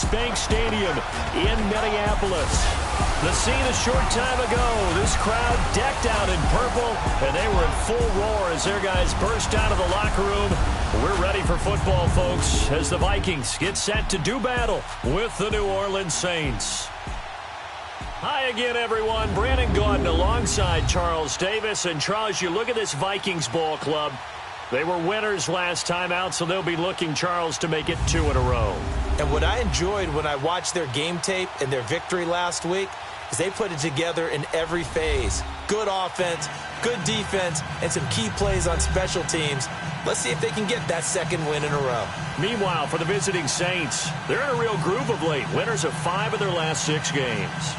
Chase Bank Stadium in Minneapolis. The scene a short time ago, this crowd decked out in purple, and they were in full roar as their guys burst out of the locker room. We're ready for football, folks, as the Vikings get set to do battle with the New Orleans Saints. Hi again, everyone. Brandon Gordon alongside Charles Davis. And Charles, you look at this Vikings ball club. They were winners last time out, so they'll be looking, Charles, to make it 2 in a row. And what I enjoyed when I watched their game tape and their victory last week is they put it together in every phase. Good offense, good defense, and some key plays on special teams. Let's see if they can get that second win in a row. Meanwhile, for the visiting Saints, they're in a real groove of late. Winners of 5 of their last 6 games.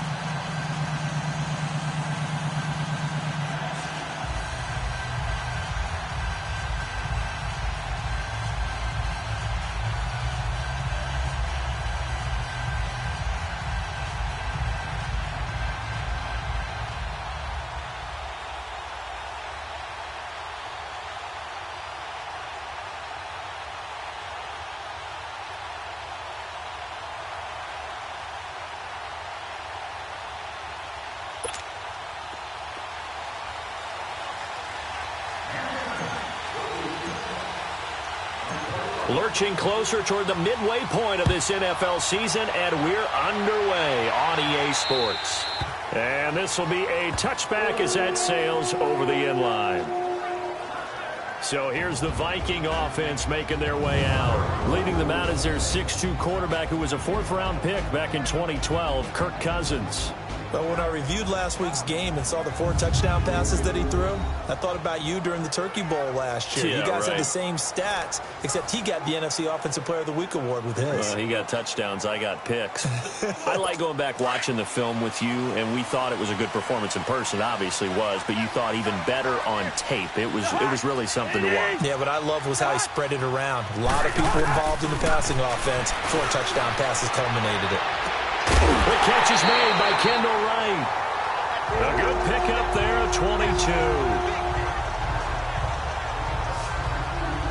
Lurching closer toward the midway point of this NFL season, and we're underway on EA Sports. And this will be a touchback as that sails over the end line. So here's the Viking offense making their way out. Leading them out is their 6'2 quarterback who was a 4th-round pick back in 2012, Kirk Cousins. But when I reviewed last week's game and saw the 4 touchdown passes that he threw, I thought about you during the Turkey Bowl last year. Yeah, you guys right. had the same stats, except he got the NFC Offensive Player of the Week award with his. Well, he got touchdowns, I got picks. I like going back watching the film with you, and we thought it was a good performance in person. Obviously was, but you thought even better on tape. It was really something to watch. Yeah, what I loved was how he spread it around. A lot of people involved in the passing offense. 4 touchdown passes culminated it. The catch is made by Kendall Wright. A good pickup there at 22.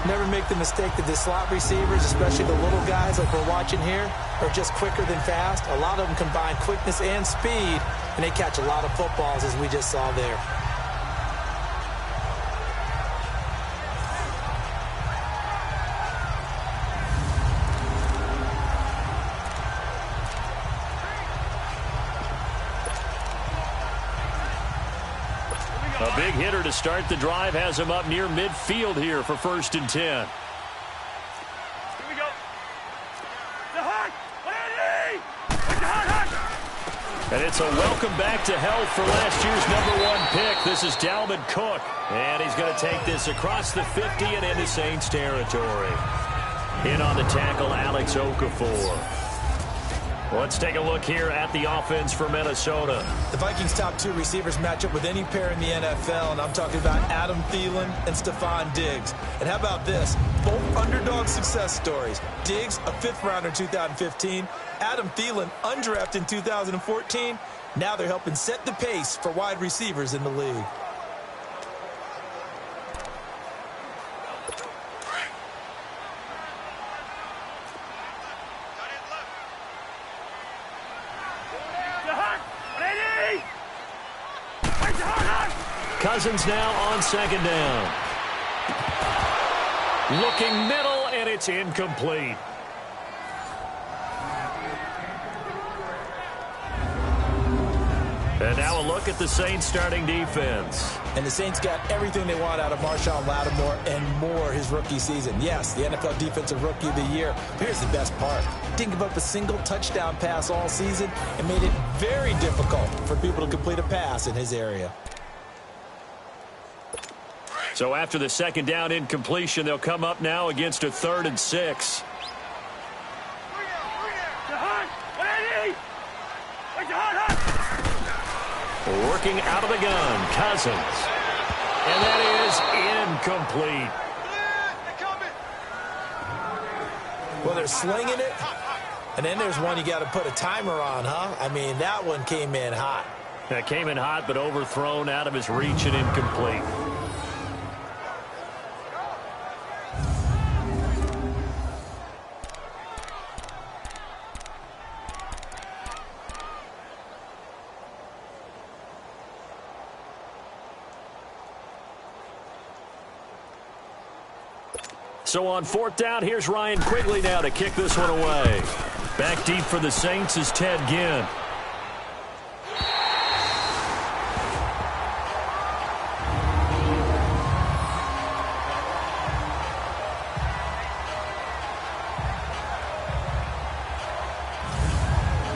Never make the mistake that the slot receivers, especially the little guys like we're watching here, are just quicker than fast. A lot of them combine quickness and speed, and they catch a lot of footballs, as we just saw there. A big hitter to start the drive has him up near midfield here for 1st and 10. Here we go. And it's a welcome back to health for last year's #1 pick. This is Dalvin Cook. And he's going to take this across the 50 and into Saints territory. In on the tackle, Alex Okafor. Let's take a look here at the offense for Minnesota. The Vikings' top 2 receivers match up with any pair in the NFL, and I'm talking about Adam Thielen and Stephon Diggs. And how about this? Both underdog success stories. Diggs, a 5th-rounder in 2015. Adam Thielen, undrafted in 2014. Now they're helping set the pace for wide receivers in the league. Cousins now on 2nd down. Looking middle, and it's incomplete. And now a look at the Saints starting defense. And the Saints got everything they want out of Marshawn Lattimore and more his rookie season. Yes, the NFL Defensive Rookie of the Year. But here's the best part. Didn't give up a single touchdown pass all season and made it very difficult for people to complete a pass in his area. So after the 2nd down incompletion, they'll come up now against a 3rd and 6. Working out of the gun, Cousins. And that is incomplete. Well, they're slinging it. And then there's one you got to put a timer on, huh? I mean, that one came in hot. That came in hot, but overthrown out of his reach and incomplete. So on fourth down, here's Ryan Quigley now to kick this one away. Back deep for the Saints is Ted Ginn.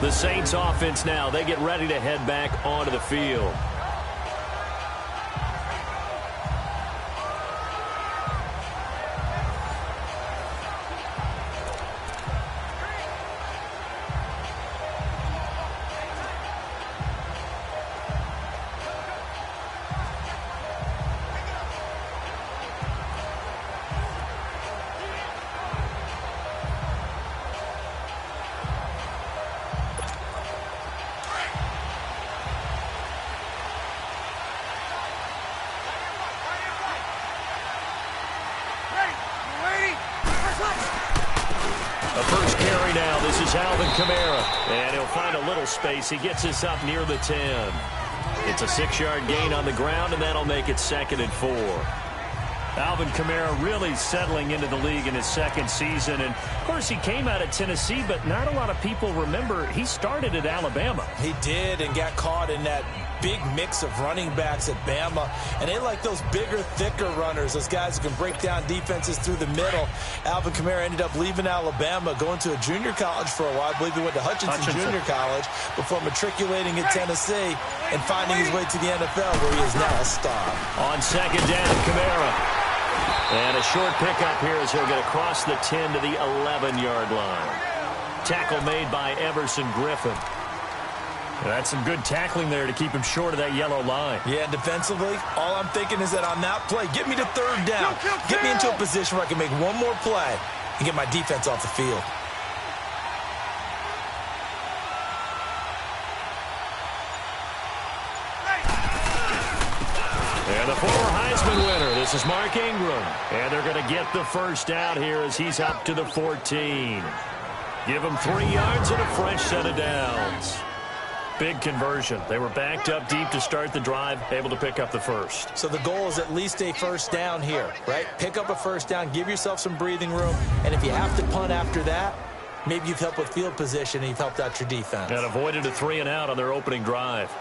The Saints offense now, they get ready to head back onto the field. A first carry now. This is Alvin Kamara. And he'll find a little space. He gets us up near the 10. It's a 6-yard gain on the ground, and that'll make it 2nd and 4. Alvin Kamara really settling into the league in his second season. And, of course, he came out of Tennessee, but not a lot of people remember he started at Alabama. He did, and got caught in that big mix of running backs at Bama. And they like those bigger, thicker runners, those guys who can break down defenses through the middle. Alvin Kamara ended up leaving Alabama, going to a junior college for a while. I believe he went to Hutchinson Junior College before matriculating at Tennessee and finding his way to the NFL, where he is now a star. On second down, Kamara. And a short pickup here as he'll get across the 10 to the 11-yard line. Tackle made by Everson Griffin. That's some good tackling there to keep him short of that yellow line. Yeah, and defensively, all I'm thinking is that on that play, get me to third down. Get me into a position where I can make one more play and get my defense off the field. And the former Heisman winner, this is Mark Ingram. And they're going to get the first down here as he's up to the 14. Give him 3 yards and a fresh set of downs. Big conversion. They were backed up deep to start the drive, able to pick up the first. So the goal is at least a first down here, right? Pick up a first down, give yourself some breathing room, and if you have to punt after that, maybe you've helped with field position and you've helped out your defense. And avoided a 3-and-out on their opening drive.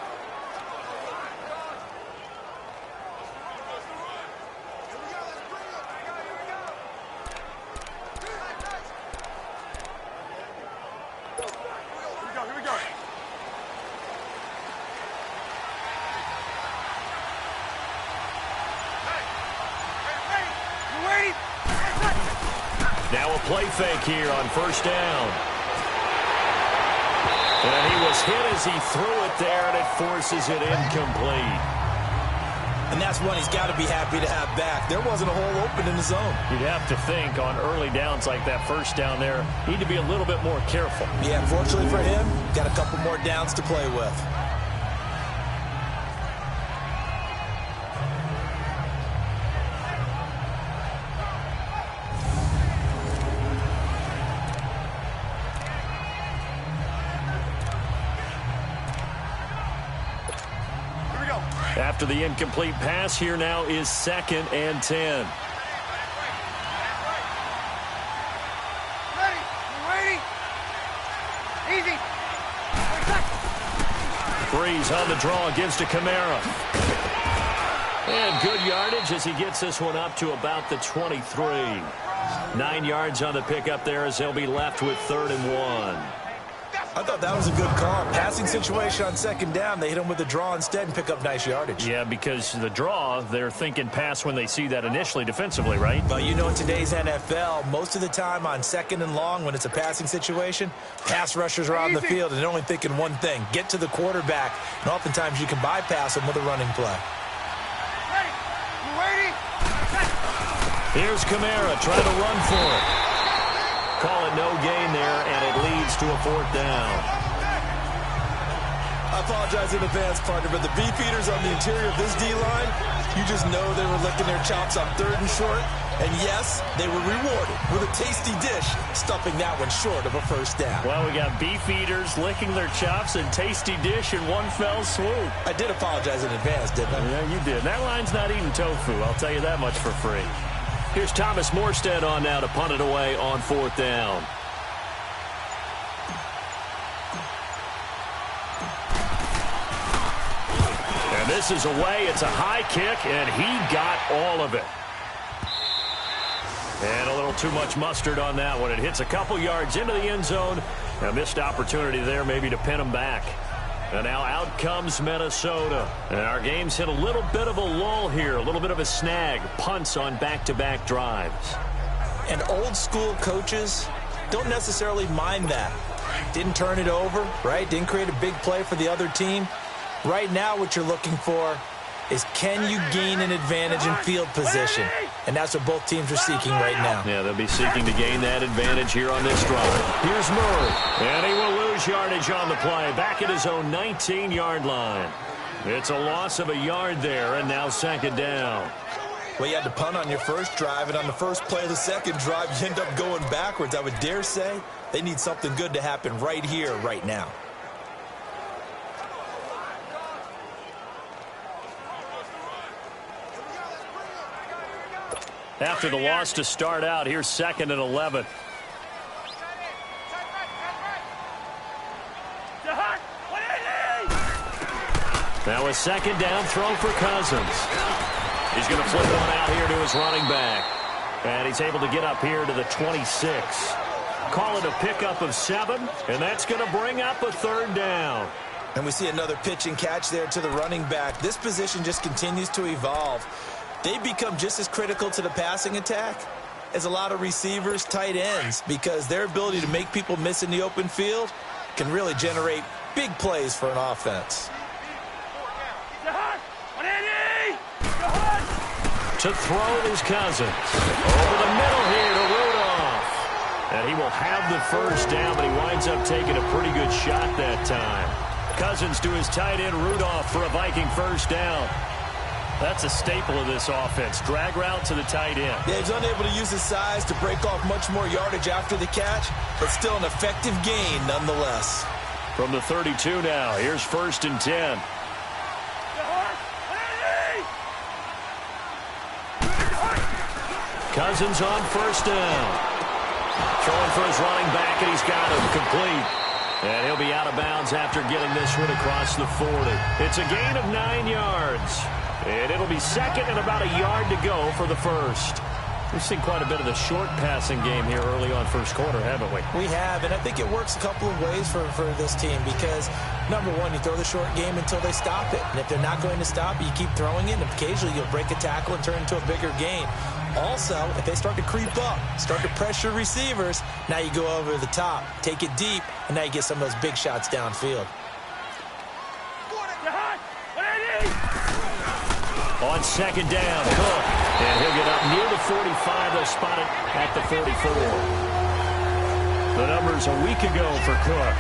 Now a play fake here on first down. And he was hit as he threw it there, and it forces it incomplete. And that's one he's got to be happy to have back. There wasn't a hole open in the zone. You'd have to think on early downs like that first down there, need to be a little bit more careful. Yeah, fortunately for him, got a couple more downs to play with. After the incomplete pass, here now is 2nd and 10. Easy. Breeze on the draw, gives to Kamara. And good yardage as he gets this one up to about the 23. 9 yards on the pickup there as they'll be left with 3rd and 1. I thought that was a good call. Passing situation on second down. They hit him with a draw instead and pick up nice yardage. Yeah, because the draw, they're thinking pass when they see that initially defensively, right? But you know, in today's NFL, most of the time on 2nd and long, when it's a passing situation, pass rushers are on the field and they're only thinking one thing, get to the quarterback. And oftentimes you can bypass him with a running play. Here's Kamara trying to run for it. Call it no gain there, and it leads to a 4th down. I apologize in advance, partner, but the beefeaters on the interior of this D-line, you just know they were licking their chops on 3rd and short. And yes, they were rewarded with a tasty dish, stuffing that one short of a first down. Well, we got beefeaters licking their chops and tasty dish in one fell swoop. I did apologize in advance, didn't I? Yeah, you did. That line's not eating tofu, I'll tell you that much for free. Here's Thomas Morstead on now to punt it away on 4th down. And this is away. It's a high kick, and he got all of it. And a little too much mustard on that one. It hits a couple yards into the end zone. A missed opportunity there maybe to pin him back. And now out comes Minnesota. And our game's hit a little bit of a lull here, a little bit of a snag. Punts on back-to-back drives. And old-school coaches don't necessarily mind that. Didn't turn it over, right? Didn't create a big play for the other team. Right now what you're looking for is, can you gain an advantage in field position? And that's what both teams are seeking right now. Yeah, they'll be seeking to gain that advantage here on this drive. Here's Murray. And he will lose yardage on the play. Back at his own 19-yard line. It's a loss of a yard there, and now 2nd down. Well, you had to punt on your first drive, and on the first play of the second drive, you end up going backwards. I would dare say they need something good to happen right here, right now. After the loss to start out, here's 2nd and 11. Now a 2nd down throw for Cousins. He's going to flip one out here to his running back. And he's able to get up here to the 26. Call it a pickup of 7, and that's going to bring up a 3rd down. And we see another pitch and catch there to the running back. This position just continues to evolve. They become just as critical to the passing attack as a lot of receivers, tight ends, because their ability to make people miss in the open field can really generate big plays for an offense. To throw is Cousins. Over the middle here to Rudolph. And he will have the 1st down, but he winds up taking a pretty good shot that time. Cousins to his tight end Rudolph for a Viking 1st down. That's a staple of this offense. Drag route to the tight end. Yeah, he's unable to use his size to break off much more yardage after the catch, but still an effective gain nonetheless. From the 32 now, here's 1st and 10. Cousins on 1st down. Throwing for his running back, and he's got him complete. And he'll be out of bounds after getting this one across the 40. It's a gain of 9 yards. And it'll be 2nd and about a yard to go for the 1st. We've seen quite a bit of the short passing game here early on 1st quarter, haven't we? We have, and I think it works a couple of ways for this team because, number one, you throw the short game until they stop it. And if they're not going to stop it, you keep throwing it, and occasionally you'll break a tackle and turn into a bigger gain. Also, if they start to creep up, start to pressure receivers, now you go over the top, take it deep, and now you get some of those big shots downfield. On 2nd down, Cook. And he'll get up near the 45. They'll spot it at the 44. The numbers a week ago for Cook.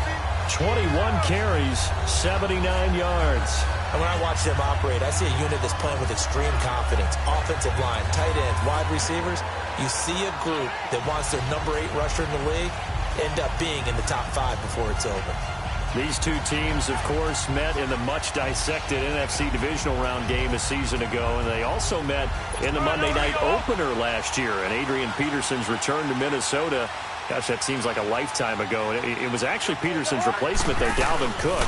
21 carries, 79 yards. And when I watch them operate, I see a unit that's playing with extreme confidence. Offensive line, tight ends, wide receivers. You see a group that wants their number 8 rusher in the league end up being in the top 5 before it's over. These two teams, of course, met in the much-dissected NFC divisional round game a season ago, and they also met in the Monday night opener last year. And Adrian Peterson's return to Minnesota, gosh, that seems like a lifetime ago. It was actually Peterson's replacement there, Dalvin Cook,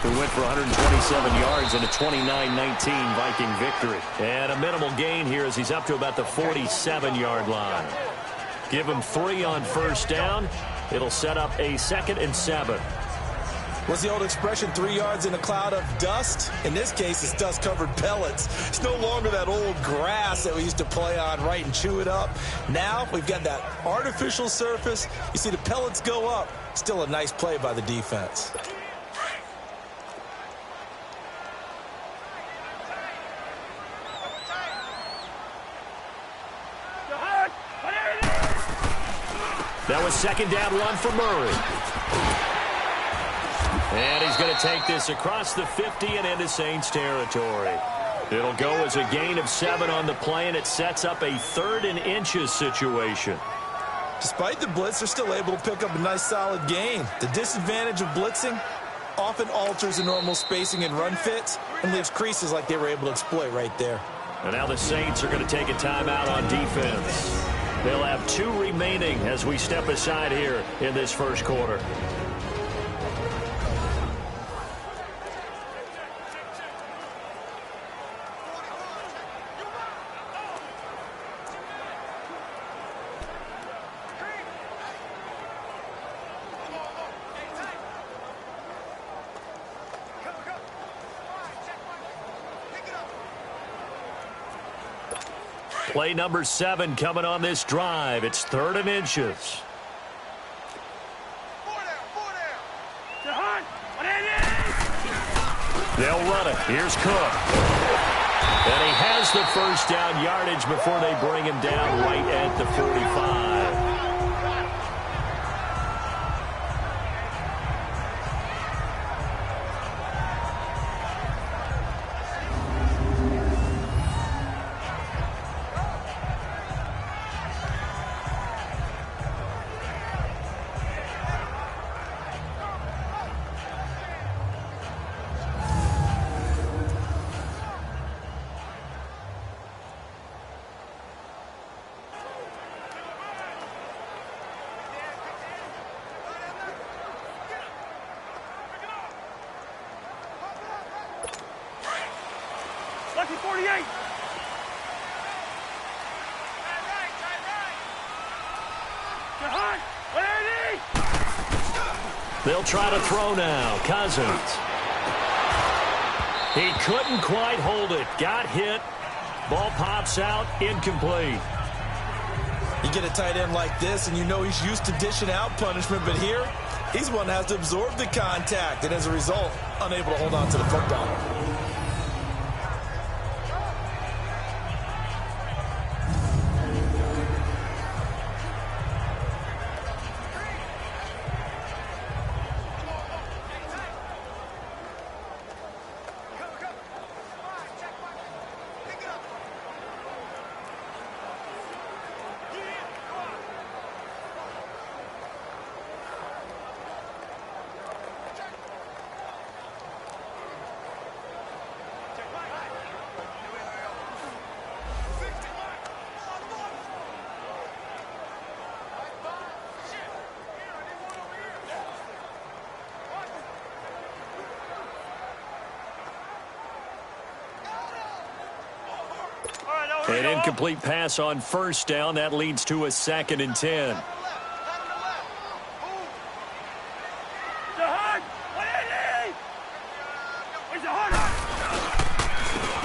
who went for 127 yards in a 29-19 Viking victory. And a minimal gain here as he's up to about the 47-yard line. Give him 3 on 1st down. It'll set up a 2nd and 7. What's the old expression, 3 yards in a cloud of dust? In this case, it's dust-covered pellets. It's no longer that old grass that we used to play on, right, and chew it up. Now we've got that artificial surface. You see the pellets go up. Still a nice play by the defense. That was 2nd down run for Murray. And he's going to take this across the 50 and into Saints territory. It'll go as a gain of 7 on the play, and it sets up a 3rd and inches situation. Despite the blitz, they're still able to pick up a nice solid gain. The disadvantage of blitzing often alters the normal spacing and run fits and leaves creases like they were able to exploit right there. And now the Saints are going to take a timeout on defense. They'll have 2 remaining as we step aside here in this first quarter. Play number 7 coming on this drive. It's 3rd and inches. They'll run it. Here's Cook. And he has the first down yardage before they bring him down right at the 45. Lucky 48. They'll try to throw now. Cousins. He couldn't quite hold it. Got hit. Ball pops out. Incomplete. You get a tight end like this, and you know he's used to dishing out punishment, but here, he's one that has to absorb the contact, and as a result, unable to hold on to the football. An incomplete pass on first down. That leads to a 2nd and 10.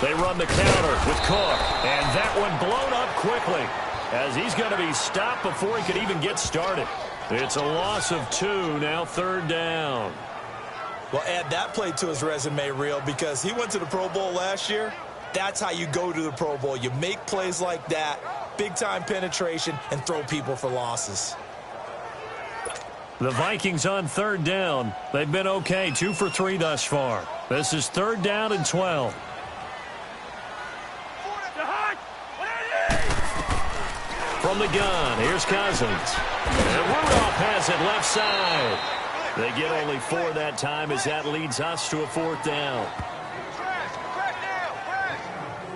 They run the counter with Cook. And that one blown up quickly as he's going to be stopped before he could even get started. It's a loss of 2, now 3rd down. Well, add that play to his resume reel because he went to the Pro Bowl last year. That's how you go to the Pro Bowl. You make plays like that, big-time penetration, and throw people for losses. The Vikings on 3rd down. They've been okay, 2 for 3 thus far. This is 3rd down and 12. From the gun, here's Cousins. And Rudolph has it left side. They get only 4 that time as that leads us to a 4th down.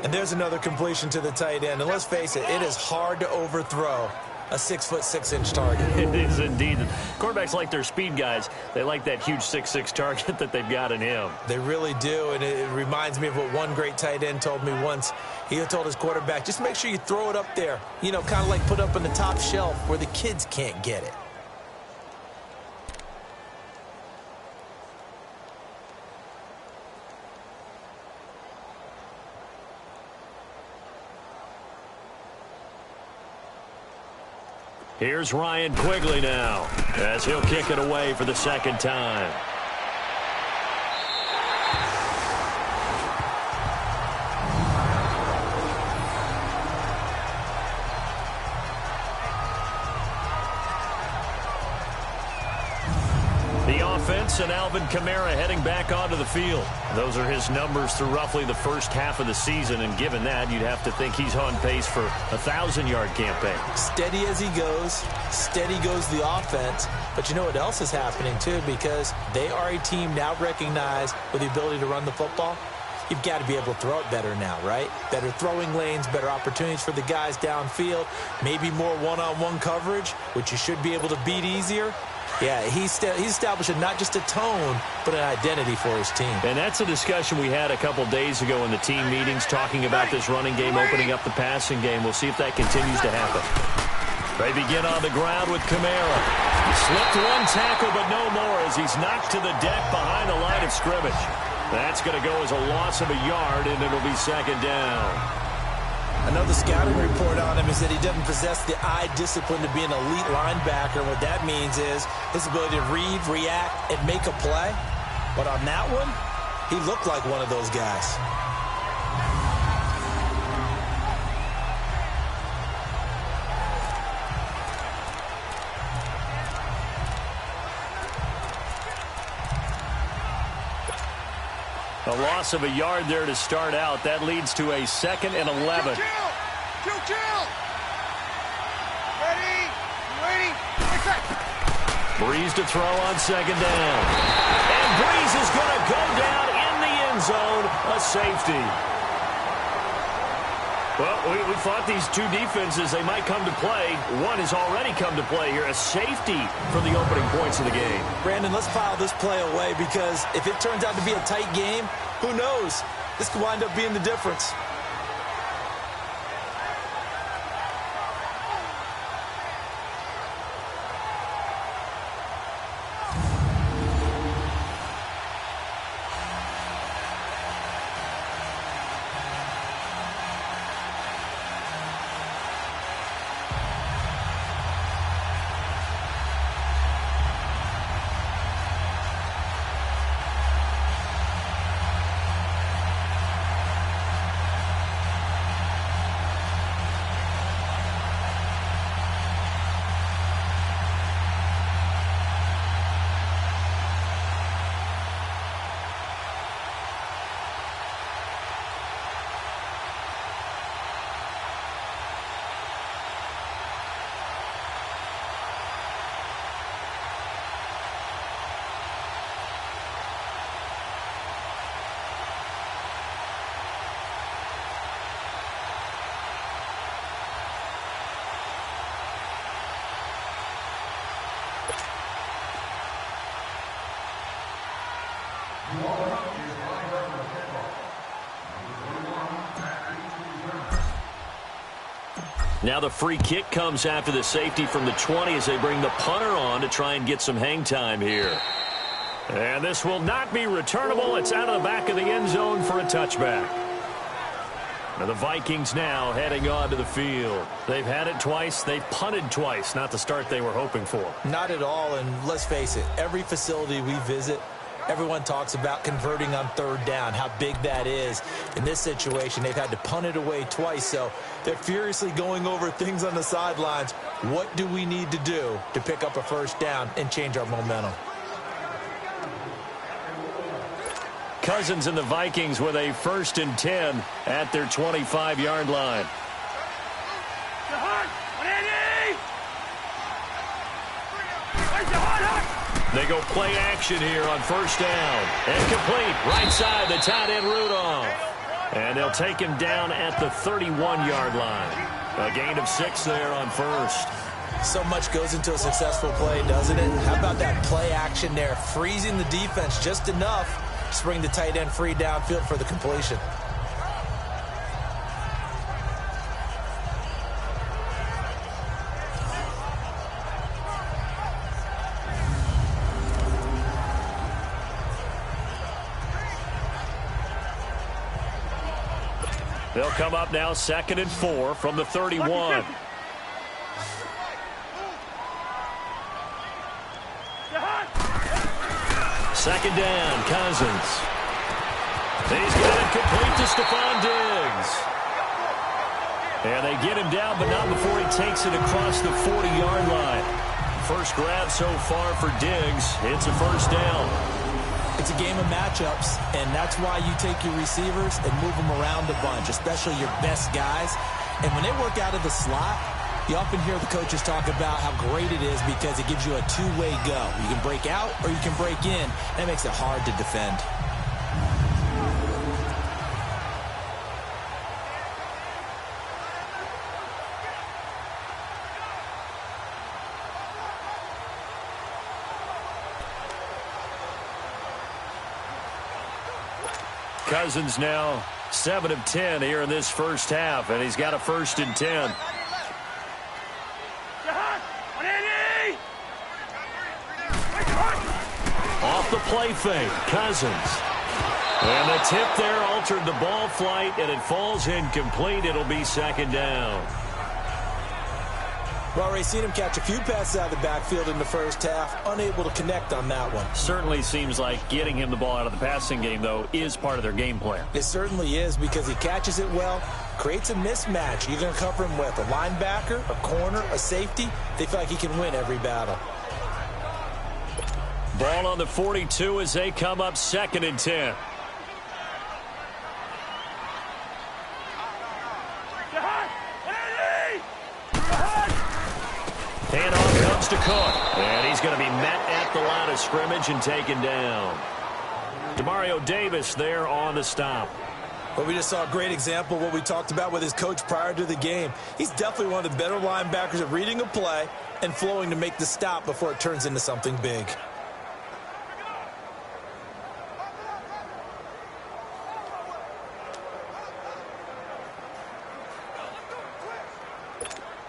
And there's another completion to the tight end. And let's face it, it is hard to overthrow a 6'6" target. It is indeed. Quarterbacks like their speed guys. They like that huge 6'6" target that they've got in him. They really do, and it reminds me of what one great tight end told me once. He told his quarterback, just make sure you throw it up there. You know, kind of like put up on the top shelf where the kids can't get it. Here's Ryan Quigley now as he'll kick it away for the 2nd time. The offense and Alvin Kamara heading back onto the field. Those are his numbers through roughly the first half of the season, and given that, you'd have to think he's on pace for a 1,000-yard campaign. Steady as he goes, steady goes the offense. But you know what else is happening, too, because they are a team now recognized with the ability to run the football. you've got to be able to throw it better now, right? Better throwing lanes, better opportunities for the guys downfield, maybe more one-on-one coverage, which you should be able to beat easier. Yeah, he's establishing not just a tone, but an identity for his team. And that's a discussion we had a couple days ago in the team meetings, talking about this running game opening up the passing game. We'll see if that continues to happen. They begin on the ground with Kamara. He slipped one tackle, but no more as he's knocked to the deck behind the line of scrimmage. That's going to go as a loss of a yard, and it'll be second down. I know the scouting report on him is that he doesn't possess the eye discipline to be an elite linebacker. What that means is his ability to read, react, and make a play. But on that one, he looked like one of those guys. A loss of a yard there to start out. That leads to a 2nd and 11. Kill! Ready? Breeze to throw on second down. And Breeze is going to go down in the end zone. A safety. Well, we thought these two defenses, they might come to play. One has already come to play here. A safety for the opening points of the game. Brandon, let's file this play away because if it turns out to be a tight game, who knows? This could wind up being the difference. Now the free kick comes after the safety from the 20 as they bring the punter on to try and get some hang time here. And this will not be returnable. It's out of the back of the end zone for a touchback. Now the Vikings now heading on to the field. They've had it twice. They've punted twice. Not the start they were hoping for. Not at all, and let's face it, every facility we visit, everyone talks about converting on third down, how big that is. In this situation, they've had to punt it away twice, so they're furiously going over things on the sidelines. What do we need to do to pick up a first down and change our momentum? Cousins and the Vikings with a 1st and 10 at their 25-yard line. They go play action here on 1st down. And complete. Right side, the tight end Rudolph. And they'll take him down at the 31-yard line. A gain of 6 there on 1st. So much goes into a successful play, doesn't it? How about that play action there? Freezing the defense just enough to bring the tight end free downfield for the completion. They'll come up now 2nd and 4 from the 31. Second down, Cousins. He's got it complete to Stephon Diggs. And they get him down, but not before he takes it across the 40-yard line. First grab so far for Diggs. It's a 1st down. It's a game of matchups, and that's why you take your receivers and move them around a bunch, especially your best guys. And when they work out of the slot, you often hear the coaches talk about how great it is because it gives you a two-way go. You can break out or you can break in. That makes it hard to defend. Cousins now 7 of 10 here in this first half, and he's got a 1st and 10. Off the play fake, Cousins. And the tip there altered the ball flight, and it falls incomplete. It'll be 2nd down. Well, already seen him catch a few passes out of the backfield in the first half, unable to connect on that one. Certainly seems like getting him the ball out of the passing game, though, is part of their game plan. It certainly is, because he catches it well, creates a mismatch. You're going to cover him with a linebacker, a corner, a safety. They feel like he can win every battle. Ball on the 42 as they come up 2nd and 10. Handoff comes to Cook, and he's going to be met at the line of scrimmage and taken down. Demario Davis there on the stop. Well, we just saw a great example of what we talked about with his coach prior to the game. He's definitely one of the better linebackers at reading a play and flowing to make the stop before it turns into something big.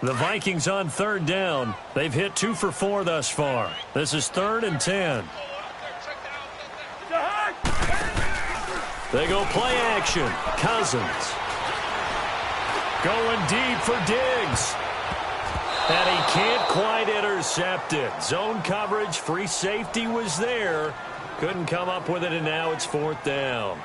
The Vikings on 3rd down. They've hit 2 for 4 thus far. This is 3rd and 10. They go play action. Cousins. Going deep for Diggs. And he can't quite intercept it. Zone coverage, free safety was there. Couldn't come up with it, and now it's 4th down.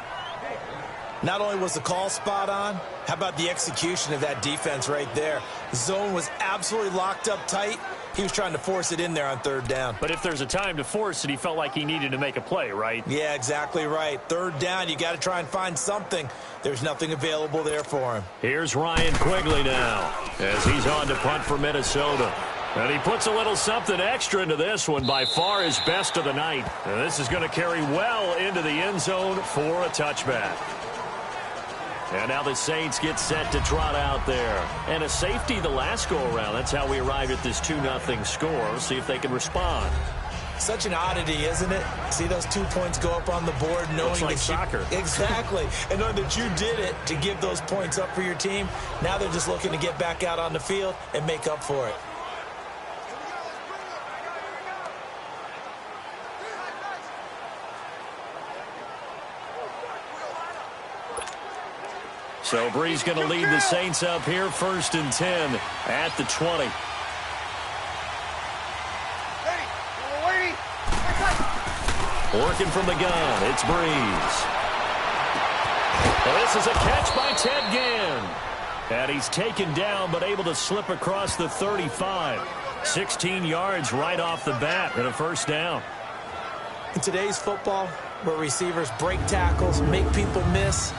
Not only was the call spot on, how about the execution of that defense right there? The zone was absolutely locked up tight. He was trying to force it in there on 3rd down. But if there's a time to force it, he felt like he needed to make a play, right? Yeah, exactly right. 3rd down, you got to try and find something. There's nothing available there for him. Here's Ryan Quigley now as he's on to punt for Minnesota. And he puts a little something extra into this one, by far his best of the night. And this is going to carry well into the end zone for a touchback. And now the Saints get set to trot out there. And a safety the last go-around. That's how we arrived at this 2-0 score. We'll see if they can respond. Such an oddity, isn't it? See those 2 points go up on the board, knowing Looks like that soccer. Exactly. And knowing that you did it to give those points up for your team. Now they're just looking to get back out on the field and make up for it. So Bree's going to lead the Saints up here, 1st and 10 at the 20. Working from the gun, it's Breeze. Well, this is a catch by Ted Ginn. And he's taken down, but able to slip across the 35. 16 yards right off the bat and a 1st down. In today's football, where receivers break tackles, make people miss,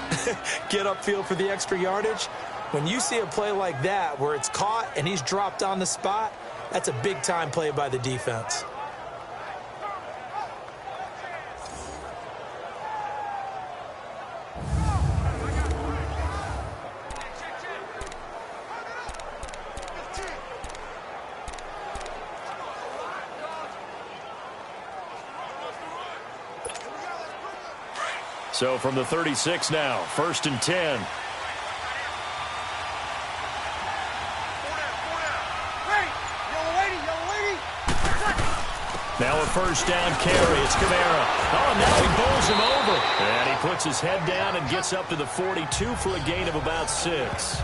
get upfield for the extra yardage, when you see a play like that where it's caught and he's dropped on the spot, that's a big-time play by the defense. So from the 36 now, 1st and 10. Now a 1st down carry. It's Kamara. Oh, now he bowls him over. And he puts his head down and gets up to the 42 for a gain of about 6.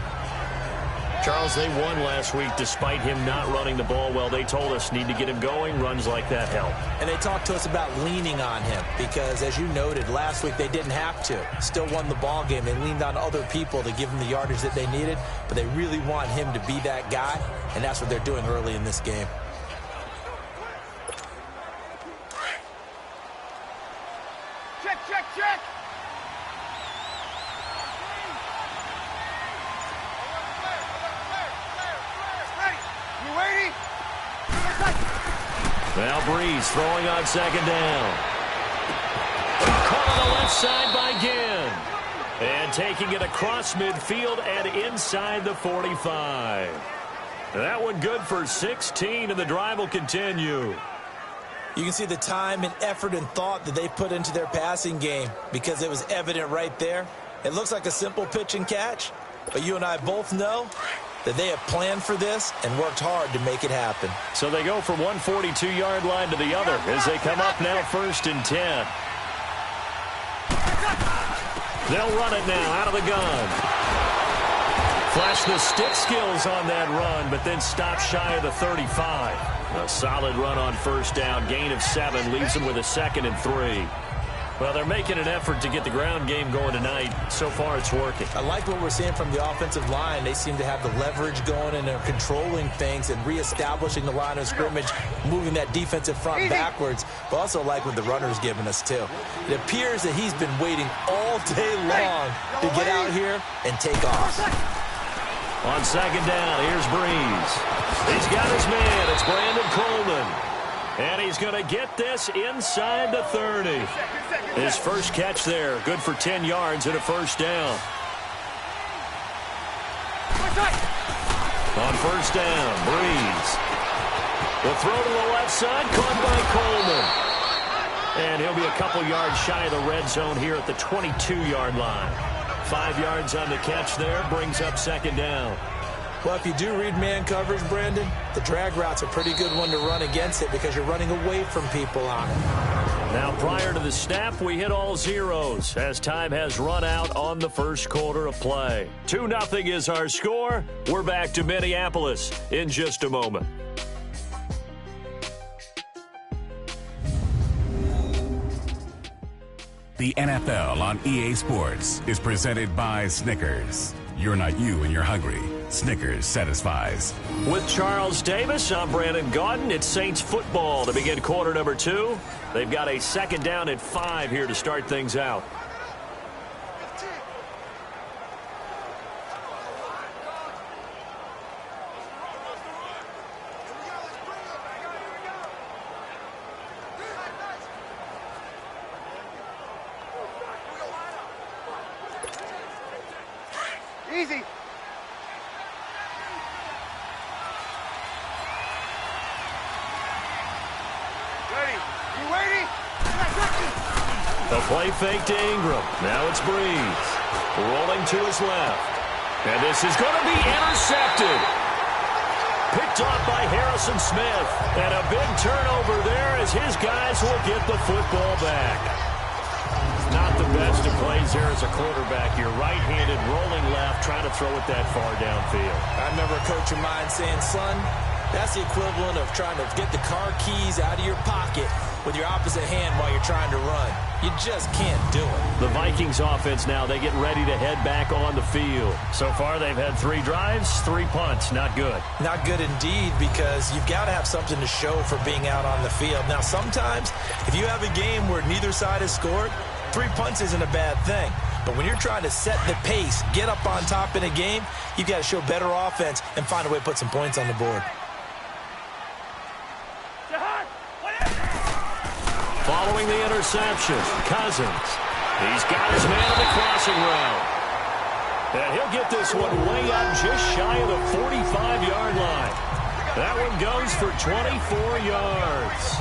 Charles, they won last week despite him not running the ball well. They told us need to get him going. Runs like that help. And they talked to us about leaning on him because, as you noted, last week they didn't have to. Still won the ball game. They leaned on other people to give them the yardage that they needed, but they really want him to be that guy, and that's what they're doing early in this game. Check, check, check. Now Breeze throwing on 2nd down. Caught on the left side by Ginn. And taking it across midfield and inside the 45. That one good for 16, and the drive will continue. You can see the time and effort and thought that they put into their passing game because it was evident right there. It looks like a simple pitch and catch, but you and I both know that they have planned for this and worked hard to make it happen. So they go from one 42-yard line to the other as they come up now 1st and 10. They'll run it now out of the gun. Flash the stick skills on that run, but then stop shy of the 35. A solid run on 1st down, gain of 7, leaves them with a 2nd and 3. Well, they're making an effort to get the ground game going tonight. So far, it's working. I like what we're seeing from the offensive line. They seem to have the leverage going, and they're controlling things and reestablishing the line of scrimmage, moving that defensive front backwards. But also like what the runner's giving us, too. It appears that he's been waiting all day long to get out here and take off. On 2nd down, here's Breeze. He's got his man. It's Brandon Coleman. And he's going to get this inside the 30. His first catch there, good for 10 yards and a 1st down. On 1st down, Breeze. The throw to the left side, caught by Coleman. And he'll be a couple yards shy of the red zone here at the 22-yard line. 5 yards on the catch there, brings up 2nd down. Well, if you do read man coverage, Brandon, the drag route's a pretty good one to run against it because you're running away from people on it. Now, prior to the snap, we hit all zeros as time has run out on the first quarter of play. 2-0 is our score. We're back to Minneapolis in just a moment. The NFL on EA Sports is presented by Snickers. You're not you and you're hungry. Snickers satisfies. With Charles Davis, I'm Brandon Gaudin. It's Saints football to begin quarter number 2. They've got a 2nd down and 5 here to start things out. Easy. Ready. You ready? The play fake to Ingram. Now it's Breeze. Rolling to his left. And this is going to be intercepted. Picked off by Harrison Smith. And a big turnover there as his guys will get the football back. Not the best of plays there as a quarterback. You're right-handed, rolling left, trying to throw it that far downfield. I remember a coach of mine saying, son, that's the equivalent of trying to get the car keys out of your pocket with your opposite hand while you're trying to run. You just can't do it. The Vikings offense now, they get ready to head back on the field. So far, they've had 3 drives, 3 punts. Not good. Not good indeed, because you've got to have something to show for being out on the field. Now, sometimes, if you have a game where neither side has scored, 3 punts isn't a bad thing. But when you're trying to set the pace, get up on top in a game, you've got to show better offense and find a way to put some points on the board. Following the interception, Cousins. He's got his man on the crossing route. And he'll get this one way up just shy of the 45-yard line. That one goes for 24 yards.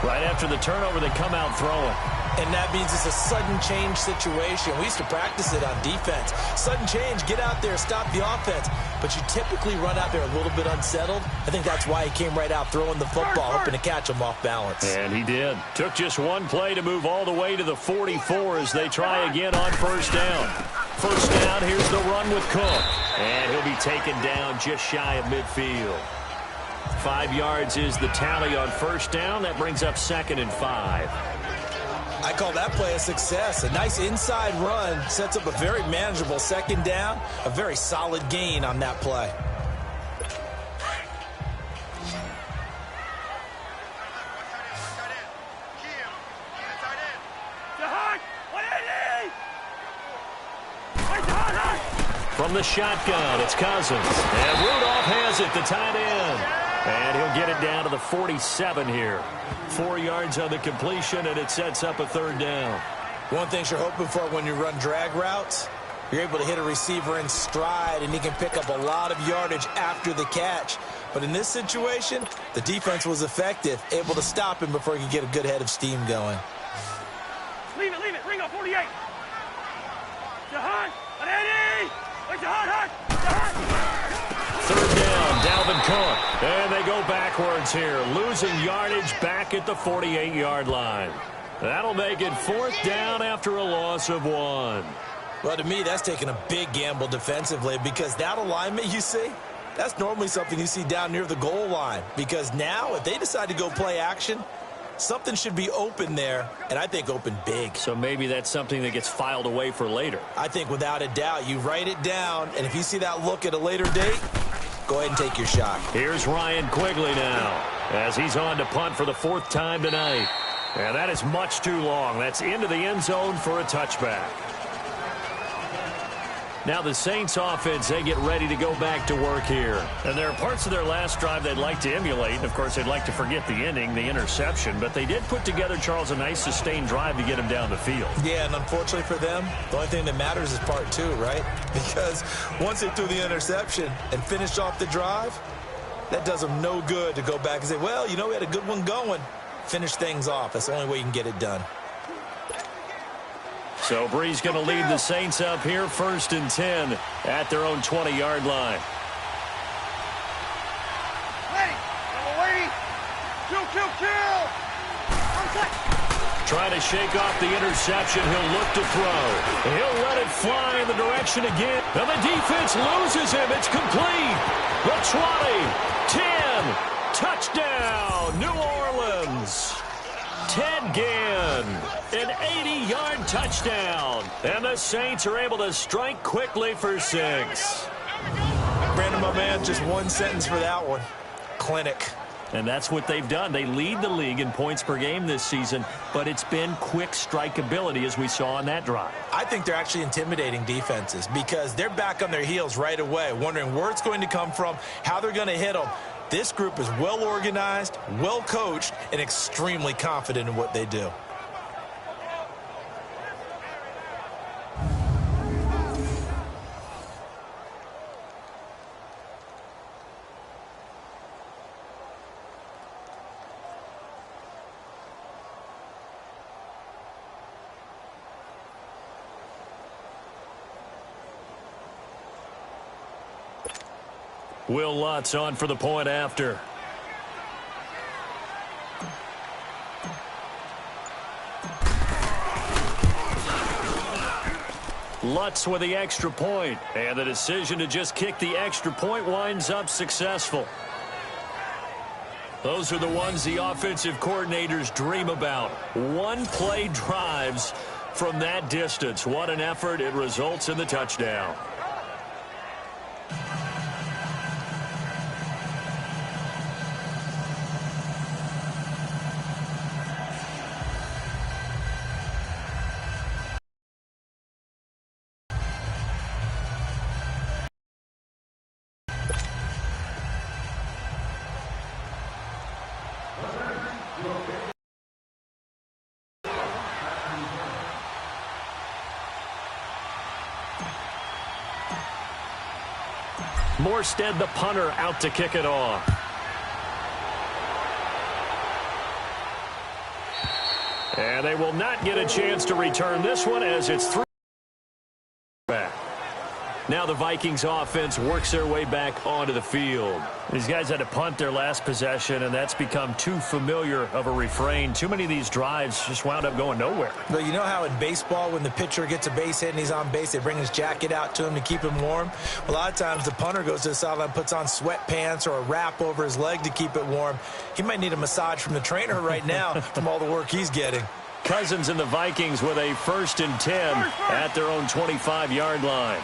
Right after the turnover, they come out throwing. And that means it's a sudden change situation. We used to practice it on defense. Sudden change, get out there, stop the offense. But you typically run out there a little bit unsettled. I think that's why he came right out throwing the football, hoping to catch him off balance. And he did. Took just one play to move all the way to the 44 as they try again on 1st down. 1st down, here's the run with Cook. And he'll be taken down just shy of midfield. 5 yards is the tally on 1st down. That brings up 2nd and 5. I call that play a success. A nice inside run sets up a very manageable 2nd down. A very solid gain on that play. From the shotgun, it's Cousins. And Rudolph has it, the tight end. And he'll get it down to the 47 here. 4 yards on the completion, and it sets up a 3rd down. One thing you're hoping for when you run drag routes, you're able to hit a receiver in stride, and he can pick up a lot of yardage after the catch. But in this situation, the defense was effective, able to stop him before he could get a good head of steam going. Leave it. Ringo, 48. Jahan, Eddie! Jahan! Third down, Dalvin Cook. And they go backwards here, losing yardage back at the 48-yard line. That'll make it fourth down after a loss of 1. Well, to me, that's taking a big gamble defensively because that alignment you see, that's normally something you see down near the goal line. Because now, if they decide to go play action, something should be open there, and I think open big. So maybe that's something that gets filed away for later. I think without a doubt, you write it down, and if you see that look at a later date, go ahead and take your shot. Here's Ryan Quigley now as he's on to punt for the 4th time tonight. And that is much too long. That's into the end zone for a touchback. Now the Saints offense, they get ready to go back to work here. And there are parts of their last drive they'd like to emulate. And, of course, they'd like to forget the ending, the interception. But they did put together, Charles, a nice sustained drive to get him down the field. Yeah, and unfortunately for them, the only thing that matters is part 2, right? Because once they threw the interception and finished off the drive, that does them no good to go back and say, well, you know, we had a good one going. Finish things off. That's the only way you can get it done. So Bree's going to lead the Saints up here, 1st and 10 at their own 20-yard line. Ready. Kill. Trying to shake off the interception. He'll look to throw. He'll let it fly in the direction again. And the defense loses him. It's complete. The 20, 10, touchdown, New Orleans. Ted Ginn, an 80-yard touchdown. And the Saints are able to strike quickly for 6. Brandon, my man, just one sentence for that one. Clinic. And that's what they've done. They lead the league in points per game this season, but it's been quick strikeability as we saw on that drive. I think they're actually intimidating defenses because they're back on their heels right away, wondering where it's going to come from, how they're going to hit them. This group is well organized, well coached, and extremely confident in what they do. Will Lutz on for the point after. Lutz with the extra point, and the decision to just kick the extra point winds up successful. Those are the ones the offensive coordinators dream about. One-play drives from that distance. What an effort. It results in the touchdown. Morstead, the punter, out to kick it off. And they will not get a chance to return this one as it's 3 back. Now the Vikings offense works their way back onto the field. These guys had to punt their last possession, and that's become too familiar of a refrain. Too many of these drives just wound up going nowhere. But you know how in baseball, when the pitcher gets a base hit and he's on base, they bring his jacket out to him to keep him warm? A lot of times the punter goes to the sideline, puts on sweatpants or a wrap over his leg to keep it warm. He might need a massage from the trainer right now from all the work he's getting. Cousins and the Vikings with a 1st and 10 at their own 25-yard line.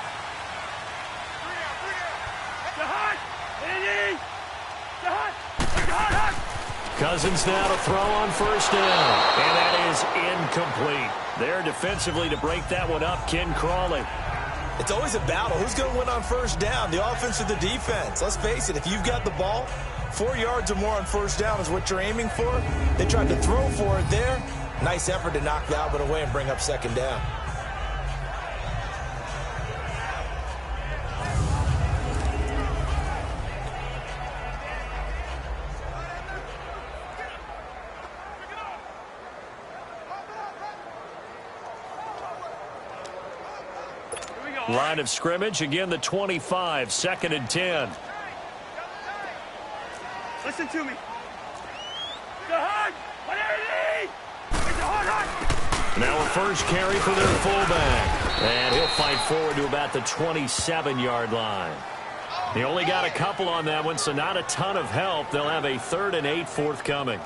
Cousins now to throw on 1st down. And that is incomplete. There defensively to break that one up, Ken Crawley. It's always a battle. Who's going to win on 1st down, the offense or the defense? Let's face it, if you've got the ball, 4 yards or more on 1st down is what you're aiming for. They tried to throw for it there. Nice effort to knock the Albert away and bring up 2nd down. Line of scrimmage, again the 25, 2nd and 10. Listen to me. The hard. It's a hard. Now a first carry for their fullback. And he'll fight forward to about the 27-yard line. He only got a couple on that one, so not a ton of help. They'll have a 3rd and 8 forthcoming.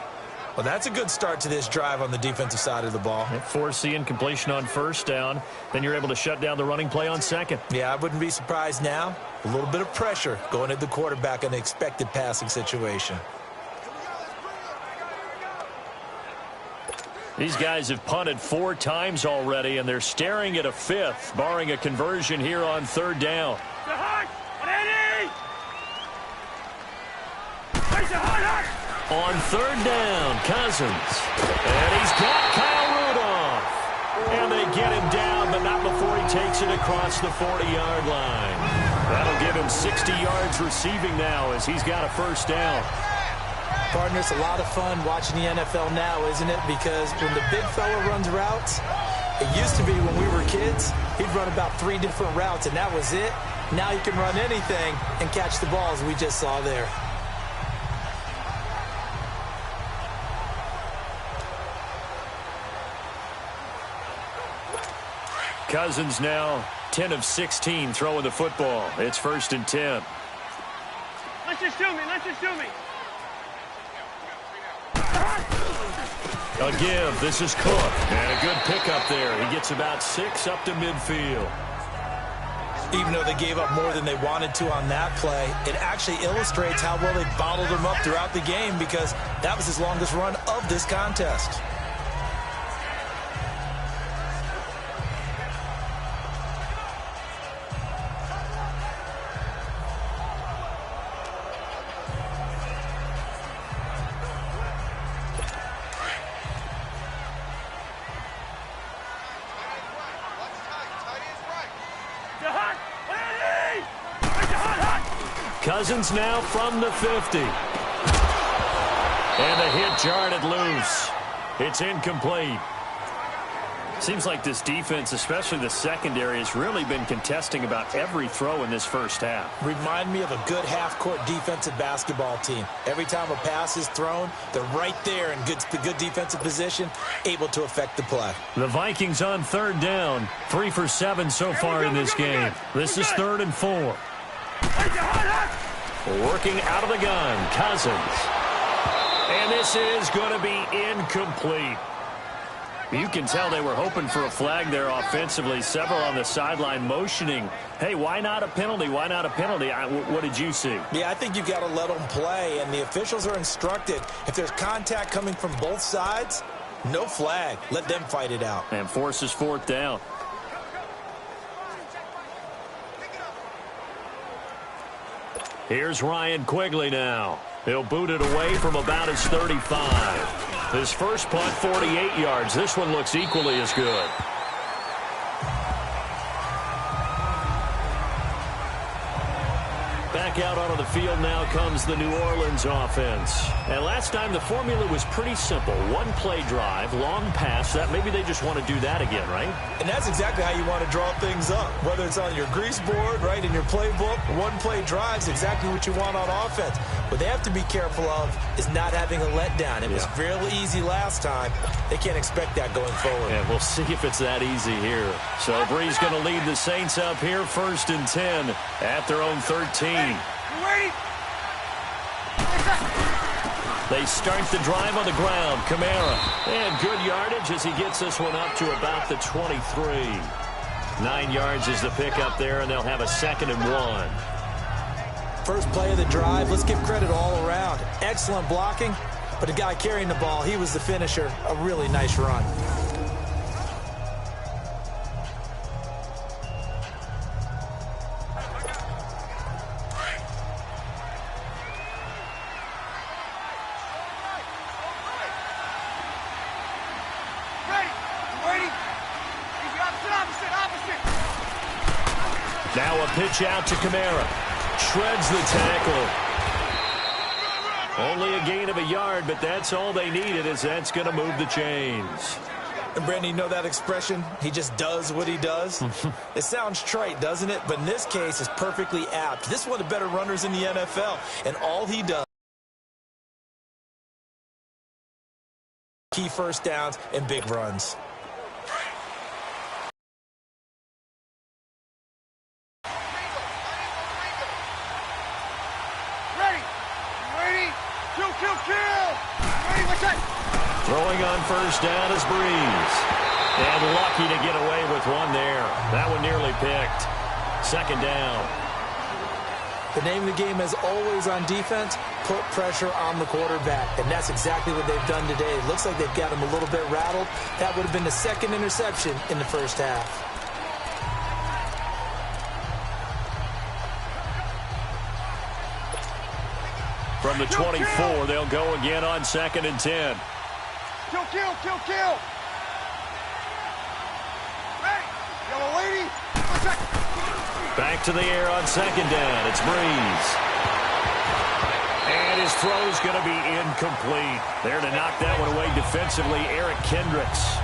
Well, that's a good start to this drive on the defensive side of the ball. Force the incompletion on first down. Then you're able to shut down the running play on second. Yeah, I wouldn't be surprised now. A little bit of pressure going at the quarterback in an expected passing situation. These guys have punted 4 times already, and they're staring at a 5th, barring a conversion here on 3rd down. The hard. Ready. It's a hard. On 3rd down, Cousins. And he's got Kyle Rudolph. And they get him down, but not before he takes it across the 40-yard line. That'll give him 60 yards receiving now as he's got a first down. Partner, it's a lot of fun watching the NFL now, isn't it? Because when the big fella runs routes, it used to be when we were kids, he'd run about 3 different routes, and that was it. Now he can run anything and catch the balls we just saw there. Cousins now 10 of 16 throwing the football. It's 1st and 10. Let's just do me. A give. This is Cook. And a good pickup there. He gets about 6 up to midfield. Even though they gave up more than they wanted to on that play, it actually illustrates how well they bottled him up throughout the game because that was his longest run of this contest. Cousins now from the 50. And the hit jarred it loose. It's incomplete. Seems like this defense, especially the secondary, has really been contesting about every throw in this first half. Remind me of a good half-court defensive basketball team. Every time a pass is thrown, they're right there in good defensive position, able to affect the play. The Vikings on 3rd down. 3 for 7 so far in this game. This is 3rd and 4. Working out of the gun, Cousins. And this is going to be incomplete. You can tell they were hoping for a flag there offensively. Several on the sideline motioning, hey, why not a penalty? Why not a penalty? What did you see? Yeah, I think you've got to let them play, and the officials are instructed. If there's contact coming from both sides, no flag. Let them fight it out. And forces 4th down. Here's Ryan Quigley now. He'll boot it away from about his 35. His first punt, 48 yards. This one looks equally as good. Back out onto the field now comes the New Orleans offense. And last time the formula was pretty simple. One play drive, long pass. That maybe they just want to do that again, right? And that's exactly how you want to draw things up. Whether it's on your grease board, right, in your playbook, one play drive's exactly what you want on offense. What they have to be careful of is not having a letdown. It was real easy last time. They can't expect that going forward. And we'll see if it's that easy here. So Bree's going to lead the Saints up here 1st and 10 at their own 13. They start the drive on the ground. Kamara. And good yardage as he gets this one up to about the 23. 9 yards is the pickup there, and they'll have a 2nd and 1. First play of the drive. Let's give credit all around. Excellent blocking, but the guy carrying the ball, he was the finisher. A really nice run. Now a pitch out to Kamara. Shreds the tackle. Only a gain of a yard, but that's all they needed as that's going to move the chains. And Brandon, you know that expression? He just does what he does? It sounds trite, doesn't it? But in this case, it's perfectly apt. This is one of the better runners in the NFL, and all he does, key first downs and big runs. Ready? Kill! Ready, what's that? Throwing on first down is Breeze. And lucky to get away with one there. That one nearly picked. Second down. The name of the game is always on defense, put pressure on the quarterback. And that's exactly what they've done today. It looks like they've got him a little bit rattled. That would have been the second interception in the first half. From the 24, they'll go again on 2nd and 10. Kill! Ready? Yellow lady, what's that? Back to the air on 2nd down. It's Breeze. And his throw's going to be incomplete. There to knock that one away defensively, Eric Kendricks.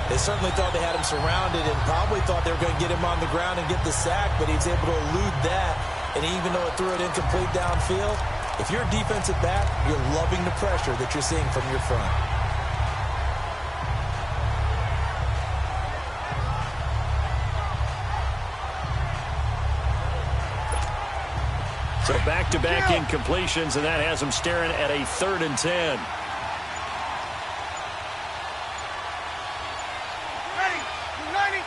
They certainly thought they had him surrounded and probably thought they were going to get him on the ground and get the sack, but he was able to elude that. And even though it threw it incomplete downfield, if you're a defensive back, you're loving the pressure that you're seeing from your front. So back-to-back incompletions, and that has him staring at a 3rd and 10. Ready?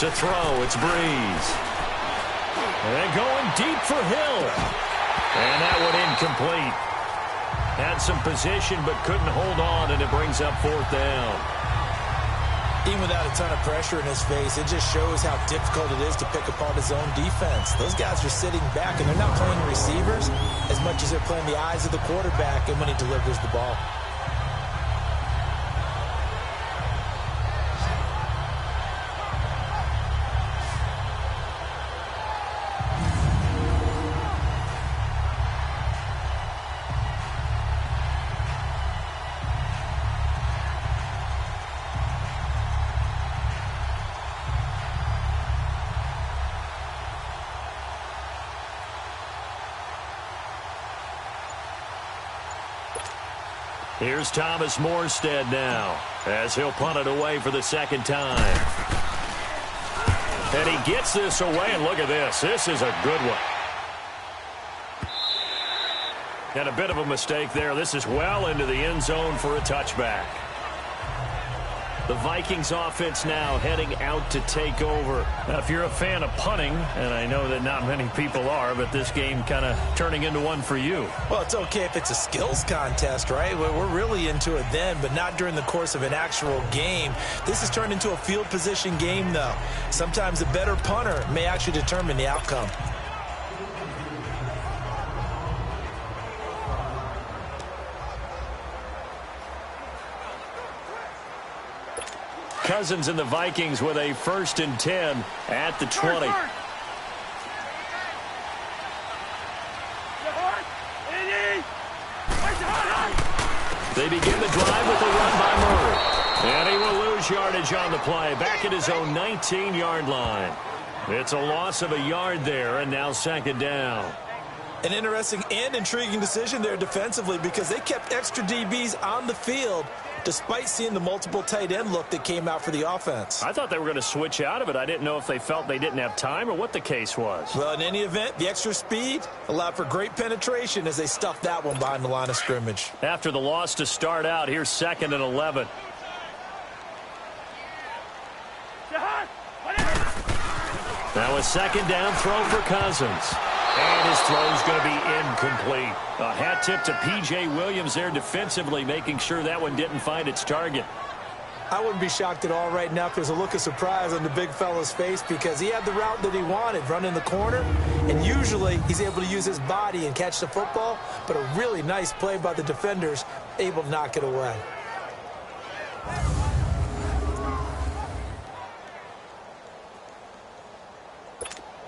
To throw, it's Breeze. And going deep for Hill. And that one incomplete. Had some position but couldn't hold on, and it brings up 4th down. Even without a ton of pressure in his face, it just shows how difficult it is to pick apart his own defense. Those guys are sitting back, and they're not playing receivers as much as they're playing the eyes of the quarterback and when he delivers the ball. Here's Thomas Morstead now, as he'll punt it away for the 2nd time. And he gets this away, and look at this. This is a good one. And a bit of a mistake there. This is well into the end zone for a touchback. The Vikings offense now heading out to take over. Now, if you're a fan of punting, and I know that not many people are, but this game kind of turning into one for you. Well, it's okay if it's a skills contest, right? We're really into it then, but not during the course of an actual game. This has turned into a field position game, though. Sometimes a better punter may actually determine the outcome. Cousins and the Vikings with a 1st and 10 at the 20. They begin the drive with a run by Murray. And he will lose yardage on the play, back at his own 19-yard line. It's a loss of a yard there, and now 2nd down. An interesting and intriguing decision there defensively because they kept extra DBs on the field despite seeing the multiple tight end look that came out for the offense. I thought they were going to switch out of it. I didn't know if they felt they didn't have time or what the case was. Well, in any event, the extra speed allowed for great penetration as they stuffed that one behind the line of scrimmage. After the loss to start out, here's 2nd and 11. Now a 2nd down throw for Cousins. And his throw's going to be incomplete. A hat tip to P.J. Williams there defensively, making sure that one didn't find its target. I wouldn't be shocked at all right now if there's a look of surprise on the big fella's face because he had the route that he wanted, running the corner, and usually he's able to use his body and catch the football, but a really nice play by the defenders, able to knock it away.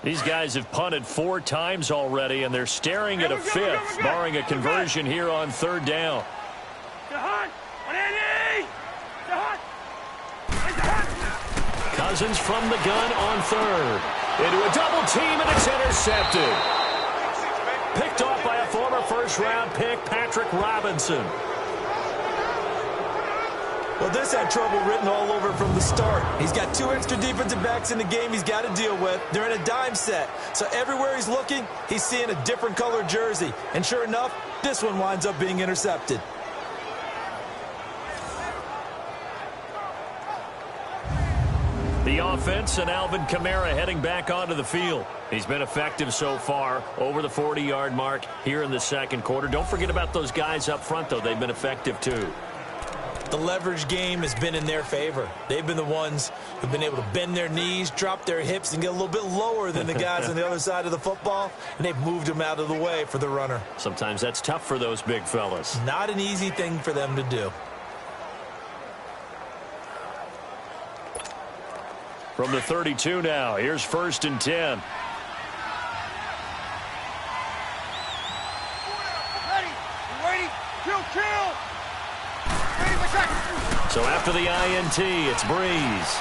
These guys have punted 4 times already, and they're staring at a 5th, barring a conversion here on 3rd down. To Hunt! 180! Cousins from the gun on third. Into a double team, and it's intercepted. Picked off by a former first-round pick, Patrick Robinson. Well, this had trouble written all over from the start. He's got 2 extra defensive backs in the game he's got to deal with. They're in a dime set. So everywhere he's looking, he's seeing a different color jersey. And sure enough, this one winds up being intercepted. The offense and Alvin Kamara heading back onto the field. He's been effective so far over the 40-yard mark here in the second quarter. Don't forget about those guys up front, though. They've been effective, too. The leverage game has been in their favor. They've been the ones who've been able to bend their knees, drop their hips, and get a little bit lower than the guys on the other side of the football, and they've moved them out of the way for the runner. Sometimes that's tough for those big fellas. Not an easy thing for them to do. From the 32 now, here's 1st and 10. Ready, kill. So after the INT, it's Breeze.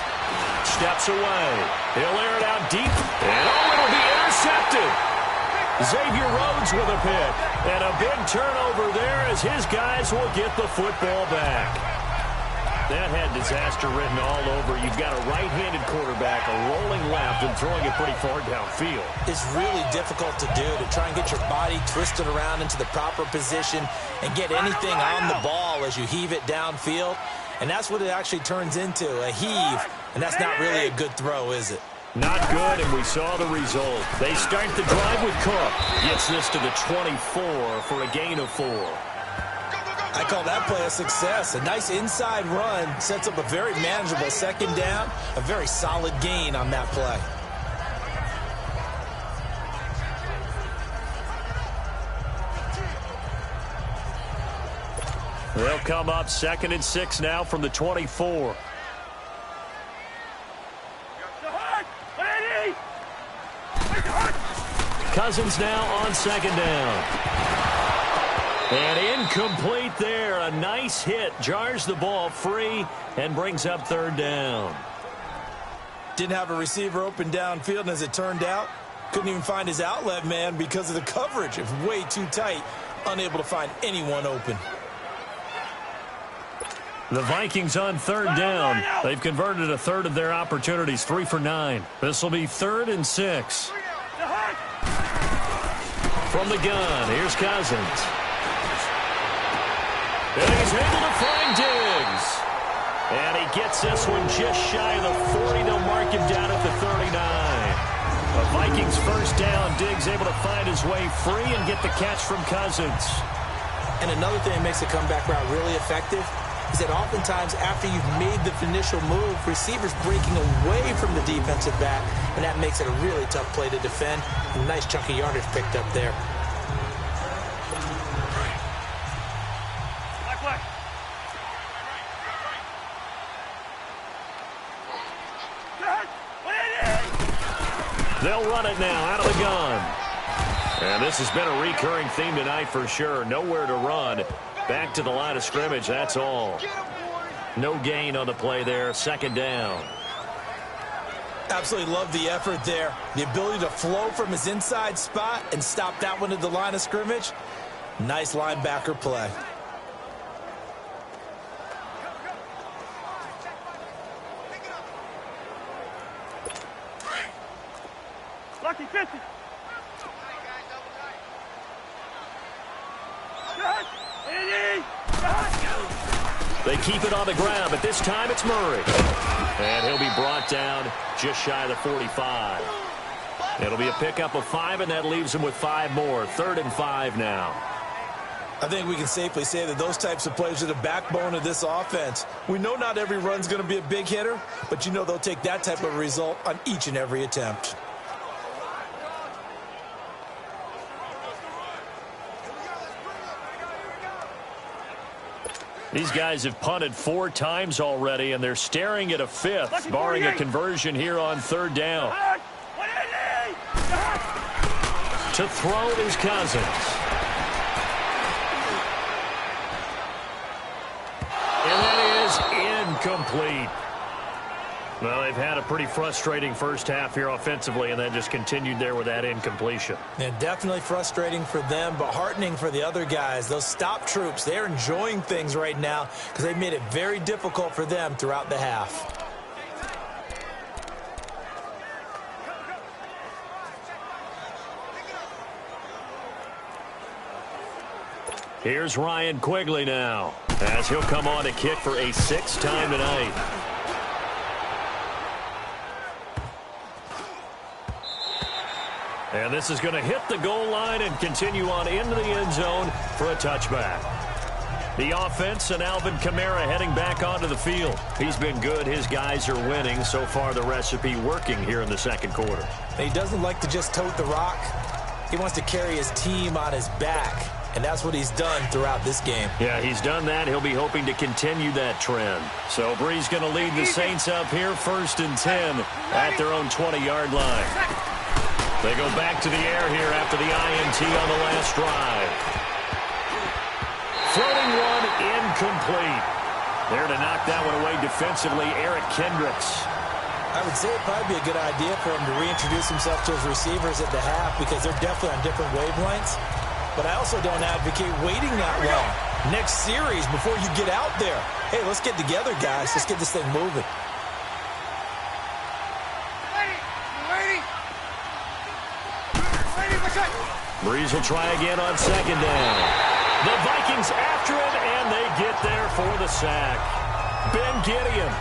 Steps away. He'll air it out deep. And it'll be intercepted. Xavier Rhodes with a pick. And a big turnover there as his guys will get the football back. That had disaster written all over. You've got a right-handed quarterback, a rolling left, and throwing it pretty far downfield. It's really difficult to do, to try and get your body twisted around into the proper position and get anything on the ball as you heave it downfield. And that's what it actually turns into, a heave. And that's not really a good throw, is it? Not good, and we saw the result. They start the drive with Cook. Gets this to the 24 for a gain of 4. I call that play a success. A nice inside run sets up a very manageable second down. A very solid gain on that play. They'll come up 2nd and 6 now from the 24. Cousins now on 2nd down. And incomplete there. A nice hit. Jars the ball free and brings up 3rd down. Didn't have a receiver open downfield, and as it turned out, couldn't even find his outlet man because of the coverage. It was way too tight. Unable to find anyone open. The Vikings on 3rd down. They've converted a third of their opportunities, 3 for 9. This will be 3rd and 6. From the gun, here's Cousins. And he's able to find Diggs. And he gets this one just shy of the 40. They'll mark him down at the 39. The Vikings 1st down. Diggs able to find his way free and get the catch from Cousins. And another thing that makes the comeback route really effective is that oftentimes after you've made the initial move, receivers breaking away from the defensive back, and that makes it a really tough play to defend. A nice chunk of yardage picked up there. They'll run it now out of the gun. And this has been a recurring theme tonight for sure. Nowhere to run. Back to the line of scrimmage, that's all. No gain on the play there. 2nd down. Absolutely love the effort there. The ability to flow from his inside spot and stop that one at the line of scrimmage. Nice linebacker play. Lucky 50. They keep it on the ground, but this time it's Murray. And he'll be brought down just shy of the 45. It'll be a pickup of 5, and that leaves him with 5 more. 3rd and 5 now. I think we can safely say that those types of plays are the backbone of this offense. We know not every run's going to be a big hitter, but you know they'll take that type of result on each and every attempt. These guys have punted 4 times already, and they're staring at a 5th, barring a conversion here on 3rd down. To throw is Cousins. And that is incomplete. Well, they've had a pretty frustrating first half here offensively and then just continued there with that incompletion. And definitely frustrating for them, but heartening for the other guys. Those stop troops, they're enjoying things right now because they've made it very difficult for them throughout the half. Here's Ryan Quigley now, as he'll come on to kick for a sixth time tonight. And this is going to hit the goal line and continue on into the end zone for a touchback. The offense and Alvin Kamara heading back onto the field. He's been good. His guys are winning. So far, the recipe working here in the second quarter. He doesn't like to just tote the rock. He wants to carry his team on his back. And that's what he's done throughout this game. Yeah, he's done that. He'll be hoping to continue that trend. So Bree's going to lead the Saints up here, 1st and 10 at their own 20-yard line. They go back to the air here after the INT on the last drive. Floating one, incomplete. There to knock that one away defensively, Eric Kendricks. I would say it'd probably be a good idea for him to reintroduce himself to his receivers at the half because they're definitely on different wavelengths. But I also don't advocate waiting that long. Next series before you get out there. Hey, let's get together, guys. Let's get this thing moving. Breeze will try again on second down. The Vikings after it, and they get there for the sack. Ben Gideon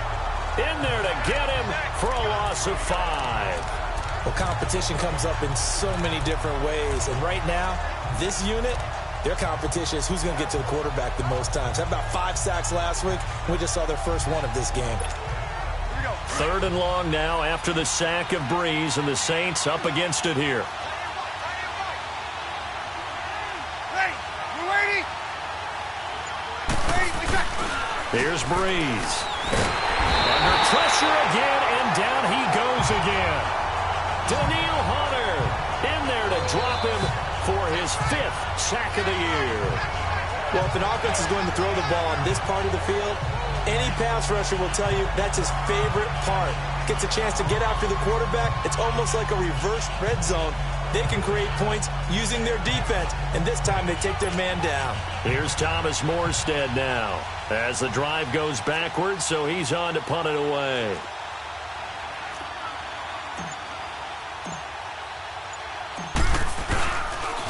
in there to get him for a loss of 5. Well, competition comes up in so many different ways. And right now, this unit, their competition is who's going to get to the quarterback the most times. Had about 5 sacks last week, and we just saw their first one of this game. 3rd and long now after the sack of Breeze, and the Saints up against it here. Here's Breeze. Under pressure again, and down he goes again. Daniil Hunter in there to drop him for his 5th sack of the year. Well, if an offense is going to throw the ball on this part of the field, any pass rusher will tell you that's his favorite part. Gets a chance to get after the quarterback. It's almost like a reverse red zone. They can create points using their defense, and this time they take their man down. Here's Thomas Morstead now as the drive goes backwards, so he's on to punt it away.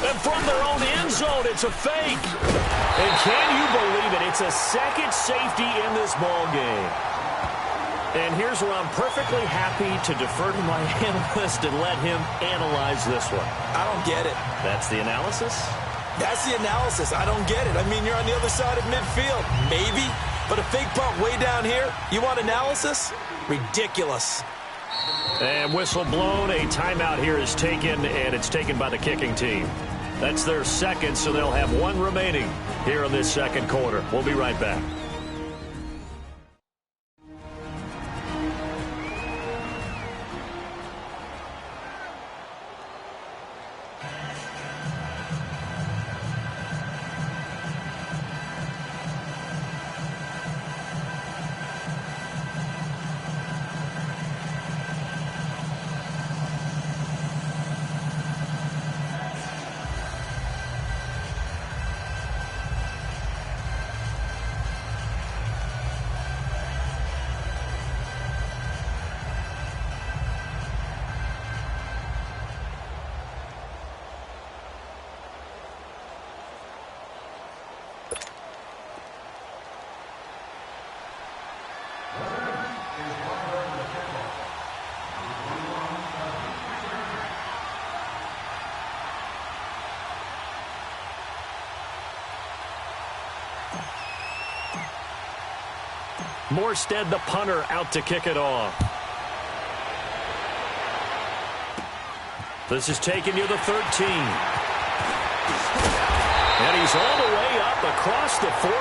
And from their own end zone, it's a fake. And can you believe it? It's a second safety in this ball game. And here's where I'm perfectly happy to defer to my analyst and let him analyze this one. I don't get it. That's the analysis? That's the analysis. I don't get it. I mean, you're on the other side of midfield. Maybe. But a fake punt way down here, you want analysis? Ridiculous. And whistle blown. A timeout here is taken, and it's taken by the kicking team. That's their second, so they'll have one remaining here in this second quarter. We'll be right back. Morstead, the punter, out to kick it off. This is taken near the 13. And he's all the way up across the 40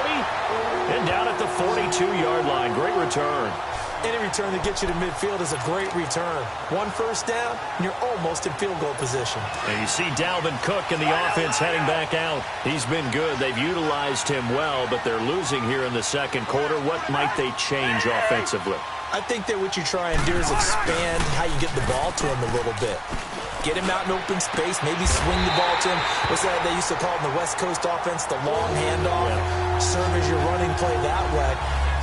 and down at the 42-yard line. Great return. Any return that gets you to midfield is a great return. One first down, and you're almost in field goal position. And you see Dalvin Cook and the offense heading back out. He's been good. They've utilized him well, but they're losing here in the second quarter. What might they change offensively? I think that what you try and do is expand how you get the ball to him a little bit. Get him out in open space, maybe swing the ball to him. What's that they used to call in the West Coast offense, the long handoff? Serve as your running play that way,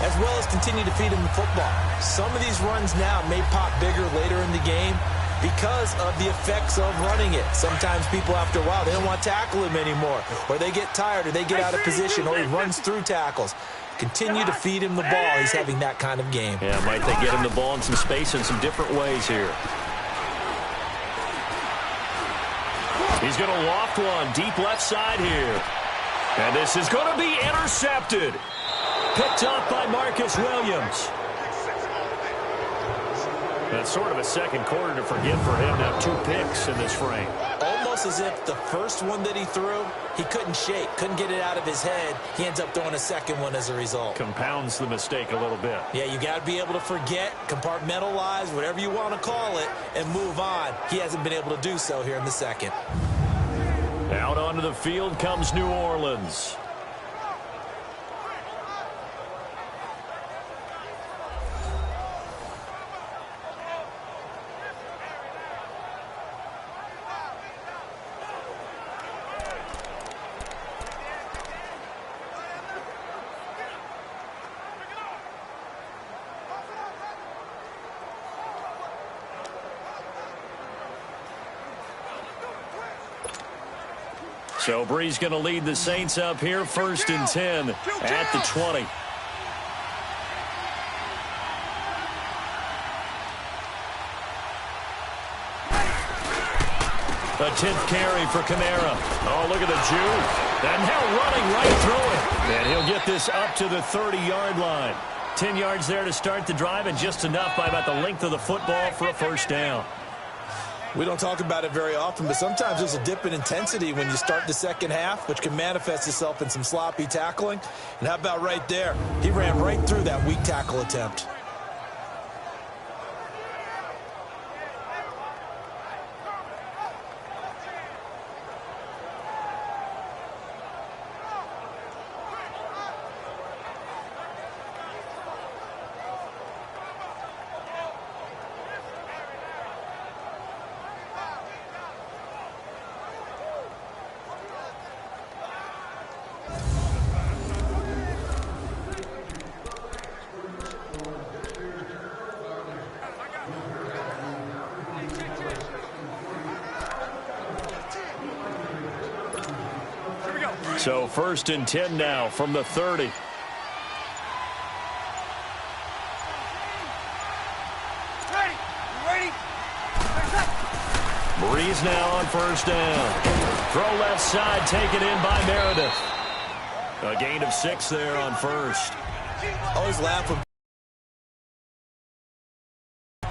as well as continue to feed him the football. Some of these runs now may pop bigger later in the game because of the effects of running it. Sometimes people, after a while, they don't want to tackle him anymore, or they get tired, or they get out of position, or he runs through tackles. Continue to feed him the ball. He's having that kind of game. Yeah, might they get him the ball in some space in some different ways here. He's going to loft one deep left side here. And this is going to be intercepted. Picked up by Marcus Williams. That's sort of a second quarter to forget for him. Now 2 picks in this frame. Almost as if the first one that he threw, he couldn't shake, couldn't get it out of his head. He ends up throwing a second one as a result. Compounds the mistake a little bit. Yeah, you got to be able to forget, compartmentalize, whatever you want to call it, and move on. He hasn't been able to do so here in the second. Out onto the field comes New Orleans. So Bree's going to lead the Saints up here, 1st and 10 at the 20. A 10th carry for Kamara. Oh, look at the juke. And now running right through it. And he'll get this up to the 30-yard line. 10 yards there to start the drive, and just enough by about the length of the football for a first down. We don't talk about it very often, but sometimes there's a dip in intensity when you start the second half, which can manifest itself in some sloppy tackling. And how about right there? He ran right through that weak tackle attempt. So 1st and 10 now from the 30. Breeze now on 1st down. Throw left side, taken in by Meredith. A gain of 6 there on 1st. Always laugh with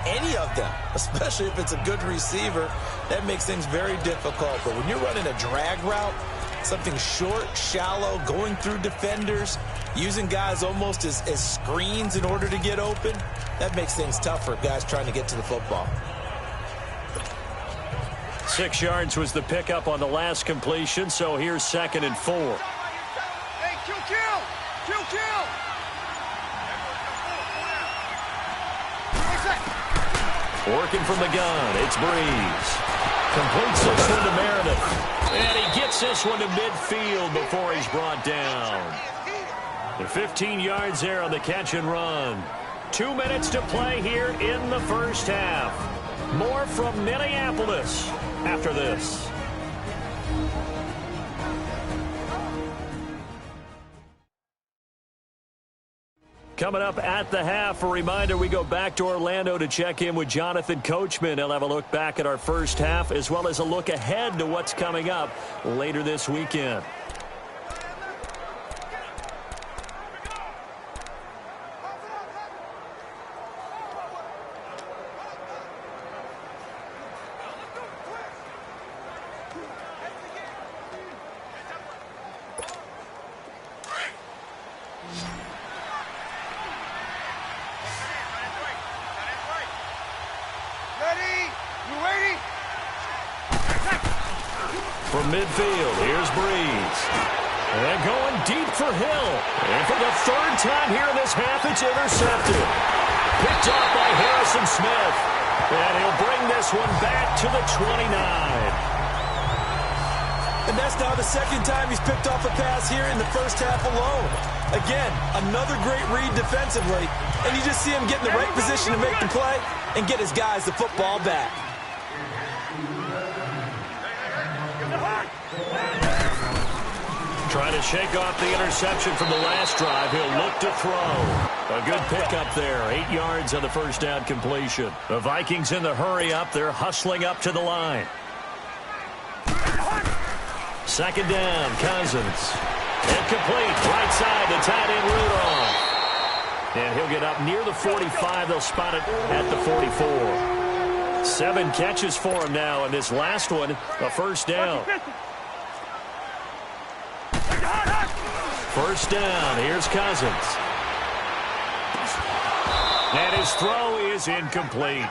any of them, especially if it's a good receiver. That makes things very difficult. But when you're running a drag route, something short, shallow, going through defenders, using guys almost as screens in order to get open, that makes things tough for guys trying to get to the football. 6 yards was the pickup on the last completion, so here's 2nd and 4. Hey, kill! Working from the gun, it's Breeze. Completes this one to Meredith. And he gets this one to midfield before he's brought down. The 15 yards there on the catch and run. 2 minutes to play here in the first half. More from Minneapolis after this. Coming up at the half, a reminder, we go back to Orlando to check in with Jonathan Coachman. He'll have a look back at our first half as well as a look ahead to what's coming up later this weekend. From midfield, here's Breeze. And going deep for Hill. And for the third time here in this half, it's intercepted. Picked off by Harrison Smith. And he'll bring this one back to the 29. And that's now the second time he's picked off a pass here in the first half alone. Again, another great read defensively. And you just see him get in the right position to make the play and get his guys the football back. Trying to shake off the interception from the last drive. He'll look to throw. A good pickup there. 8 yards on the first down completion. The Vikings in the hurry up. They're hustling up to the line. Second down, Cousins. Incomplete. Right side, the tight end Rudolph. And he'll get up near the 45. They'll spot it at the 44. 7 catches for him now, and this last one, a first down. First down, here's Cousins. And his throw is incomplete.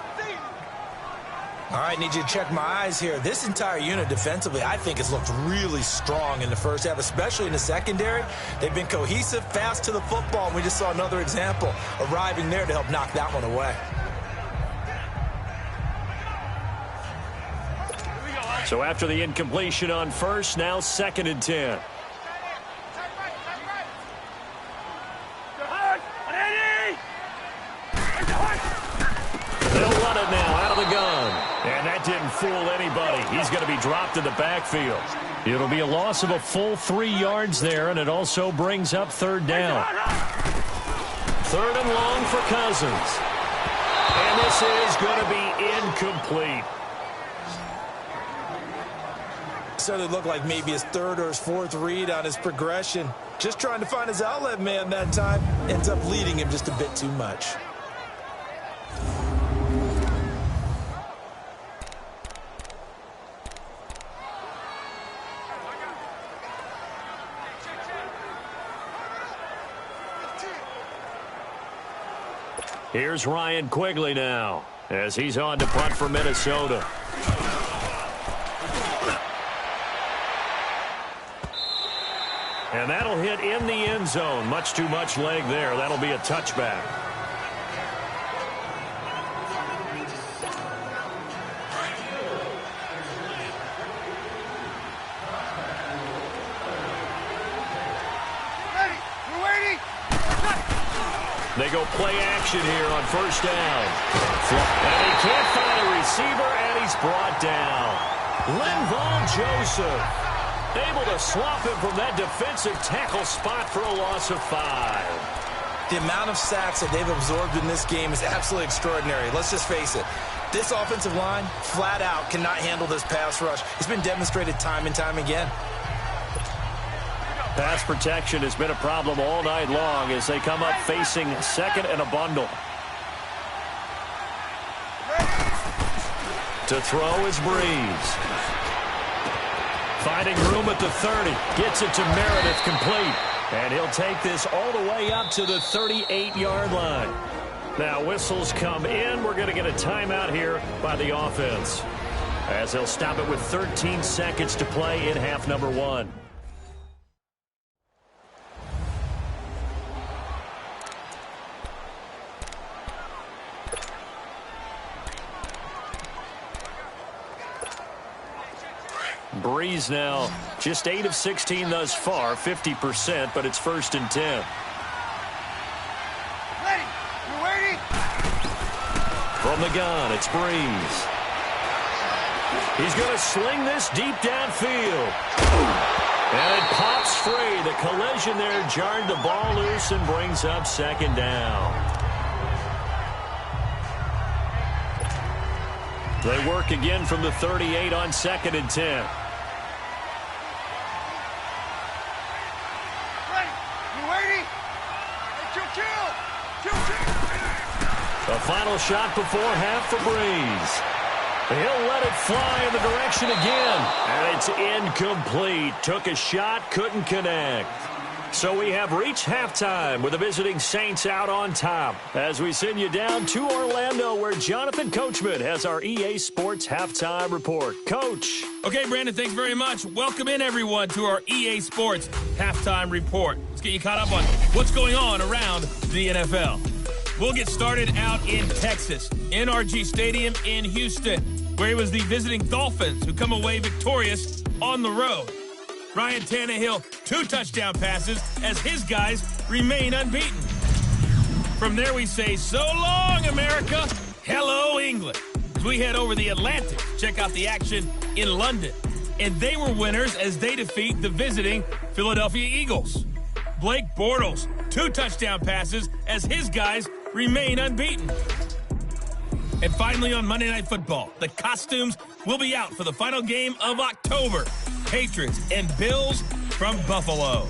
All right, need you to check my eyes here. This entire unit defensively, I think, has looked really strong in the first half, especially in the secondary. They've been cohesive, fast to the football, and we just saw another example arriving there to help knock that one away. So after the incompletion on first, now 2nd and 10. They'll run it now out of the gun. And that didn't fool anybody. He's going to be dropped in the backfield. It'll be a loss of a full 3 yards there, and it also brings up third down. Third and long for Cousins. And this is going to be incomplete. Certainly looked like maybe his third or his fourth read on his progression. Just trying to find his outlet man that time. Ends up leading him just a bit too much. Here's Ryan Quigley now as he's on to punt for Minnesota. And that'll hit in the end zone. Much too much leg there. That'll be a touchback. They go play action here on first down. And he can't find a receiver, and he's brought down. Linval Joseph able to swap him from that defensive tackle spot for a loss of 5. The amount of sacks that they've absorbed in this game is absolutely extraordinary. Let's just face it. This offensive line, flat out, cannot handle this pass rush. It's been demonstrated time and time again. Pass protection has been a problem all night long as they come up facing second and a bundle. To throw is Breeze. Finding room at the 30. Gets it to Meredith, complete. And he'll take this all the way up to the 38-yard line. Now whistles come in. We're going to get a timeout here by the offense, as they'll stop it with 13 seconds to play in half number 1. Breeze now just 8 of 16 thus far, 50%, but it's 1st and 10. Ready. You waiting? From the gun, it's Breeze. He's going to sling this deep downfield. And it pops free. The collision there jarred the ball loose and brings up 2nd down. They work again from the 38 on 2nd and 10. A final shot before half for Breeze. He'll let it fly in the direction again. And it's incomplete. Took a shot, couldn't connect. So we have reached halftime with the visiting Saints out on top as we send you down to Orlando where Jonathan Coachman has our EA Sports Halftime Report. Coach. Okay, Brandon, thanks very much. Welcome in, everyone, to our EA Sports Halftime Report. Let's get you caught up on what's going on around the NFL. We'll get started out in Texas, NRG Stadium in Houston, where it was the visiting Dolphins who come away victorious on the road. Ryan Tannehill, 2 touchdown passes as his guys remain unbeaten. From there we say, so long, America. Hello, England. As we head over the Atlantic, check out the action in London. And they were winners as they defeat the visiting Philadelphia Eagles. Blake Bortles, 2 touchdown passes as his guys remain unbeaten. And finally on Monday Night Football, the costumes will be out for the final game of October. Patriots and Bills from Buffalo.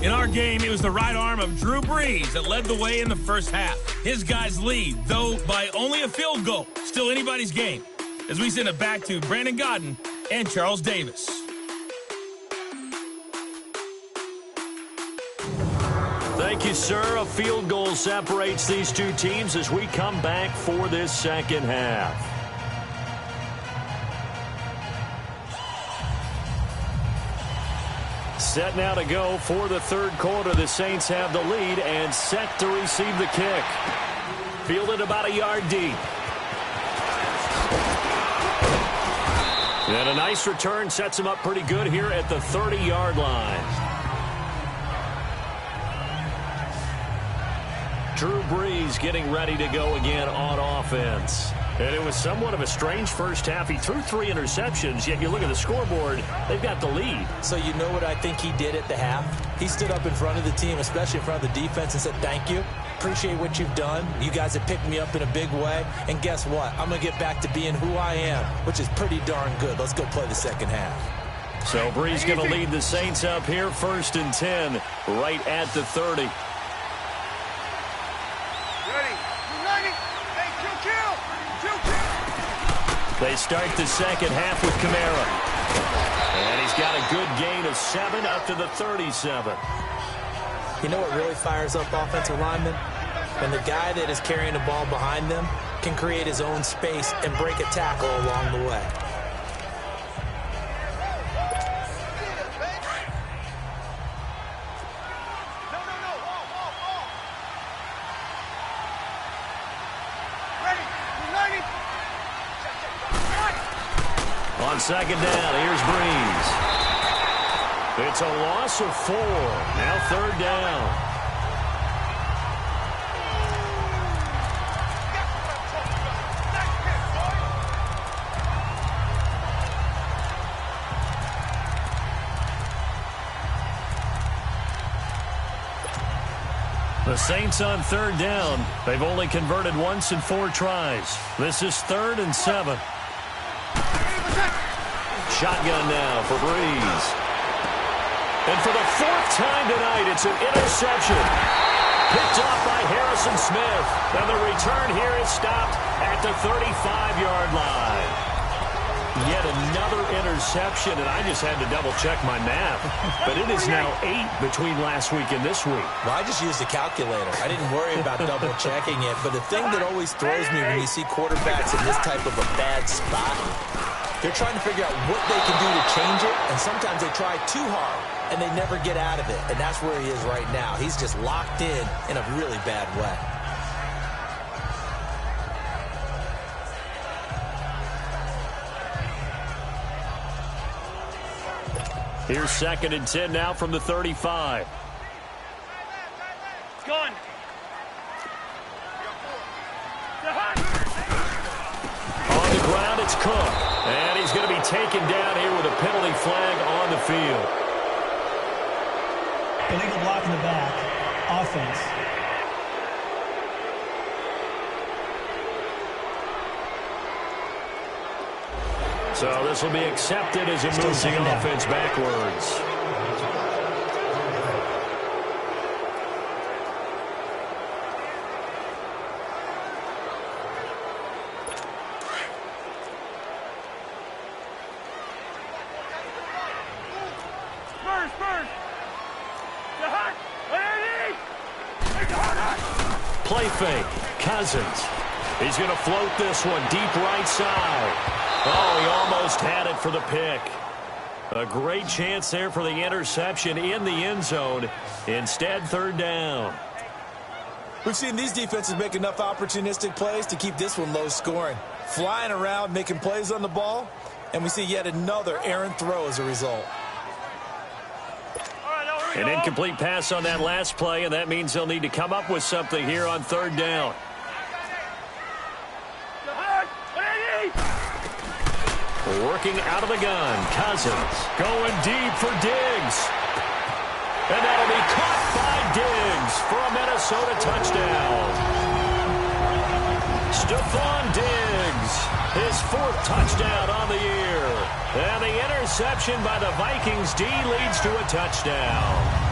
In our game, it was the right arm of Drew Brees that led the way in the first half. His guys lead, though by only a field goal. Still anybody's game. As we send it back to Brandon Godden and Charles Davis. Thank you, sir. A field goal separates these two teams as we come back for this second half. Set now to go for the third quarter. The Saints have the lead and set to receive the kick. Fielded about a yard deep. And a nice return sets him up pretty good here at the 30-yard line. Drew Brees getting ready to go again on offense. And it was somewhat of a strange first half. He threw 3 interceptions, yet you look at the scoreboard, they've got the lead. So you know what I think he did at the half? He stood up in front of the team, especially in front of the defense, and said, thank you. Appreciate what you've done. You guys have picked me up in a big way. And guess what? I'm going to get back to being who I am, which is pretty darn good. Let's go play the second half. So Brees going to lead the Saints up here, 1st and 10, right at the 30. They start the second half with Kamara. And he's got a good gain of 7 up to the 37. You know what really fires up offensive linemen? When the guy that is carrying the ball behind them can create his own space and break a tackle along the way. On second down, here's Brees. It's a loss of 4. Now 3rd down. The Saints on 3rd down. They've only converted once in 4 tries. This is 3rd and 7. Shotgun now for Brees. And for the 4th time tonight, it's an interception. Picked off by Harrison Smith. And the return here is stopped at the 35-yard line. Yet another interception, and I just had to double-check my math. But it is now 8 between last week and this week. Well, I just used a calculator. I didn't worry about double-checking it. But the thing that always throws me when you see quarterbacks in this type of a bad spot, they're trying to figure out what they can do to change it, and sometimes they try too hard, and they never get out of it. And that's where he is right now. He's just locked in a really bad way. Here's 2nd and 10 now from the 35. It's gone. On the ground, it's Cook. And he's going to be taken down here with a penalty flag on the field. Illegal block in the back. Offense. So this will be accepted as it moves the offense backwards. Play fake. Cousins. He's going to float this one deep right side. Oh, he almost had it for the pick. A great chance there for the interception in the end zone. Instead, third down. We've seen these defenses make enough opportunistic plays to keep this one low scoring. Flying around, making plays on the ball, and we see yet another errant throw as a result. An incomplete pass on that last play, and that means they'll need to come up with something here on third down. Working out of the gun. Cousins going deep for Diggs. And that'll be caught by Diggs for a Minnesota touchdown. Stephon Diggs, his fourth touchdown on the year. And the interception by the Vikings D leads to a touchdown.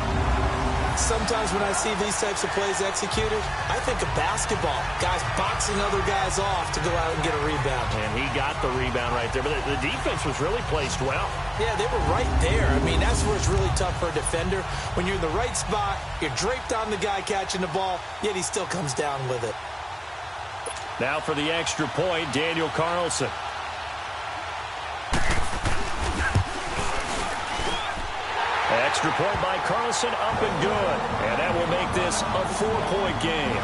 Sometimes when I see these types of plays executed, I think of basketball. Guys boxing other guys off to go out and get a rebound. And he got the rebound right there. But the defense was really placed well. Yeah, they were right there. I mean, that's where it's really tough for a defender. When you're in the right spot, you're draped on the guy catching the ball, yet he still comes down with it. Now for the extra point, Daniel Carlson. Extra point by Carlson, up and good. And that will make this a 4-point game.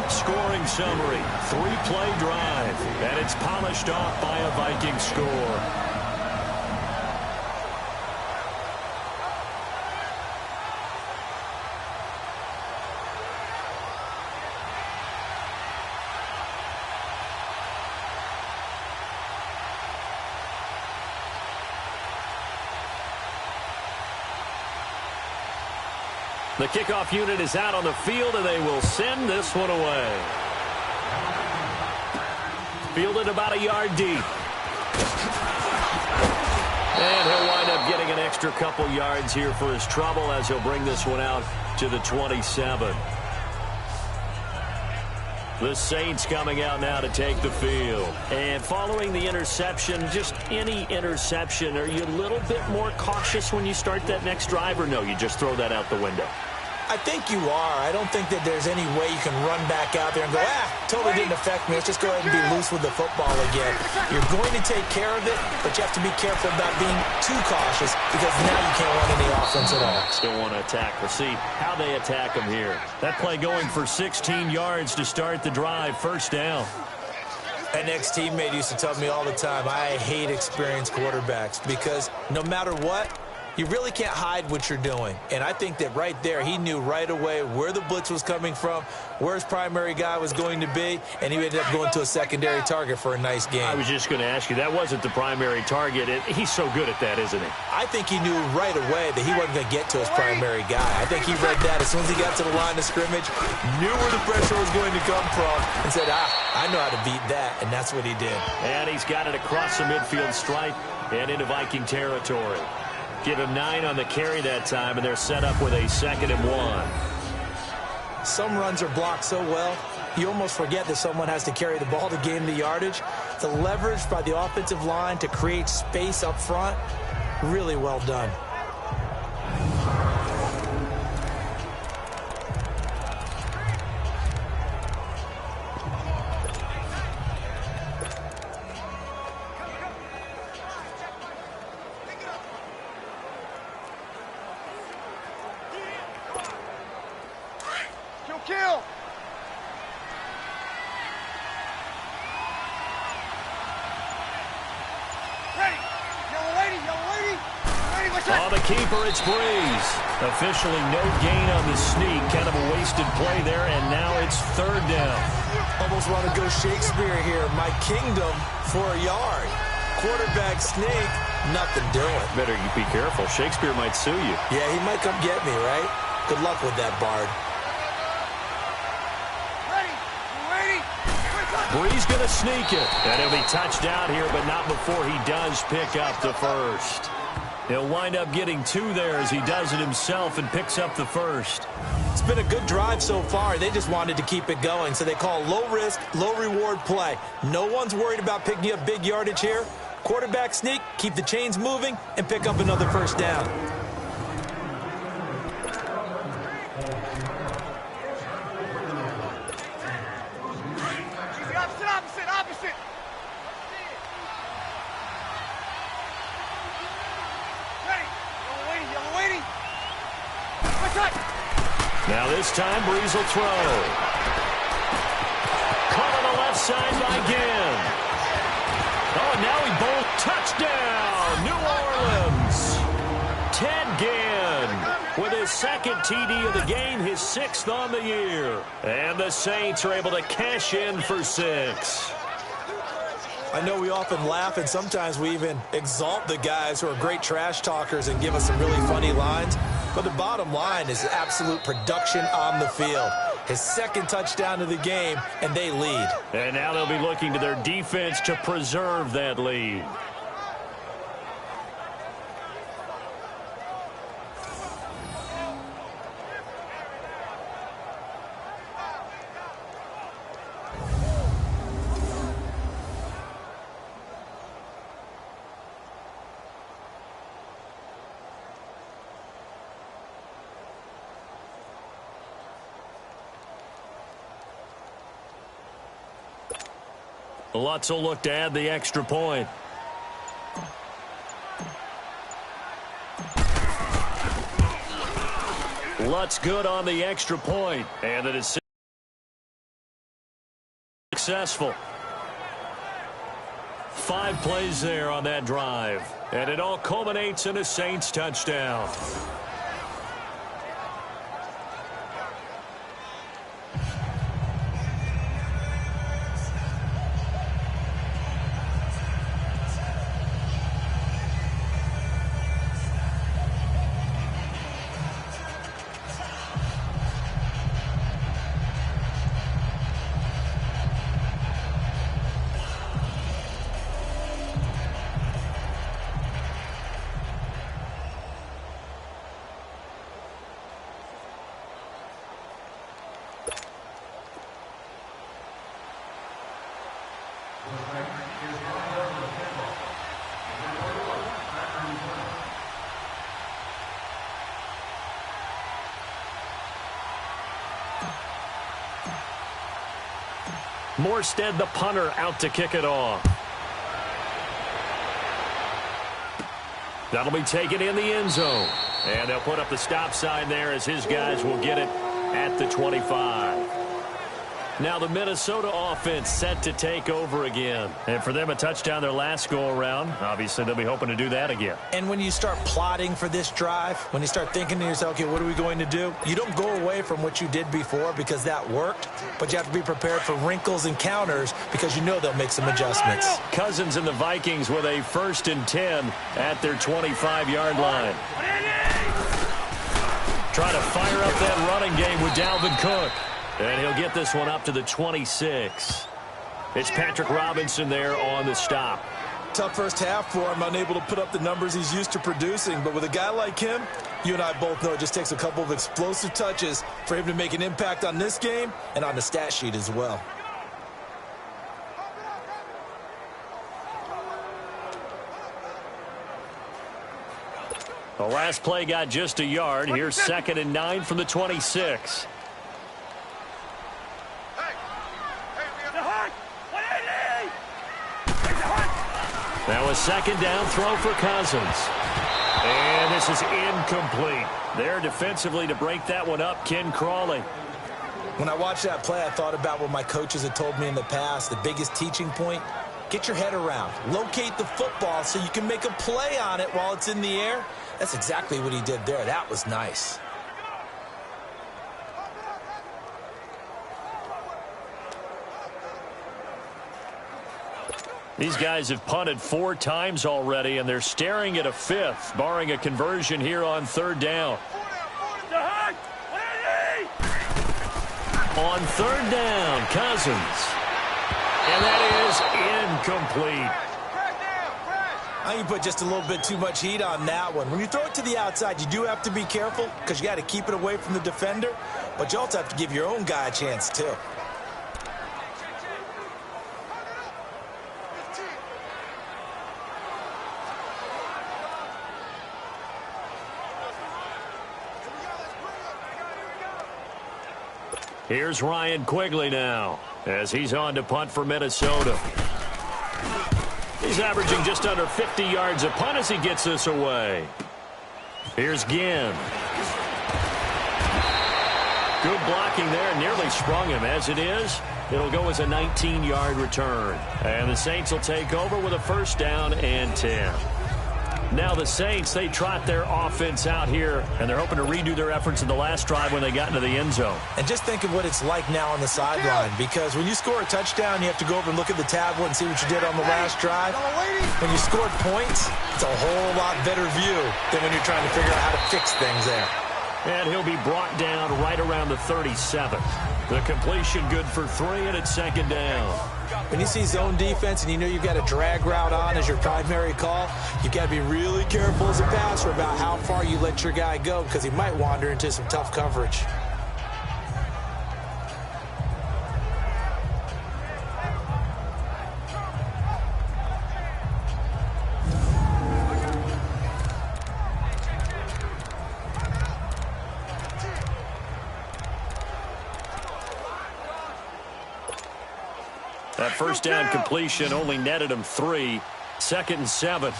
Scoring summary, 3-play drive. And it's polished off by a Viking score. The kickoff unit is out on the field, and they will send this one away. Fielded about a yard deep. And he'll wind up getting an extra couple yards here for his trouble as he'll bring this one out to the 27. The Saints coming out now to take the field. And following the interception, just any interception, are you a little bit more cautious when you start that next drive, or no, you just throw that out the window? I think you are. I don't think that there's any way you can run back out there and go, totally didn't affect me. Let's just go ahead and be loose with the football again. You're going to take care of it, but you have to be careful about being too cautious because now you can't run any offense at all. Still want to attack. We'll see how they attack them here. That play going for 16 yards to start the drive. First down. An ex-teammate used to tell me all the time, I hate experienced quarterbacks because no matter what, you really can't hide what you're doing. And I think that right there, he knew right away where the blitz was coming from, where his primary guy was going to be, and he ended up going to a secondary target for a nice game. I was just going to ask you, that wasn't the primary target. He's so good at that, isn't he? I think he knew right away that he wasn't going to get to his primary guy. I think he read that as soon as he got to the line of scrimmage, knew where the pressure was going to come from, and said, I know how to beat that, and that's what he did. And he's got it across the midfield stripe and into Viking territory. Give him 9 on the carry that time, and they're set up with a 2nd and 1. Some runs are blocked so well, you almost forget that someone has to carry the ball to gain the yardage. The leverage by the offensive line to create space up front, really well done. Kill! Ready! Yellow lady! Yellow lady! Ready, what's that? On the keeper, it's Breeze. Officially no gain on the sneak. Kind of a wasted play there, and now it's 3rd down. Almost want to go Shakespeare here. My kingdom for a yard. Quarterback sneak, nothing doing. Better you be careful. Shakespeare might sue you. Yeah, he might come get me, right? Good luck with that, Bard. Breeze going to sneak it. And he'll be touched out here, but not before he does pick up the first. He'll wind up getting 2 there as he does it himself and picks up the first. It's been a good drive so far. They just wanted to keep it going, so they call low-risk, low-reward play. No one's worried about picking up big yardage here. Quarterback sneak, keep the chains moving, and pick up another first down. Opposite. Ready. Yellow waiting. Now this time, Breeze will throw. Caught on the left side by Ginn. Oh, and now he bowled. Touchdown, New Orleans. Ted Ginn with his second TD of the game, his 6th on the year. And the Saints are able to cash in for 6. I know we often laugh, and sometimes we even exalt the guys who are great trash talkers and give us some really funny lines. But the bottom line is absolute production on the field. His 2nd touchdown of the game, and they lead. And now they'll be looking to their defense to preserve that lead. Lutz will look to add the extra point. Lutz good on the extra point, and it is successful. 5 plays there on that drive, and it all culminates in a Saints touchdown. Morstead, the punter, out to kick it off. That'll be taken in the end zone. And they'll put up the stop sign there as his guys will get it at the 25. Now the Minnesota offense set to take over again. And for them, a touchdown their last go-around. Obviously, they'll be hoping to do that again. And when you start plotting for this drive, when you start thinking to yourself, okay, what are we going to do? You don't go away from what you did before because that worked, but you have to be prepared for wrinkles and counters because you know they'll make some adjustments. Cousins and the Vikings with a 1st and 10 at their 25-yard line. Try to fire up that running game with Dalvin Cook. And he'll get this one up to the 26. It's Patrick Robinson there on the stop. Tough first half for him, unable to put up the numbers he's used to producing. But with a guy like him, you and I both know it just takes a couple of explosive touches for him to make an impact on this game and on the stat sheet as well. The last play got just a yard. Here's 2nd and 9 from the 26. Now a 2nd down throw for Cousins. And this is incomplete. There defensively to break that one up, Ken Crawley. When I watched that play, I thought about what my coaches had told me in the past. The biggest teaching point, get your head around. Locate the football so you can make a play on it while it's in the air. That's exactly what he did there. That was nice. These guys have punted 4 times already, and they're staring at a 5th, barring a conversion here on 3rd down. On 3rd down, Cousins. And that is incomplete. I think you put just a little bit too much heat on that one. When you throw it to the outside, you do have to be careful because you got to keep it away from the defender, but you also have to give your own guy a chance too. Here's Ryan Quigley now as he's on to punt for Minnesota. He's averaging just under 50 yards a punt as he gets this away. Here's Ginn. Good blocking there. Nearly sprung him. As it is, it'll go as a 19-yard return. And the Saints will take over with a first down and 10. Now the Saints, they trot their offense out here, and they're hoping to redo their efforts in the last drive when they got into the end zone. And just think of what it's like now on the sideline, because when you score a touchdown, you have to go over and look at the tablet and see what you did on the last drive. When you scored points, it's a whole lot better view than when you're trying to figure out how to fix things there. And he'll be brought down right around the 37. The completion good for 3, and it's second down. When you see zone defense and you know you've got a drag route on as your primary call, you've got to be really careful as a passer about how far you let your guy go, because he might wander into some tough coverage. That first down completion only netted him 3. Second and 7.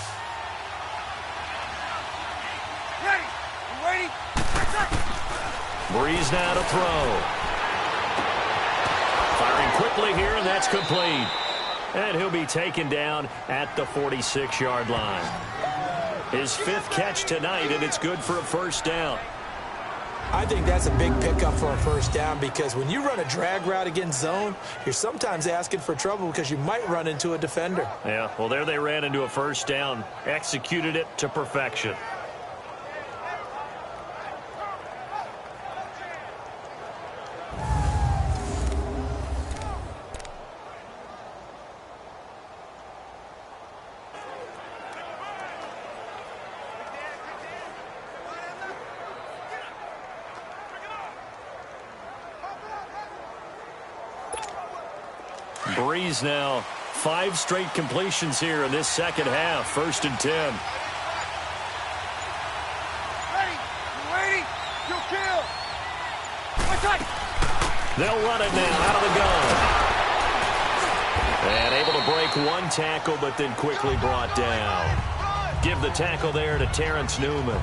Ready? Breeze now to throw. Firing quickly here, and that's complete. And he'll be taken down at the 46-yard line. His 5th catch tonight, and it's good for a first down. I think that's a big pickup for a first down, because when you run a drag route against zone, you're sometimes asking for trouble because you might run into a defender. Yeah, well, there they ran into a first down, executed it to perfection. Breeze now, 5 straight completions here in this second half. First and 10. Ready? You waiting? You kill. They'll run it now out of the gun. And able to break one tackle, but then quickly brought down. Give the tackle there to Terrence Newman.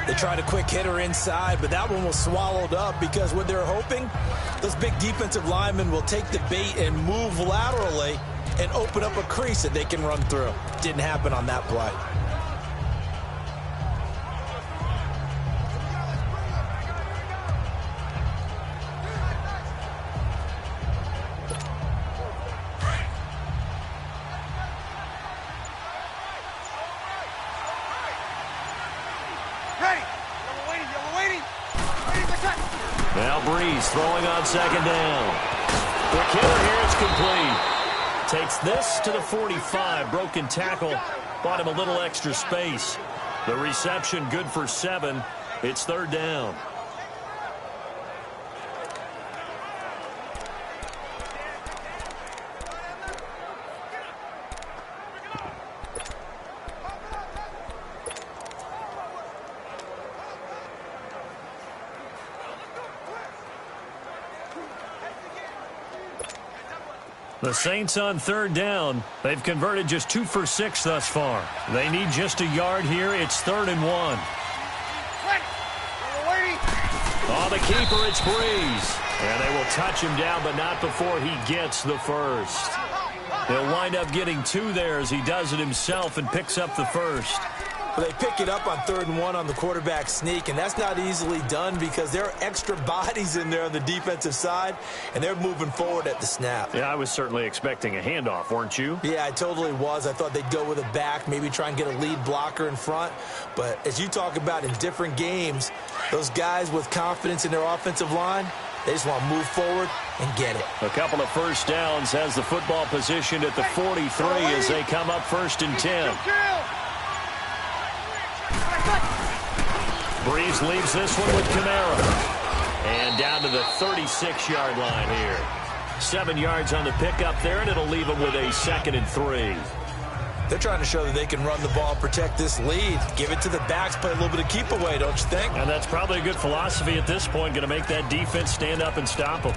They tried a quick hitter inside, but that one was swallowed up, because what they're hoping, those big defensive linemen will take the bait and move laterally and open up a crease that they can run through. Didn't happen on that play. Now Breeze throwing on second down. The killer here is complete. Takes this to the 45. Broken tackle. Bought him a little extra space. The reception good for 7. It's third down. The Saints on third down. They've converted just 2 for 6 thus far. They need just a yard here. It's 3rd and 1. On the keeper, it's Breeze. And they will touch him down, but not before he gets the first. He'll wind up getting 2 there as he does it himself and picks up the first. Well, they pick it up on 3rd and 1 on the quarterback sneak, and that's not easily done because there are extra bodies in there on the defensive side, and they're moving forward at the snap. Yeah, I was certainly expecting a handoff, weren't you? Yeah, I totally was. I thought they'd go with a back, maybe try and get a lead blocker in front. But as you talk about in different games, those guys with confidence in their offensive line, they just want to move forward and get it. A couple of first downs, has the football positioned at the 43 as they come up 1st and 10. Breeze leaves this one with Kamara. And down to the 36-yard line here. 7 yards on the pickup there, and it'll leave him with a 2nd and 3. They're trying to show that they can run the ball and protect this lead. Give it to the backs, play a little bit of keep away, don't you think? And that's probably a good philosophy at this point, going to make that defense stand up and stop them.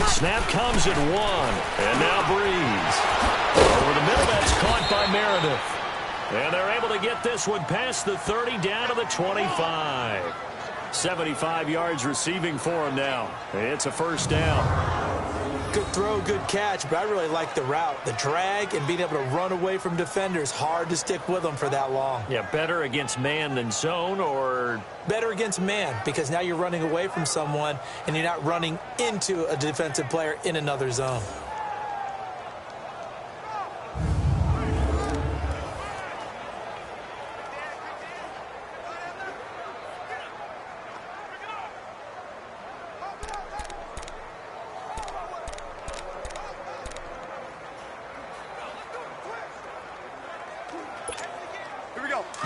Snap comes at 1, and now Breeze. Over the middle, that's caught by Meredith. And they're able to get this one past the 30, down to the 25. 75 yards receiving for him now. It's a first down. Good throw, good catch, but I really like the route. The drag and being able to run away from defenders, hard to stick with them for that long. Yeah, better against man than zone, or? Better against man, because now you're running away from someone and you're not running into a defensive player in another zone.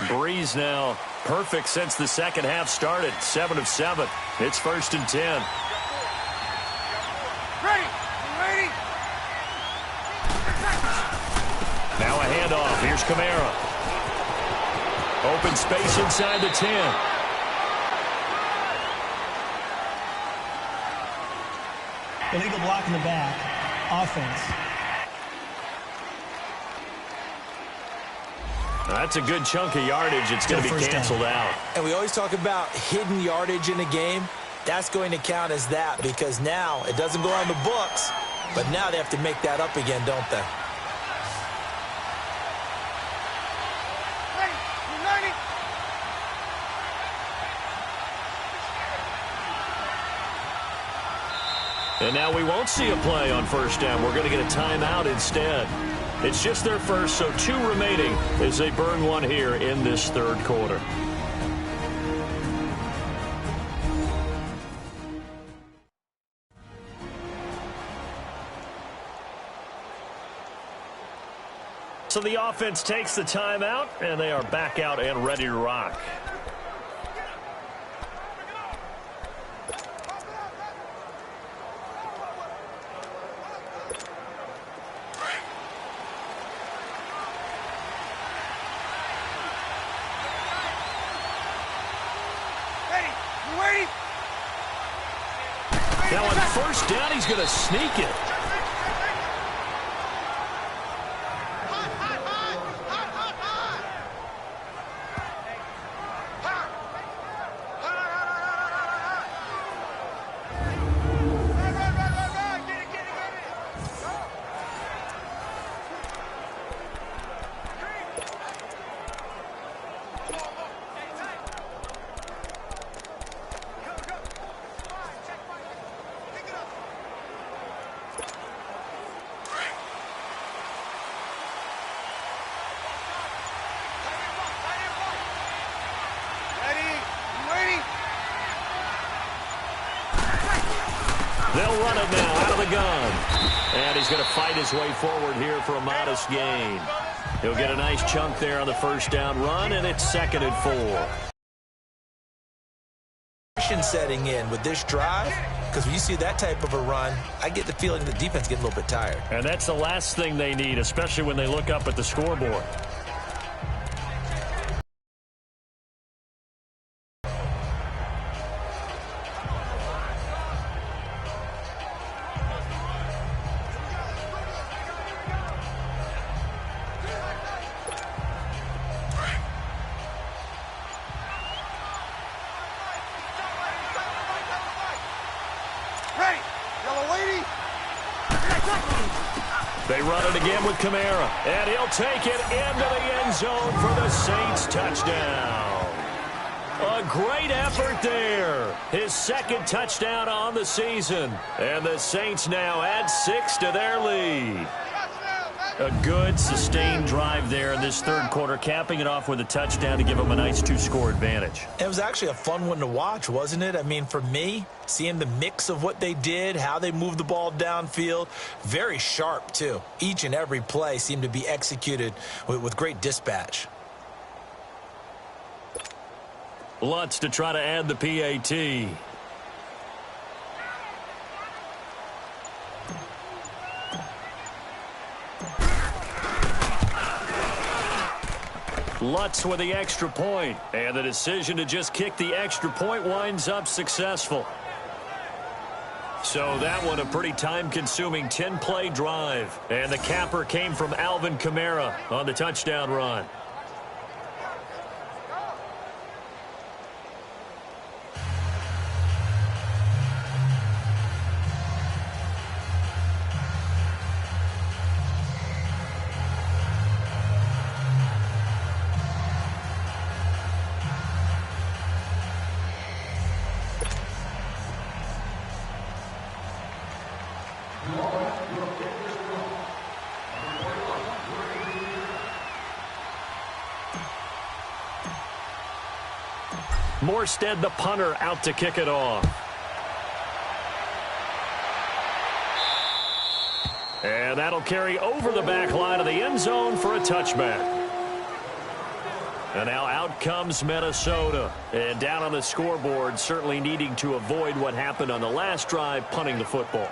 Breeze now perfect since the second half started. 7 of 7. It's 1st and 10. Ready! Ready! Now a handoff. Here's Kamara. Open space inside the 10. Illegal block in the back. Offense. That's a good chunk of yardage. It's going to be canceled out. And we always talk about hidden yardage in a game. That's going to count as that, because now it doesn't go on the books, but now they have to make that up again, don't they? Ready! Ready! And now we won't see a play on first down. We're going to get a timeout instead. It's just their first, so 2 remaining as they burn one here in this third quarter. So the offense takes the timeout, and they are back out and ready to rock. Now on first down, he's going to sneak it. They'll run it now out of the gun. And he's going to fight his way forward here for a modest gain. He'll get a nice chunk there on the first down run, and it's 2nd and 4. Setting in with this drive, because when you see that type of a run, I get the feeling the defense getting a little bit tired. And that's the last thing they need, especially when they look up at the scoreboard. They run it again with Kamara, and he'll take it into the end zone for the Saints touchdown. A great effort there. His 2nd touchdown on the season. And the Saints now add 6 to their lead. A good, sustained drive there in this third quarter, capping it off with a touchdown to give them a nice 2-score advantage. It was actually a fun one to watch, wasn't it? I mean, for me, seeing the mix of what they did, how they moved the ball downfield, very sharp, too. Each and every play seemed to be executed with great dispatch. Lutz to try to add the PAT. Lutz with the extra point, and the decision to just kick the extra point winds up successful. So that one a pretty time-consuming 10-play drive, and the capper came from Alvin Kamara on the touchdown run. Morstead, the punter, out to kick it off. And that'll carry over the back line of the end zone for a touchback. And now out comes Minnesota. And down on the scoreboard, certainly needing to avoid what happened on the last drive, punting the football.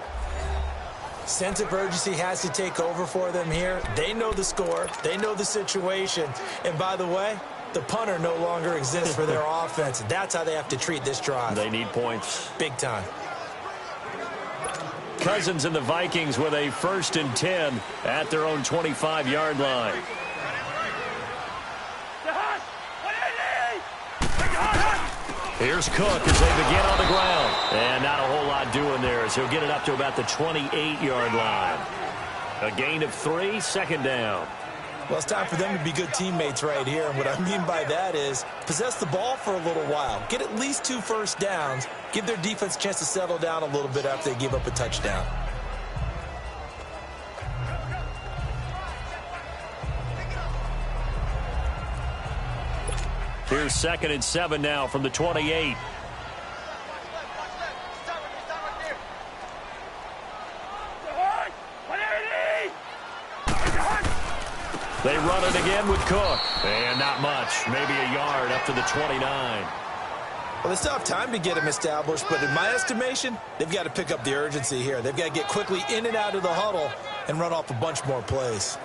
Sense of urgency has to take over for them here. They know the score. They know the situation. And by the way, the punter no longer exists for their offense. That's how they have to treat this drive. They need points. Big time. Cousins and the Vikings with a 1st and 10 at their own 25-yard line. Here's Cook as they begin on the ground. And not a whole lot doing there as he'll get it up to about the 28-yard line. A gain of 3, 2nd down. Well, it's time for them to be good teammates right here. And what I mean by that is possess the ball for a little while. Get at least 2 first downs. Give their defense a chance to settle down a little bit after they give up a touchdown. Here's 2nd and 7 now from the 28. They run it again with Cook. And not much. Maybe a yard up to the 29. Well, they still have time to get him established, but in my estimation, they've got to pick up the urgency here. They've got to get quickly in and out of the huddle and run off a bunch more plays.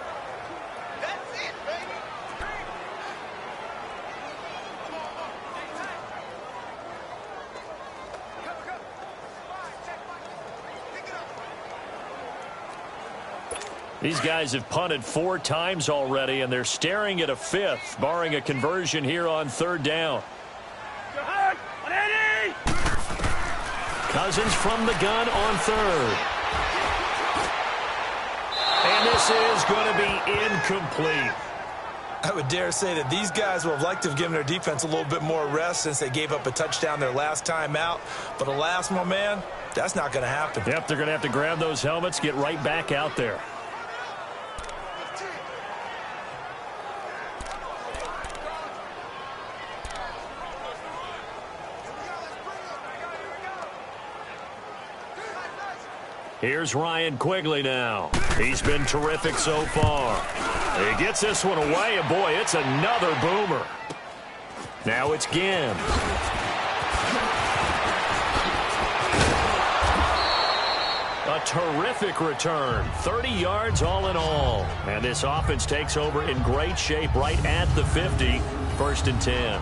These guys have punted 4 times already, and they're staring at a 5th, barring a conversion here on 3rd down. Cousins from the gun on 3rd. And this is going to be incomplete. I would dare say that these guys would have liked to have given their defense a little bit more rest since they gave up a touchdown their last time out. But alas, my man, that's not going to happen. Yep, they're going to have to grab those helmets, get right back out there. Here's Ryan Quigley now. He's been terrific so far. He gets this one away, and boy, it's another boomer. Now it's Gibbs. A terrific return. 30 yards all in all. And this offense takes over in great shape right at the 50. 1st and 10.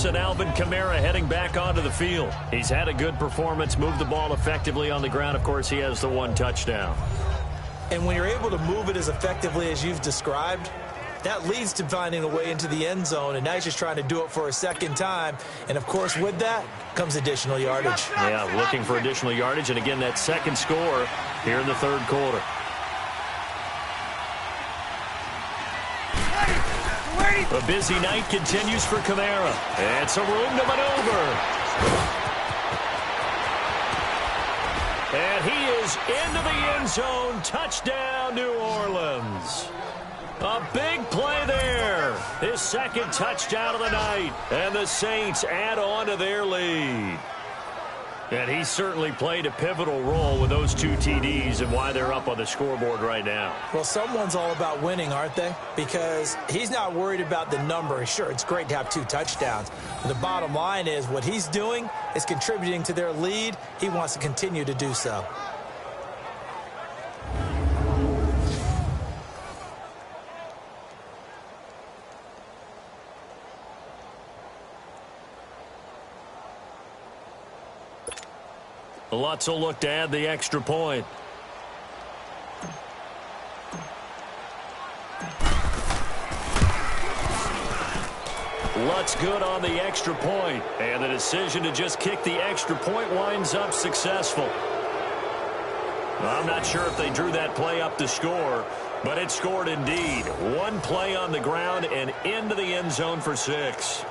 And Alvin Kamara heading back onto the field. He's had a good performance, moved the ball effectively on the ground. Of course, he has the 1 touchdown. And when you're able to move it as effectively as you've described, That leads to finding a way into the end zone, and now he's just trying to do it for a second time. And, of course, with that comes additional yardage. Yeah, looking for additional yardage, and again, that second score here in the third quarter. A busy night continues for Kamara. And some room to maneuver. And he is into the end zone. Touchdown, New Orleans. A big play there. His second touchdown of the night. And the Saints add on to their lead. And he certainly played a pivotal role with those 2 TDs and why they're up on the scoreboard right now. Well, someone's all about winning, aren't they? Because he's not worried about the number. Sure, it's great to have 2 touchdowns. But the bottom line is what he's doing is contributing to their lead. He wants to continue to do so. Lutz will look to add the extra point. Lutz good on the extra point, and the decision to just kick the extra point winds up successful. I'm not sure if they drew that play up to score, but it scored indeed. One play on the ground and into the end zone for 6.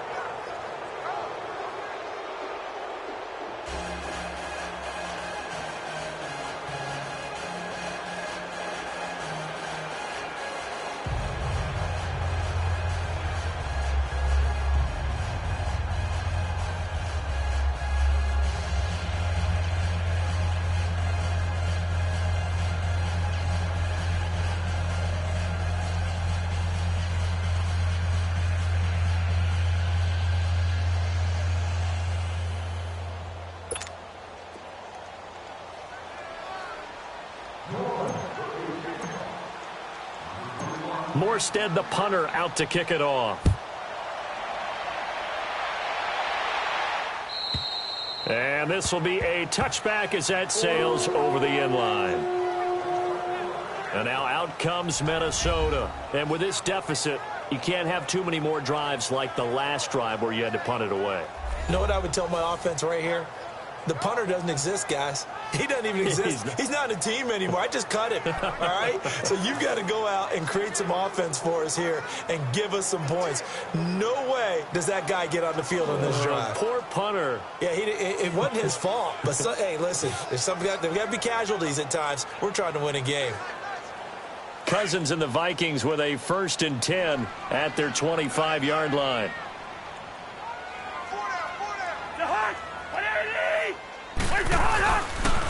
Morstead, the punter, out to kick it off. And this will be a touchback as that sails over the end line. And now out comes Minnesota. And with this deficit, you can't have too many more drives like the last drive where you had to punt it away. You know what I would tell my offense right here? The punter doesn't exist, guys. He doesn't even exist. He's not a team anymore. I just cut him, all right? So you've got to go out and create some offense for us here and give us some points. No way does that guy get on the field on this drive. Poor punter. Yeah, it wasn't his fault. But, hey, listen, there's got to be casualties at times. We're trying to win a game. Cousins and the Vikings with a 1st and 10 at their 25-yard line.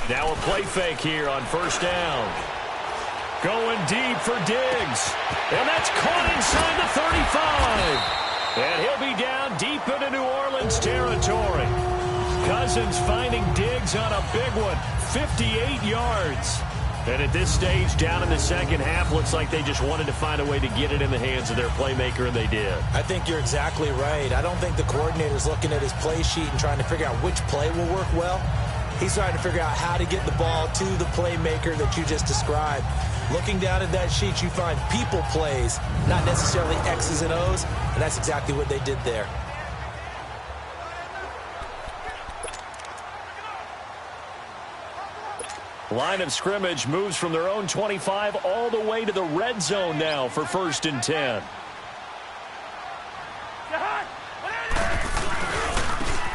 Now a play fake here on 1st down. Going deep for Diggs. And that's caught inside the 35. And he'll be down deep into New Orleans territory. Cousins finding Diggs on a big one. 58 yards. And at this stage, down in the second half, looks like they just wanted to find a way to get it in the hands of their playmaker, and they did. I think you're exactly right. I don't think the coordinator's looking at his play sheet and trying to figure out which play will work well. He's trying to figure out how to get the ball to the playmaker that you just described. Looking down at that sheet, you find people plays, not necessarily X's and O's, and that's exactly what they did there. Line of scrimmage moves from their own 25 all the way to the red zone now for 1st and 10.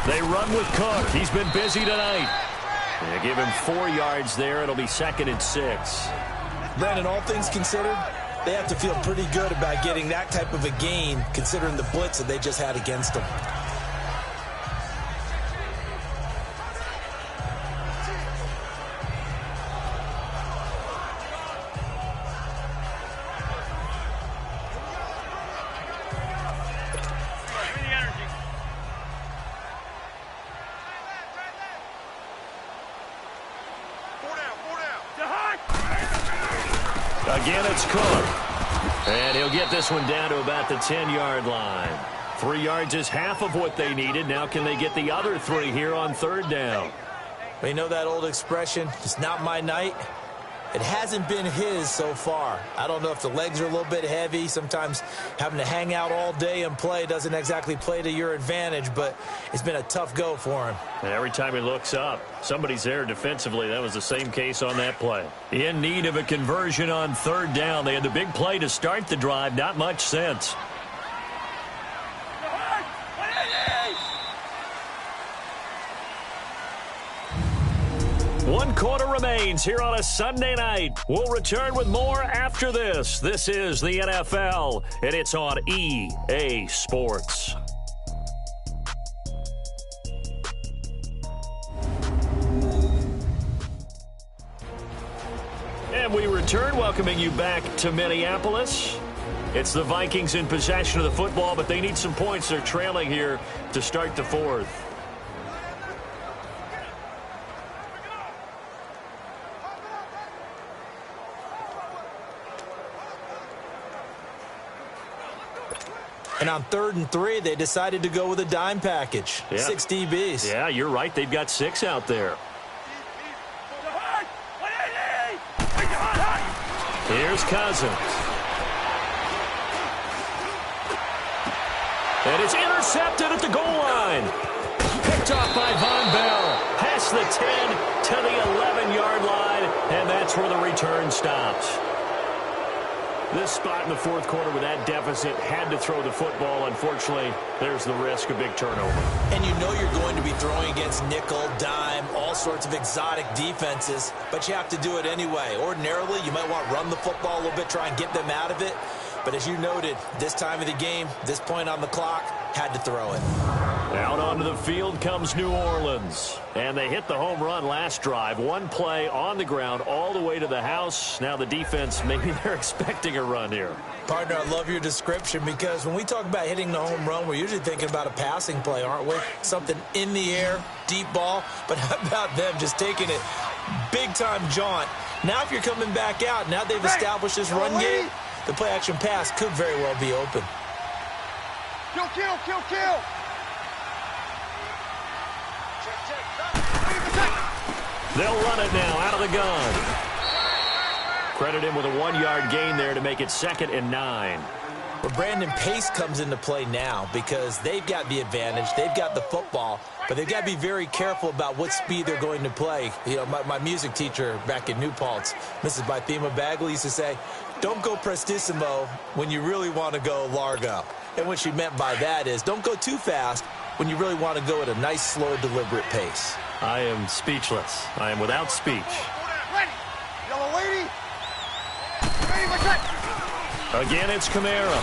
They run with Cook. He's been busy tonight. They give him 4 yards there. It'll be 2nd and 6. Brandon, all things considered, they have to feel pretty good about getting that type of a gain considering the blitz that they just had against them. Again, it's Cook. And he'll get this one down to about the 10-yard line. 3 yards is half of what they needed. Now can they get the other 3 here on 3rd down? We know that old expression, it's not my night. It hasn't been his so far. I don't know if the legs are a little bit heavy. Sometimes having to hang out all day and play doesn't exactly play to your advantage, but it's been a tough go for him. And every time he looks up, somebody's there defensively. That was the same case on that play. In need of a conversion on third down. They had the big play to start the drive. Not much sense. One quarter remains here on a Sunday night. We'll return with more after this. This is the NFL, and it's on EA Sports. And we return, welcoming you back to Minneapolis. It's the Vikings in possession of the football, but they need some points. They're trailing here to start the fourth. And on 3rd and 3, they decided to go with a dime package. Yeah. 6 DBs. Yeah, you're right. They've got 6 out there. Here's Cousins. And it's intercepted at the goal line. Picked off by Von Bell. Past the 10 to the 11-yard line. And that's where the return stops. This spot in the fourth quarter with that deficit, had to throw the football. Unfortunately, there's the risk of big turnover. And you know you're going to be throwing against nickel, dime, all sorts of exotic defenses, but you have to do it anyway. Ordinarily, you might want to run the football a little bit, try and get them out of it. But as you noted, this time of the game, this point on the clock, had to throw it. Out onto the field comes New Orleans. And they hit the home run last drive. One play on the ground all the way to the house. Now the defense, maybe they're expecting a run here. Partner, I love your description because when we talk about hitting the home run, we're usually thinking about a passing play, aren't we? Something in the air, deep ball. But how about them just taking it big-time jaunt? Now if you're coming back out, now they've established this run game, the play-action pass could very well be open. Kill, kill, kill, kill. They'll run it now out of the gun. Credit him with a 1-yard gain there to make it 2nd and 9. But Brandon, pace comes into play now because they've got the advantage. They've got the football, but they've got to be very careful about what speed they're going to play. You know, my music teacher back in New Paltz, Mrs. Bythema Bagley, used to say, don't go prestissimo when you really want to go largo. And what she meant by that is don't go too fast when you really want to go at a nice, slow, deliberate pace. I am speechless. I am without speech. Ready. Yellow lady. Ready, what's that? Again, it's Kamara.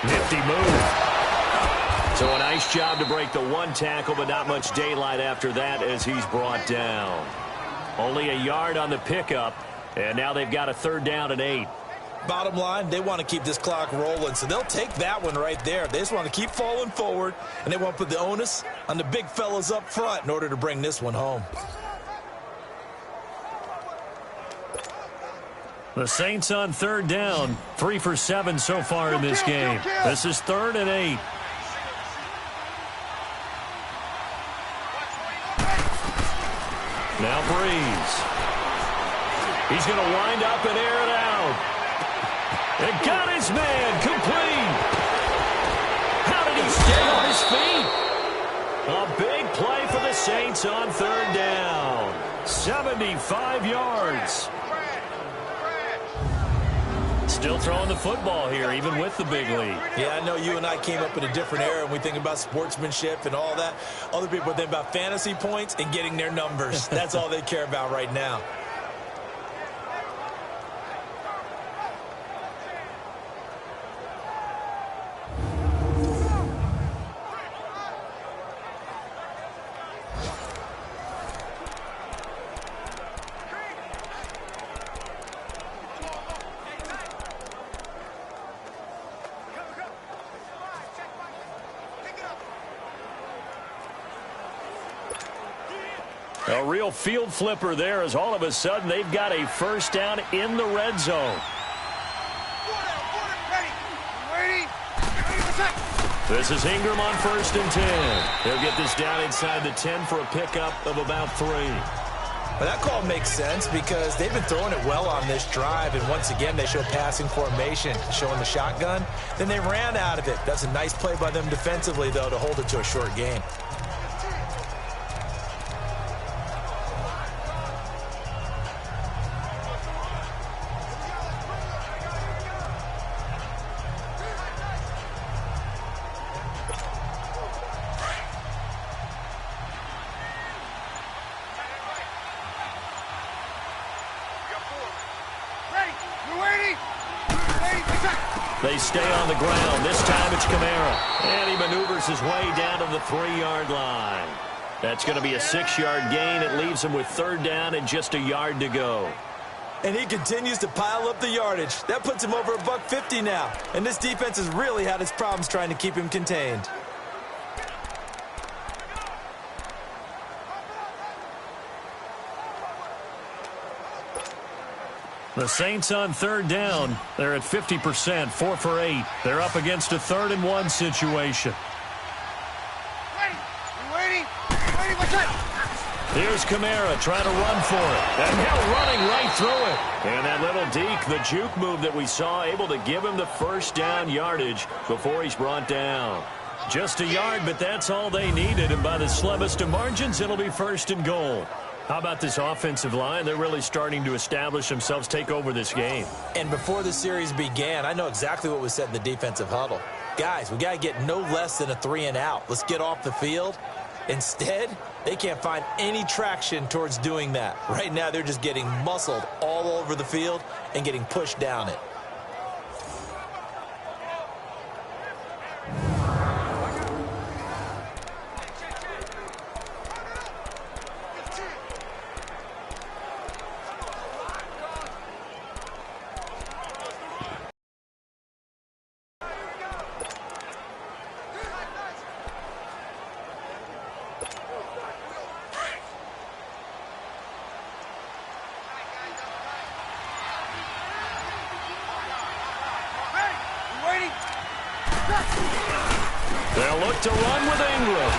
Nifty move. So a nice job to break the 1 tackle, but not much daylight after that as he's brought down. Only a yard on the pickup, and now they've got a 3rd down and 8. Bottom line, they want to keep this clock rolling, so they'll take that one right there. They just want to keep falling forward, and they want to put the onus on the big fellas up front in order to bring this one home. The Saints on 3rd down, 3 for 7 so far in this game. This is 3rd and 8. Now Breeze. He's going to wind up and air it out. And got his man complete. How did he stay on his feet? A big play for the Saints on 3rd down. 75 yards. Still throwing the football here, even with the big lead. Yeah, I know you and I came up in a different era, and we think about sportsmanship and all that. Other people think about fantasy points and getting their numbers. That's all they care about right now. A real field flipper there as all of a sudden they've got a 1st down in the red zone. This is Ingram on 1st and 10. He'll get this down inside the 10 for a pickup of about 3. Well, that call makes sense because they've been throwing it well on this drive, and once again, they show passing formation, showing the shotgun. Then they ran out of it. That's a nice play by them defensively, though, to hold it to a short gain. They stay on the ground. This time it's Kamara. And he maneuvers his way down to the 3-yard line. That's going to be a 6-yard gain. It leaves him with 3rd down and just a yard to go. And he continues to pile up the yardage. That puts him over $150 now. And this defense has really had its problems trying to keep him contained. The Saints on 3rd down. They're at 50%, 4 for 8. They're up against a 3rd and 1 situation. Waiting, what's up? Here's Kamara trying to run for it. And now running right through it. And that little deke, the juke move that we saw, able to give him the 1st down yardage before he's brought down. Just a yard, but that's all they needed. And by the slimmest of margins, it'll be 1st and goal. How about this offensive line? They're really starting to establish themselves, take over this game. And before the series began, I know exactly what was said in the defensive huddle. Guys, we got to get no less than a 3 and out. Let's get off the field. Instead, they can't find any traction towards doing that. Right now, they're just getting muscled all over the field and getting pushed down it. They'll look to run with Ingram.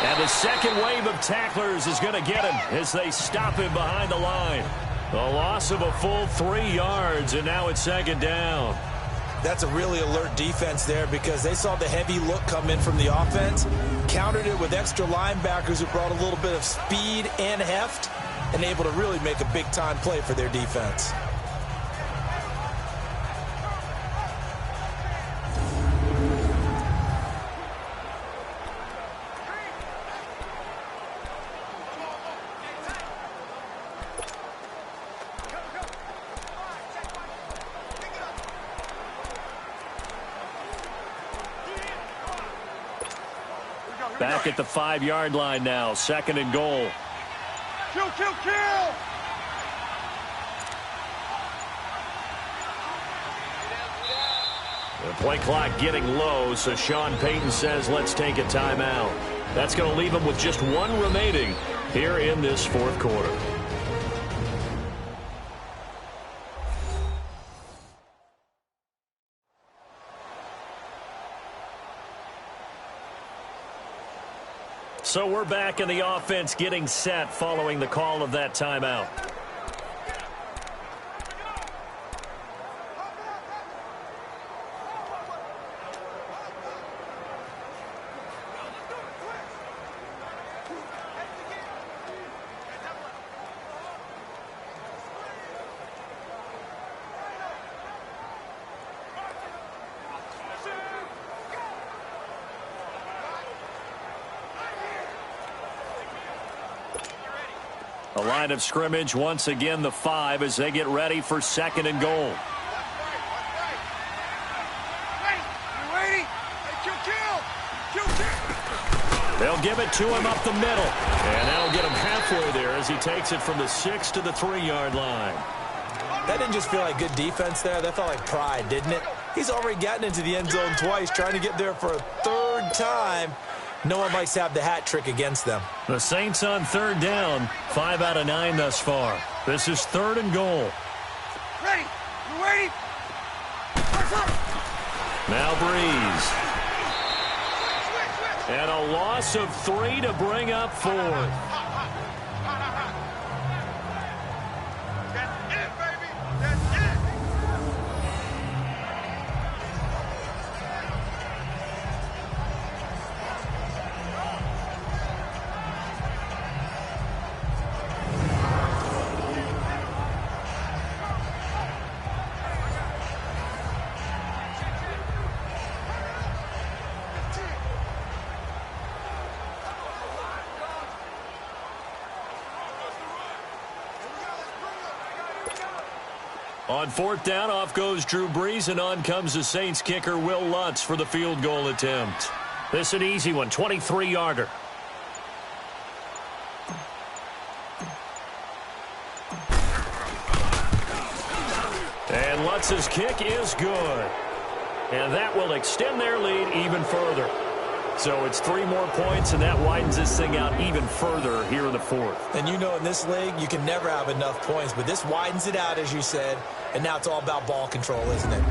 And the second wave of tacklers is going to get him as they stop him behind the line. A loss of a full 3 yards, and now it's 2nd down. That's a really alert defense there because they saw the heavy look come in from the offense, countered it with extra linebackers who brought a little bit of speed and heft, and able to really make a big-time play for their defense. Back at the 5-yard line now, 2nd and goal. Kill, kill, kill! The play clock getting low, so Sean Payton says let's take a timeout. That's going to leave him with just 1 remaining here in this 4th quarter. So we're back in the offense getting set following the call of that timeout. The line of scrimmage, once again, the 5 as they get ready for 2nd and goal. They'll give it to him up the middle. And that'll get him halfway there as he takes it from the 6 to the 3-yard line. That didn't just feel like good defense there. That felt like pride, didn't it? He's already gotten into the end zone twice, trying to get there for a 3rd time. No one likes to have the hat trick against them. The Saints on 3rd down, 5 out of 9 thus far. This is 3rd and goal. Ready? You ready? What's up? Now Breeze. And a loss of 3 to bring up 4th. On fourth down, off goes Drew Brees, and on comes the Saints kicker, Will Lutz, for the field goal attempt. This is an easy one, 23-yarder. And Lutz's kick is good. And that will extend their lead even further. So it's 3 more points, and that widens this thing out even further here in the fourth. And you know, in this league, you can never have enough points, but this widens it out, as you said, and now it's all about ball control, isn't it?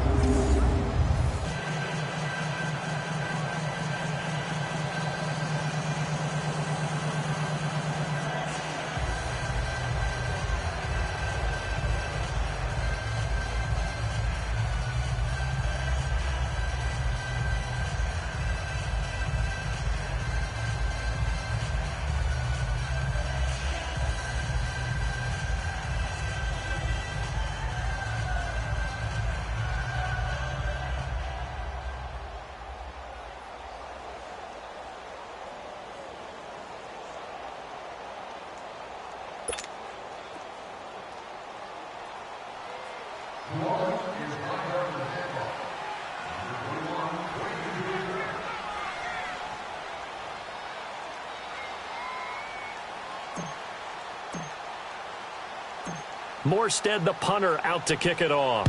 Morstead, the punter, out to kick it off.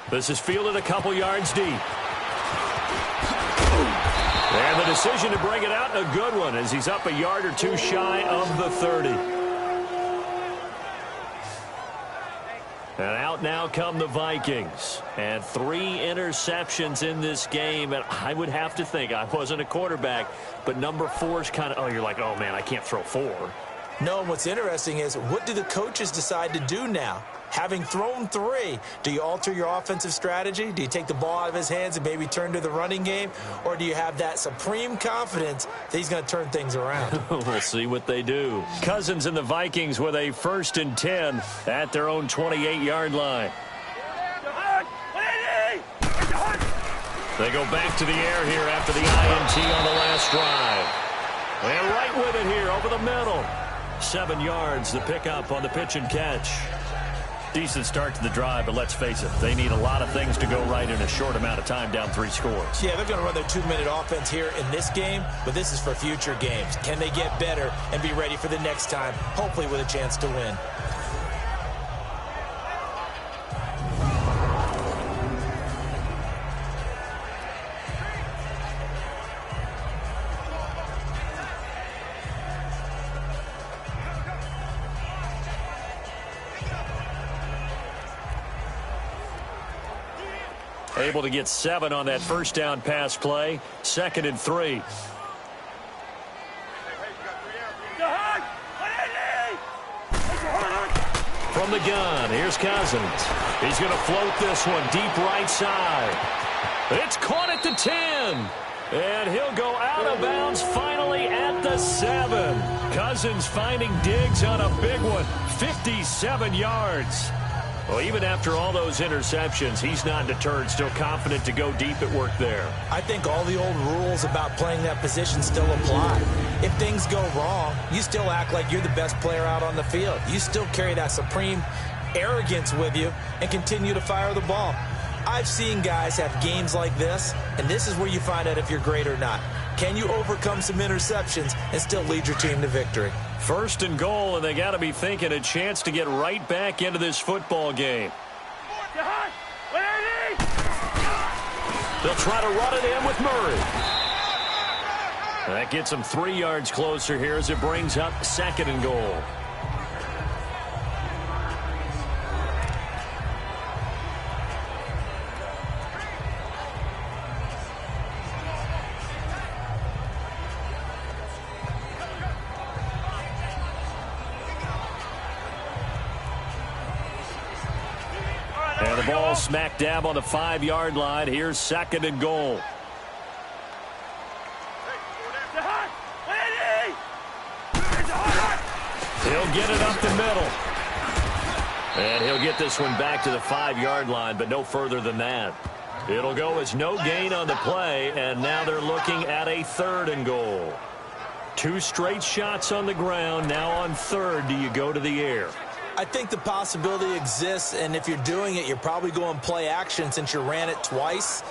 This is fielded a couple yards deep. And the decision to bring it out, a good one, as he's up a yard or 2 shy of the 30. And out now come the Vikings. And 3 interceptions in this game. And I would have to think, I wasn't a quarterback, but number 4's kind of, oh, you're like, oh, man, I can't throw 4. No, and what's interesting is, what do the coaches decide to do now? Having thrown 3, do you alter your offensive strategy? Do you take the ball out of his hands and maybe turn to the running game? Or do you have that supreme confidence that he's going to turn things around? We'll see what they do. Cousins and the Vikings with a 1st and 10 at their own 28-yard line. They go back to the air here after the INT on the last drive. And right with it here over the middle. 7 yards, the pickup on the pitch and catch. Decent start to the drive, but let's face it, they need a lot of things to go right in a short amount of time, down 3 scores. Yeah, they're going to run their 2-minute offense here in this game, but this is for future games. Can they get better and be ready for the next time, hopefully with a chance to win? Able to get 7 on that first down pass play. 2nd and 3. From the gun, here's Cousins. He's going to float this one deep right side. It's caught at the 10. And he'll go out of bounds finally at the 7. Cousins finding Diggs on a big one. 57 yards. Well, even after all those interceptions, he's not deterred, still confident to go deep at work there. I think all the old rules about playing that position still apply. If things go wrong, you still act like you're the best player out on the field. You still carry that supreme arrogance with you and continue to fire the ball. I've seen guys have games like this, and this is where you find out if you're great or not. Can you overcome some interceptions and still lead your team to victory? 1st and goal, and they got to be thinking a chance to get right back into this football game. They'll try to run it in with Murray. That gets them 3 yards closer here as it brings up 2nd and goal. And the ball smack dab on the 5-yard line. Here's 2nd and goal. He'll get it up the middle. And he'll get this one back to the 5-yard line, but no further than that. It'll go as no gain on the play, and now they're looking at a 3rd and goal. 2 straight shots on the ground. Now on 3rd, do you go to the air? I think the possibility exists, and if you're doing it, you're probably going play action since you ran it twice.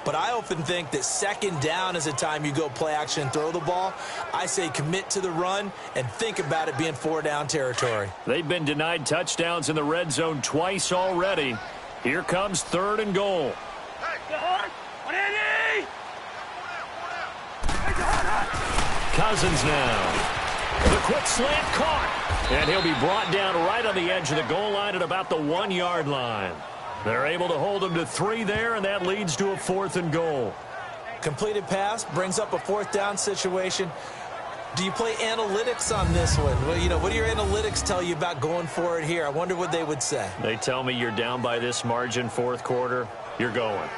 But I often think that second down is the time you go play action and throw the ball. I say commit to the run and think about it being 4-down territory. They've been denied touchdowns in the red zone twice already. Here comes 3rd and goal. Cousins now. The quick slant caught. And he'll be brought down right on the edge of the goal line at about the 1-yard line. They're able to hold him to 3 there, and that leads to a 4th and goal. Completed pass brings up a 4th down situation. Do you play analytics on this one? Well, you know, what do your analytics tell you about going for it here? I wonder what they would say. They tell me you're down by this margin 4th quarter, you're going.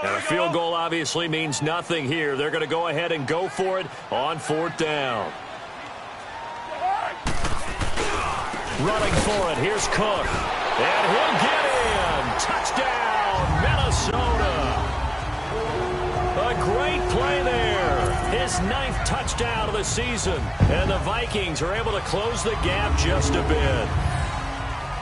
And a field goal obviously means nothing here. They're going to go ahead and go for it on 4th down. Running for it. Here's Cook. And he'll get in. Touchdown, Minnesota. A great play there. His 9th touchdown of the season. And the Vikings are able to close the gap just a bit.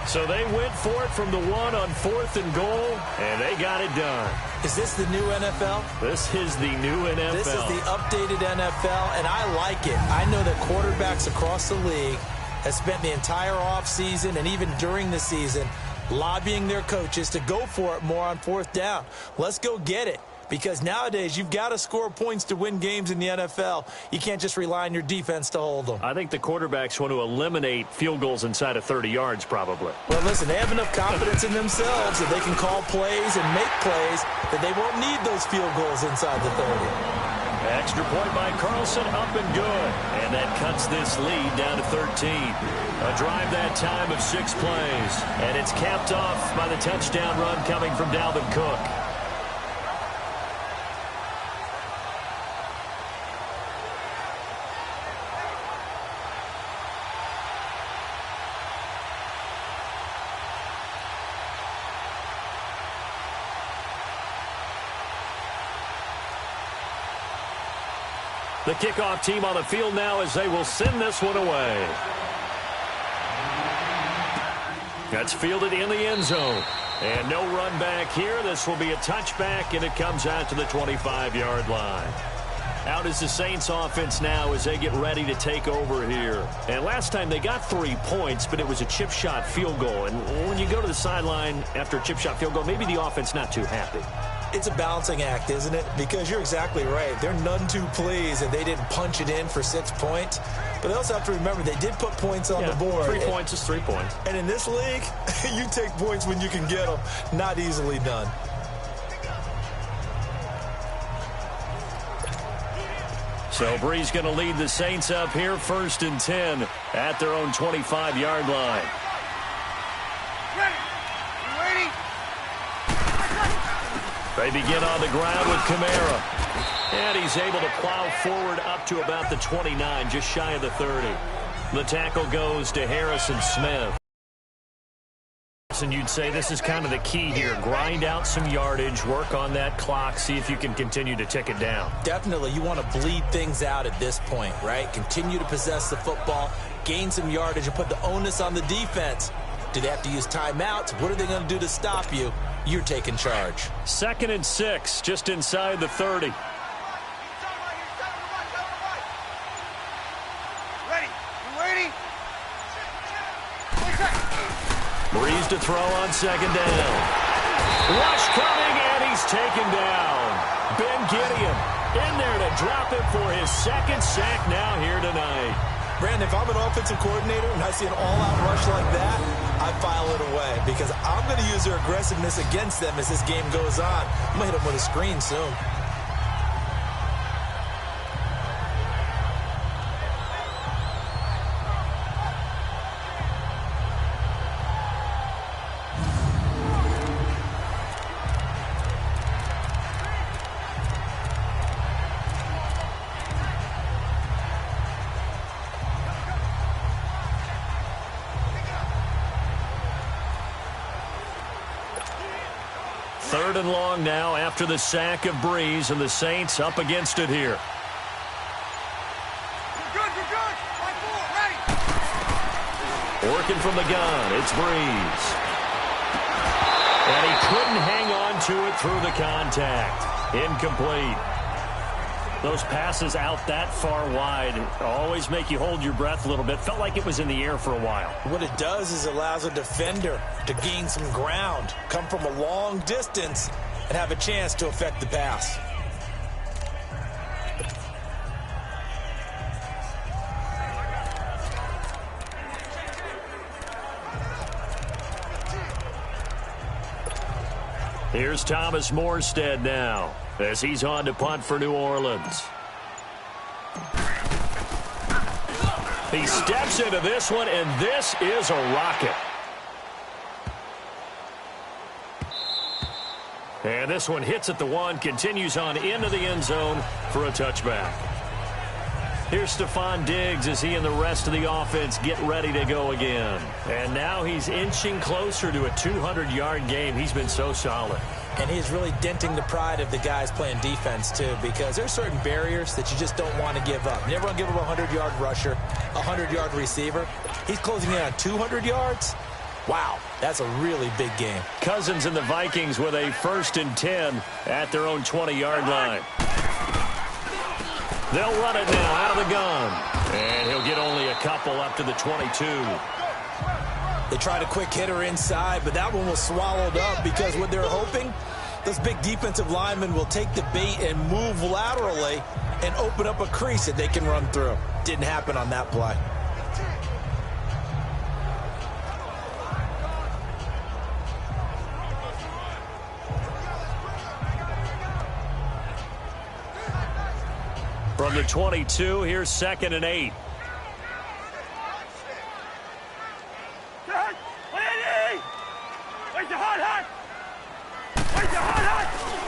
So they went for it from the 1 on 4th and goal, and they got it done. Is this the new NFL? This is the new NFL. This is the updated NFL, and I like it. I know that quarterbacks across the league have spent the entire offseason and even during the season lobbying their coaches to go for it more on 4th down. Let's go get it. Because nowadays, you've got to score points to win games in the NFL. You can't just rely on your defense to hold them. I think the quarterbacks want to eliminate field goals inside of 30 yards, probably. Well, listen, they have enough confidence in themselves that they can call plays and make plays that they won't need those field goals inside the 30. Extra point by Carlson, up and good. And that cuts this lead down to 13. A drive that time of 6 plays. And it's capped off by the touchdown run coming from Dalvin Cook. The kickoff team on the field now as they will send this one away. That's fielded in the end zone. And no run back here. This will be a touchback, and it comes out to the 25-yard line. Out is the Saints offense now as they get ready to take over here. And last time they got 3 points, but it was a chip shot field goal. And when you go to the sideline after a chip shot field goal, maybe the offense not too happy. It's a balancing act, isn't it? Because you're exactly right. They're none too pleased that they didn't punch it in for 6 points. But they also have to remember they did put points on the board. 3 points is 3 points. And in this league, you take points when you can get them. Not easily done. So Bree's going to lead the Saints up here 1st and 10 at their own 25-yard line. They begin on the ground with Kamara. And he's able to plow forward up to about the 29, just shy of the 30. The tackle goes to Harrison Smith. And you'd say this is kind of the key here. Grind out some yardage, work on that clock, see if you can continue to tick it down. Definitely. You want to bleed things out at this point, right? Continue to possess the football, gain some yardage, and put the onus on the defense. Do they have to use timeouts? What are they going to do to stop you? You're taking charge. 2nd and 6, just inside the 30. Breeze to throw on 2nd down. Rush coming, and he's taken down. Ben Gideon in there to drop it for his 2nd sack now here tonight. Brandon, if I'm an offensive coordinator and I see an all-out rush like that, I file it away because I'm going to use their aggressiveness against them as this game goes on. I'm going to hit them with a screen soon. 3rd and long now after the sack of Breeze, and the Saints up against it here. You're good. Right forward, ready. Working from the gun, it's Breeze. And he couldn't hang on to it through the contact. Incomplete. Those passes out that far wide always make you hold your breath a little bit. Felt like it was in the air for a while. What it does is allows a defender to gain some ground, come from a long distance, and have a chance to affect the pass. Here's Thomas Morstead now as he's on to punt for New Orleans. He steps into this one, and this is a rocket. And this one hits at the 1, continues on into the end zone for a touchback. Here's Stephon Diggs as he and the rest of the offense get ready to go again. And now he's inching closer to a 200-yard game. He's been so solid. And he's really denting the pride of the guys playing defense, too, because there's certain barriers that you just don't want to give up. You never want to give up a 100-yard rusher, a 100-yard receiver. He's closing in on 200 yards. Wow, that's a really big game. Cousins and the Vikings with a 1st and 10 at their own 20-yard line. They'll run it now out of the gun. And he'll get only a couple up to the 22. They tried a quick hitter inside, but that one was swallowed up because what they're hoping, those big defensive linemen will take the bait and move laterally and open up a crease that they can run through. Didn't happen on that play. From the 22, here's 2nd and 8.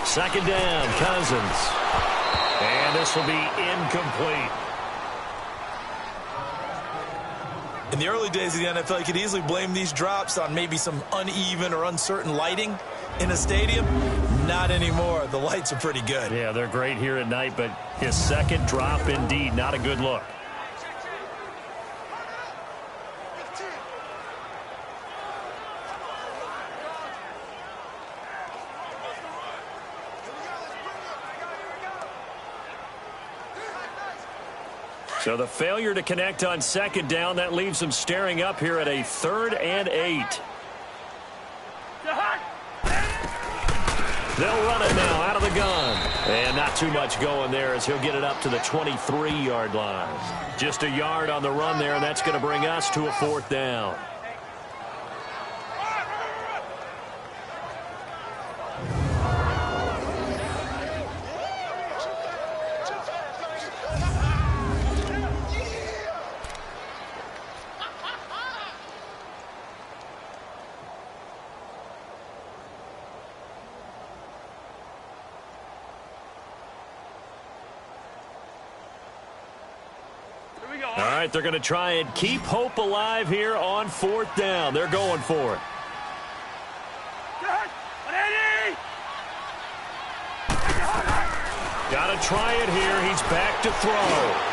Second down, Cousins. And this will be incomplete. In the early days of the NFL, you could easily blame these drops on maybe some uneven or uncertain lighting in a stadium. Not anymore. The lights are pretty good. Yeah, they're great here at night, but his second drop, indeed, not a good look. So the failure to connect on 2nd down, that leaves them staring up here at a 3rd and 8. They'll run it now out of the gun. And not too much going there as he'll get it up to the 23-yard line. Just a yard on the run there, and that's going to bring us to a 4th down. All right, they're going to try and keep hope alive here on 4th down. They're going for it. Got to try it here. He's back to throw.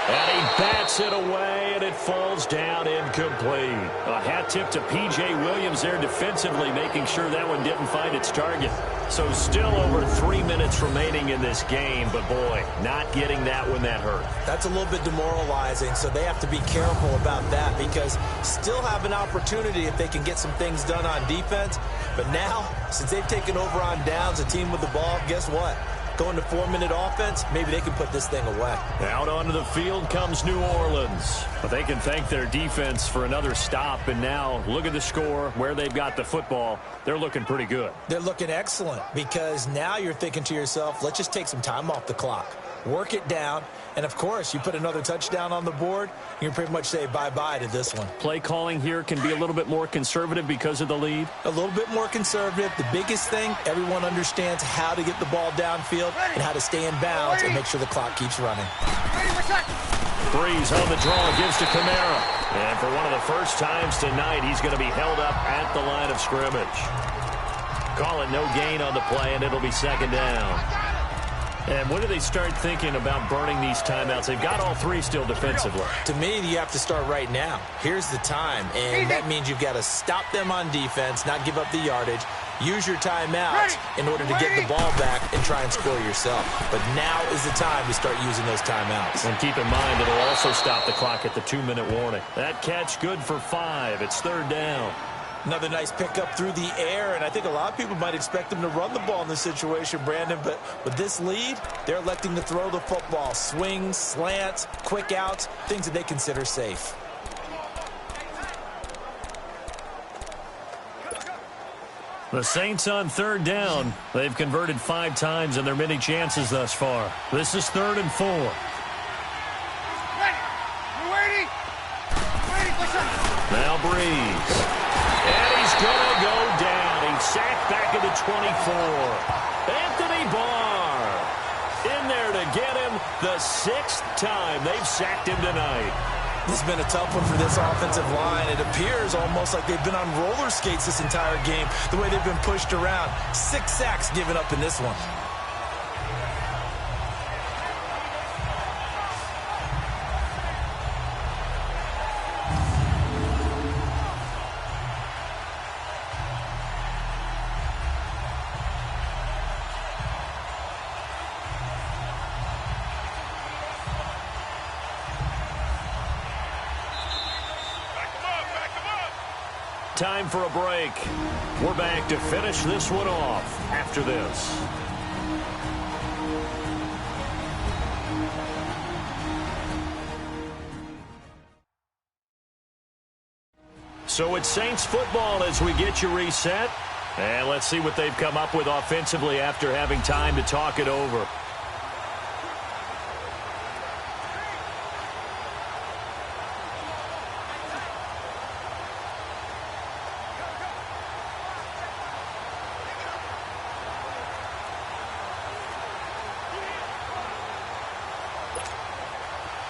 And he bats it away, and it falls down incomplete. A hat tip to P.J. Williams there defensively, making sure that one didn't find its target. So still over 3 minutes remaining in this game, but boy, not getting that one, that hurt. That's a little bit demoralizing, so they have to be careful about that because still have an opportunity if they can get some things done on defense. But now, since they've taken over on downs, a team with the ball, guess what? Going to 4-minute offense, maybe they can put this thing away. Out onto the field comes New Orleans. But they can thank their defense for another stop. And now look at the score, where they've got the football. They're looking pretty good. They're looking excellent because now you're thinking to yourself, let's just take some time off the clock. Work it down. And, of course, you put another touchdown on the board, you can pretty much say bye-bye to this one. Play calling here can be a little bit more conservative because of the lead. A little bit more conservative. The biggest thing, everyone understands how to get the ball downfield and how to stay in bounds and make sure the clock keeps running. Breeze on the draw, gives to Kamara. And for one of the first times tonight, he's going to be held up at the line of scrimmage. Call it no gain on the play, and it'll be second down. And when do they start thinking about burning these timeouts? They've got all three still defensively. To me, you have to start right now. Here's the time, and that means you've got to stop them on defense, not give up the yardage, use your timeouts in order to get the ball back and try and score yourself. But now is the time to start using those timeouts. And keep in mind, it'll also stop the clock at the 2-minute warning. That catch good for 5. It's third down. Another nice pickup through the air, and I think a lot of people might expect them to run the ball in this situation, Brandon, but with this lead, they're electing to throw the football. Swings, slants, quick outs, things that they consider safe. The Saints on third down. They've converted 5 times in their many chances thus far. This is 3rd and 4. Now Breeze. And he's going to go down. He's sacked back at the 24. Anthony Barr in there to get him the 6th time they've sacked him tonight. This has been a tough one for this offensive line. It appears almost like they've been on roller skates this entire game, the way they've been pushed around. 6 sacks given up in this one. Time for a break. We're back to finish this one off after this. So it's Saints football as we get you reset. And let's see what they've come up with offensively after having time to talk it over.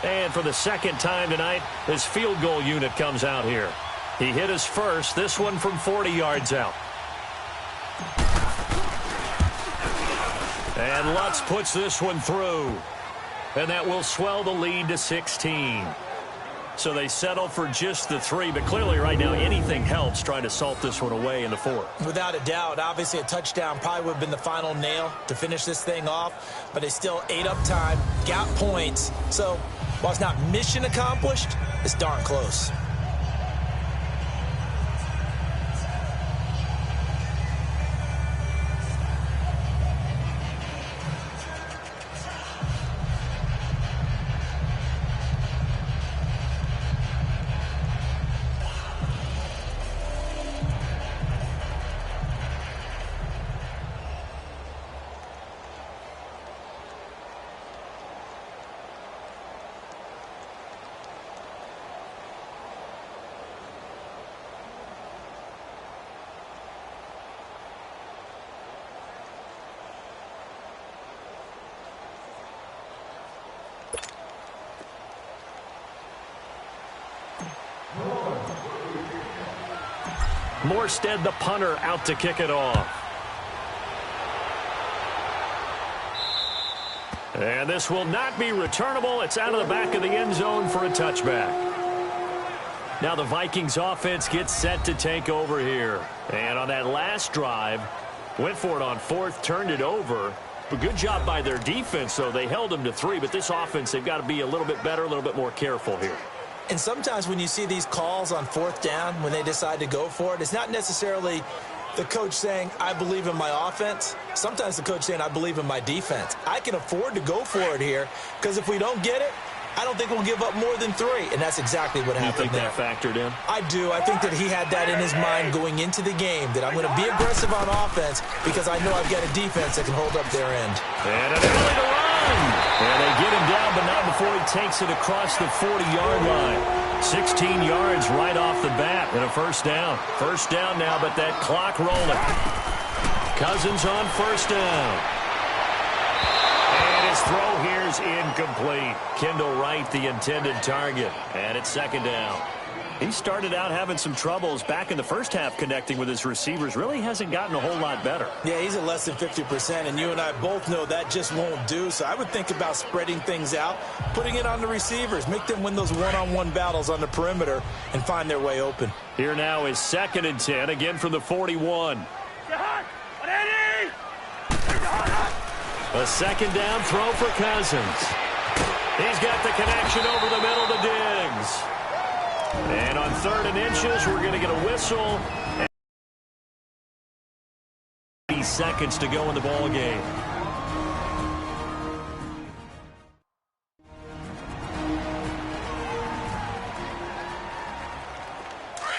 And for the second time tonight, his field goal unit comes out here. He hit his first, this one from 40 yards out. And Lutz puts this one through. And that will swell the lead to 16. So they settle for just the 3, but clearly right now anything helps trying to salt this one away in the 4th. Without a doubt, obviously a touchdown probably would have been the final nail to finish this thing off, but they still ate up time, got points. So while it's not mission accomplished, it's darn close. Morstead, the punter, out to kick it off. And this will not be returnable. It's out of the back of the end zone for a touchback. Now the Vikings offense gets set to take over here. And on that last drive, went for it on 4th, turned it over. But good job by their defense, though. They held them to 3, but this offense, they've got to be a little bit better, a little bit more careful here. And sometimes when you see these calls on 4th down, when they decide to go for it, it's not necessarily the coach saying, I believe in my offense. Sometimes the coach saying, I believe in my defense. I can afford to go for it here because if we don't get it, I don't think we'll give up more than 3. And that's exactly what happened there. You think that factored in? I do. I think that he had that in his mind going into the game, that I'm going to be aggressive on offense because I know I've got a defense that can hold up their end. And an ability to run. And they get him down, but not before he takes it across the 40-yard line. 16 yards right off the bat and a first down. First down now, but that clock rolling. Cousins on first down. And his throw here's incomplete. Kendall Wright, the intended target. And it's second down. He started out having some troubles back in the first half connecting with his receivers. Really hasn't gotten a whole lot better. Yeah, he's at less than 50%, and you and I both know that just won't do. So I would think about spreading things out, putting it on the receivers, make them win those one-on-one battles on the perimeter, and find their way open. Here now is 2nd and 10, again from the 41. A second down throw for Cousins. He's got the connection over the middle to Diggs. And on 3rd and inches, we're going to get a whistle. 80 seconds to go in the ball game.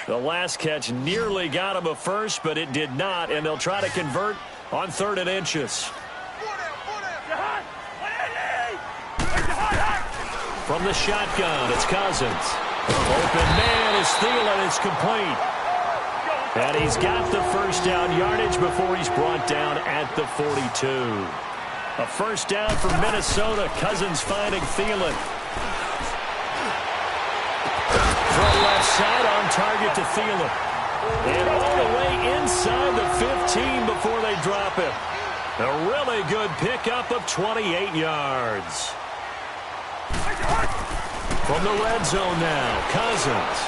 The last catch nearly got him a first, but it did not, and they'll try to convert on 3rd and inches. From the shotgun, it's Cousins. Open man is Thielen. It's complete. And he's got the first down yardage before he's brought down at the 42. A first down for Minnesota. Cousins finding Thielen. Throw left side on target to Thielen. And all the way inside the 15 before they drop him. A really good pickup of 28 yards. From the red zone now, Cousins.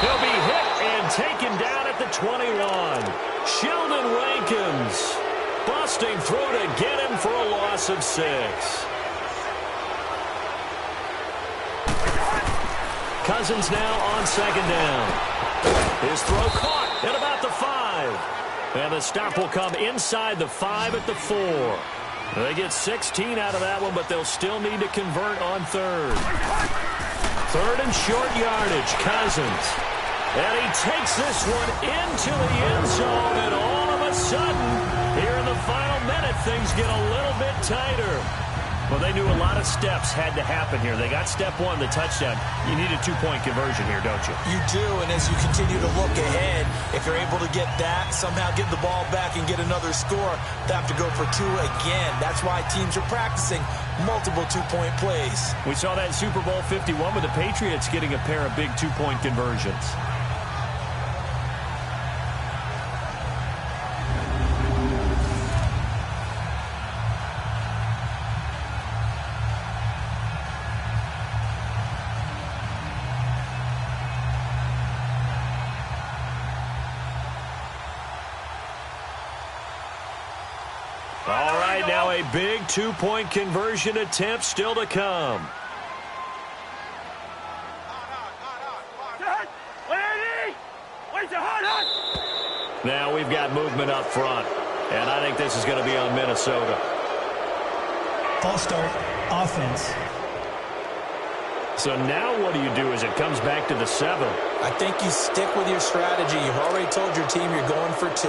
He'll be hit and taken down at the 21. Sheldon Rankins busting through to get him for a loss of 6. Cousins now on 2nd down. His throw caught at about the 5. And the stop will come inside the 5 at the 4. They get 16 out of that one, but they'll still need to convert on 3rd. 3rd and short yardage, Cousins. And he takes this one into the end zone, and all of a sudden, here in the final minute, things get a little bit tighter. Well, they knew a lot of steps had to happen here. They got step 1, the touchdown. You need a 2-point conversion here, don't you? You do, and as you continue to look ahead, if you're able to get that, somehow get the ball back and get another score, they have to go for 2 again. That's why teams are practicing multiple 2-point plays. We saw that in Super Bowl 51 with the Patriots getting a pair of big 2-point conversions. All right, now a big 2-point conversion attempt still to come. Now we've got movement up front, and I think this is going to be on Minnesota. False start, offense. So now what do you do as it comes back to the 7? I think you stick with your strategy. You've already told your team you're going for 2.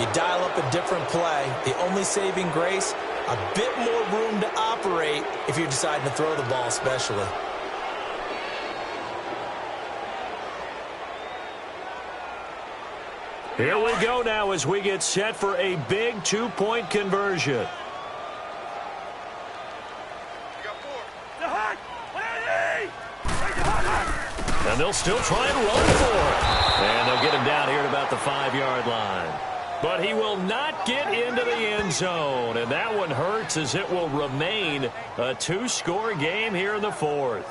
You dial up a different play. The only saving grace, a bit more room to operate if you're deciding to throw the ball especially. Here we go now as we get set for a big 2-point conversion. And they'll still try and run for it. And they'll get him down here at about the 5-yard line. But he will not get into the end zone. And that one hurts as it will remain a 2-score game here in the 4th.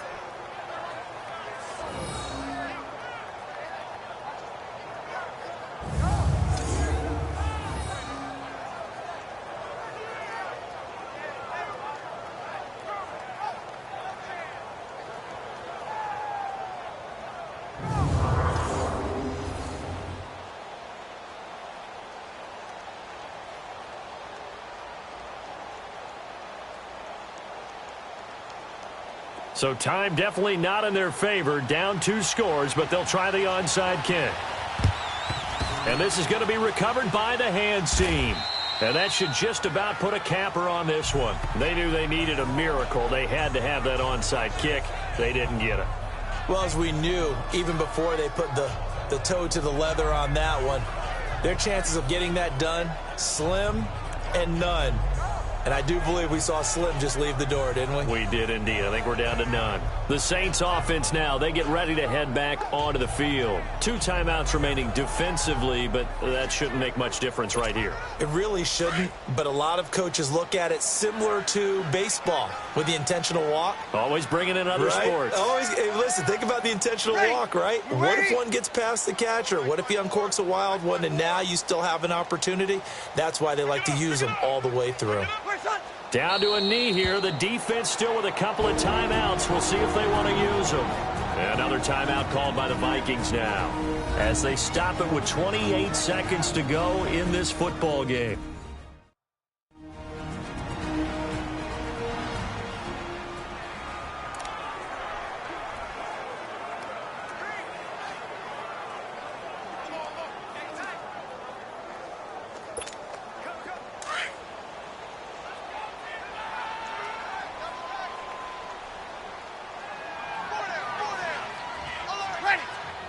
So time definitely not in their favor. Down 2 scores, but they'll try the onside kick. And this is going to be recovered by the hands team. And that should just about put a capper on this one. They knew they needed a miracle. They had to have that onside kick. They didn't get it. Well, as we knew, even before they put the toe to the leather on that one, their chances of getting that done, slim and none. And I do believe we saw Slim just leave the door, didn't we? We did indeed. I think we're down to none. The Saints offense now, they get ready to head back onto the field. 2 timeouts remaining defensively, but that shouldn't make much difference right here. It really shouldn't, but a lot of coaches look at it similar to baseball with the intentional walk. Always bringing in other sports. Always. Hey, listen, think about the intentional walk, right? What if one gets past the catcher? What if he uncorks a wild one and now you still have an opportunity? That's why they like to use them all the way through. Down to a knee here. The defense still with a couple of timeouts. We'll see if they want to use them. Another timeout called by the Vikings now as they stop it with 28 seconds to go in this football game.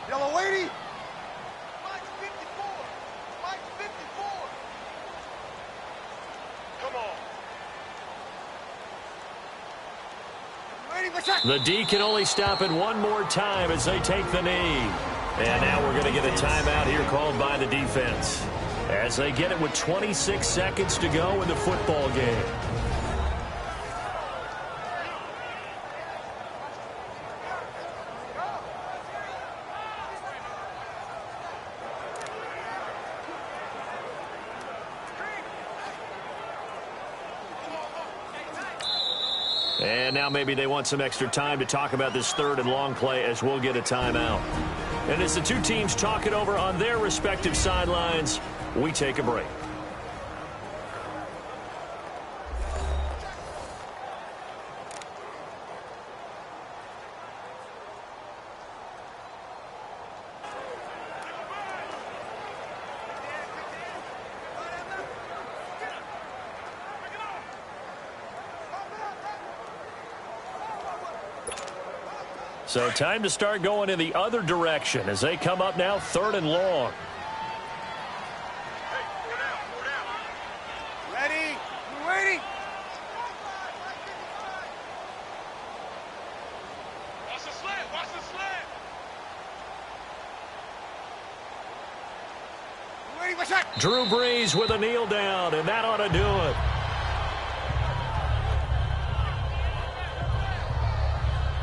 Yellow lady. Mike's 54. Mike's 54. Come on. Ready for shot. The D can only stop it one more time as they take the knee. And now we're going to get a timeout here called by the defense as they get it with 26 seconds to go in the football game. And now maybe they want some extra time to talk about this third and long play as we'll get a timeout. And as the two teams talk it over on their respective sidelines, we take a break. So time to start going in the other direction as they come up now 3rd and long. Ready? You ready? Watch the slant. Watch the slant. You ready for shot? Drew Brees with a kneel down, and that ought to do it.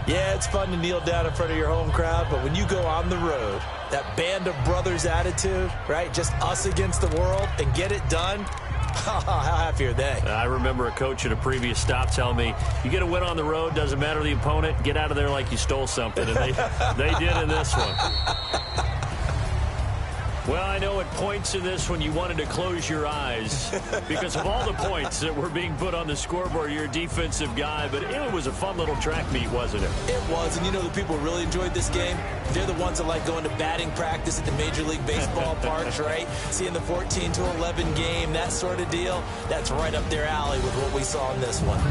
Yeah, it's fun to kneel down in front of your home crowd, but when you go on the road, that band of brothers attitude, right, just us against the world, and get it done, how happy are they? I remember a coach at a previous stop telling me, you get a win on the road, doesn't matter the opponent, get out of there like you stole something, and they did in this one. Well, I know at points in this one you wanted to close your eyes because of all the points that were being put on the scoreboard. You're a defensive guy, but it was a fun little track meet, wasn't it? It was, and you know the people who really enjoyed this game? They're the ones that like going to batting practice at the Major League Baseball parks, right? Seeing the 14-11 game, that sort of deal. That's right up their alley with what we saw in this one.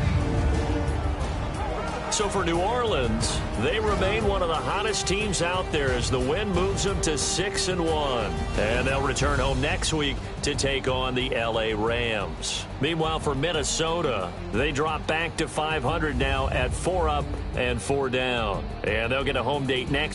So for New Orleans, they remain one of the hottest teams out there as the win moves them to 6-1. And they'll return home next week to take on the LA Rams. Meanwhile, for Minnesota, they drop back to 500 now at 4 up and 4 down. And they'll get a home date next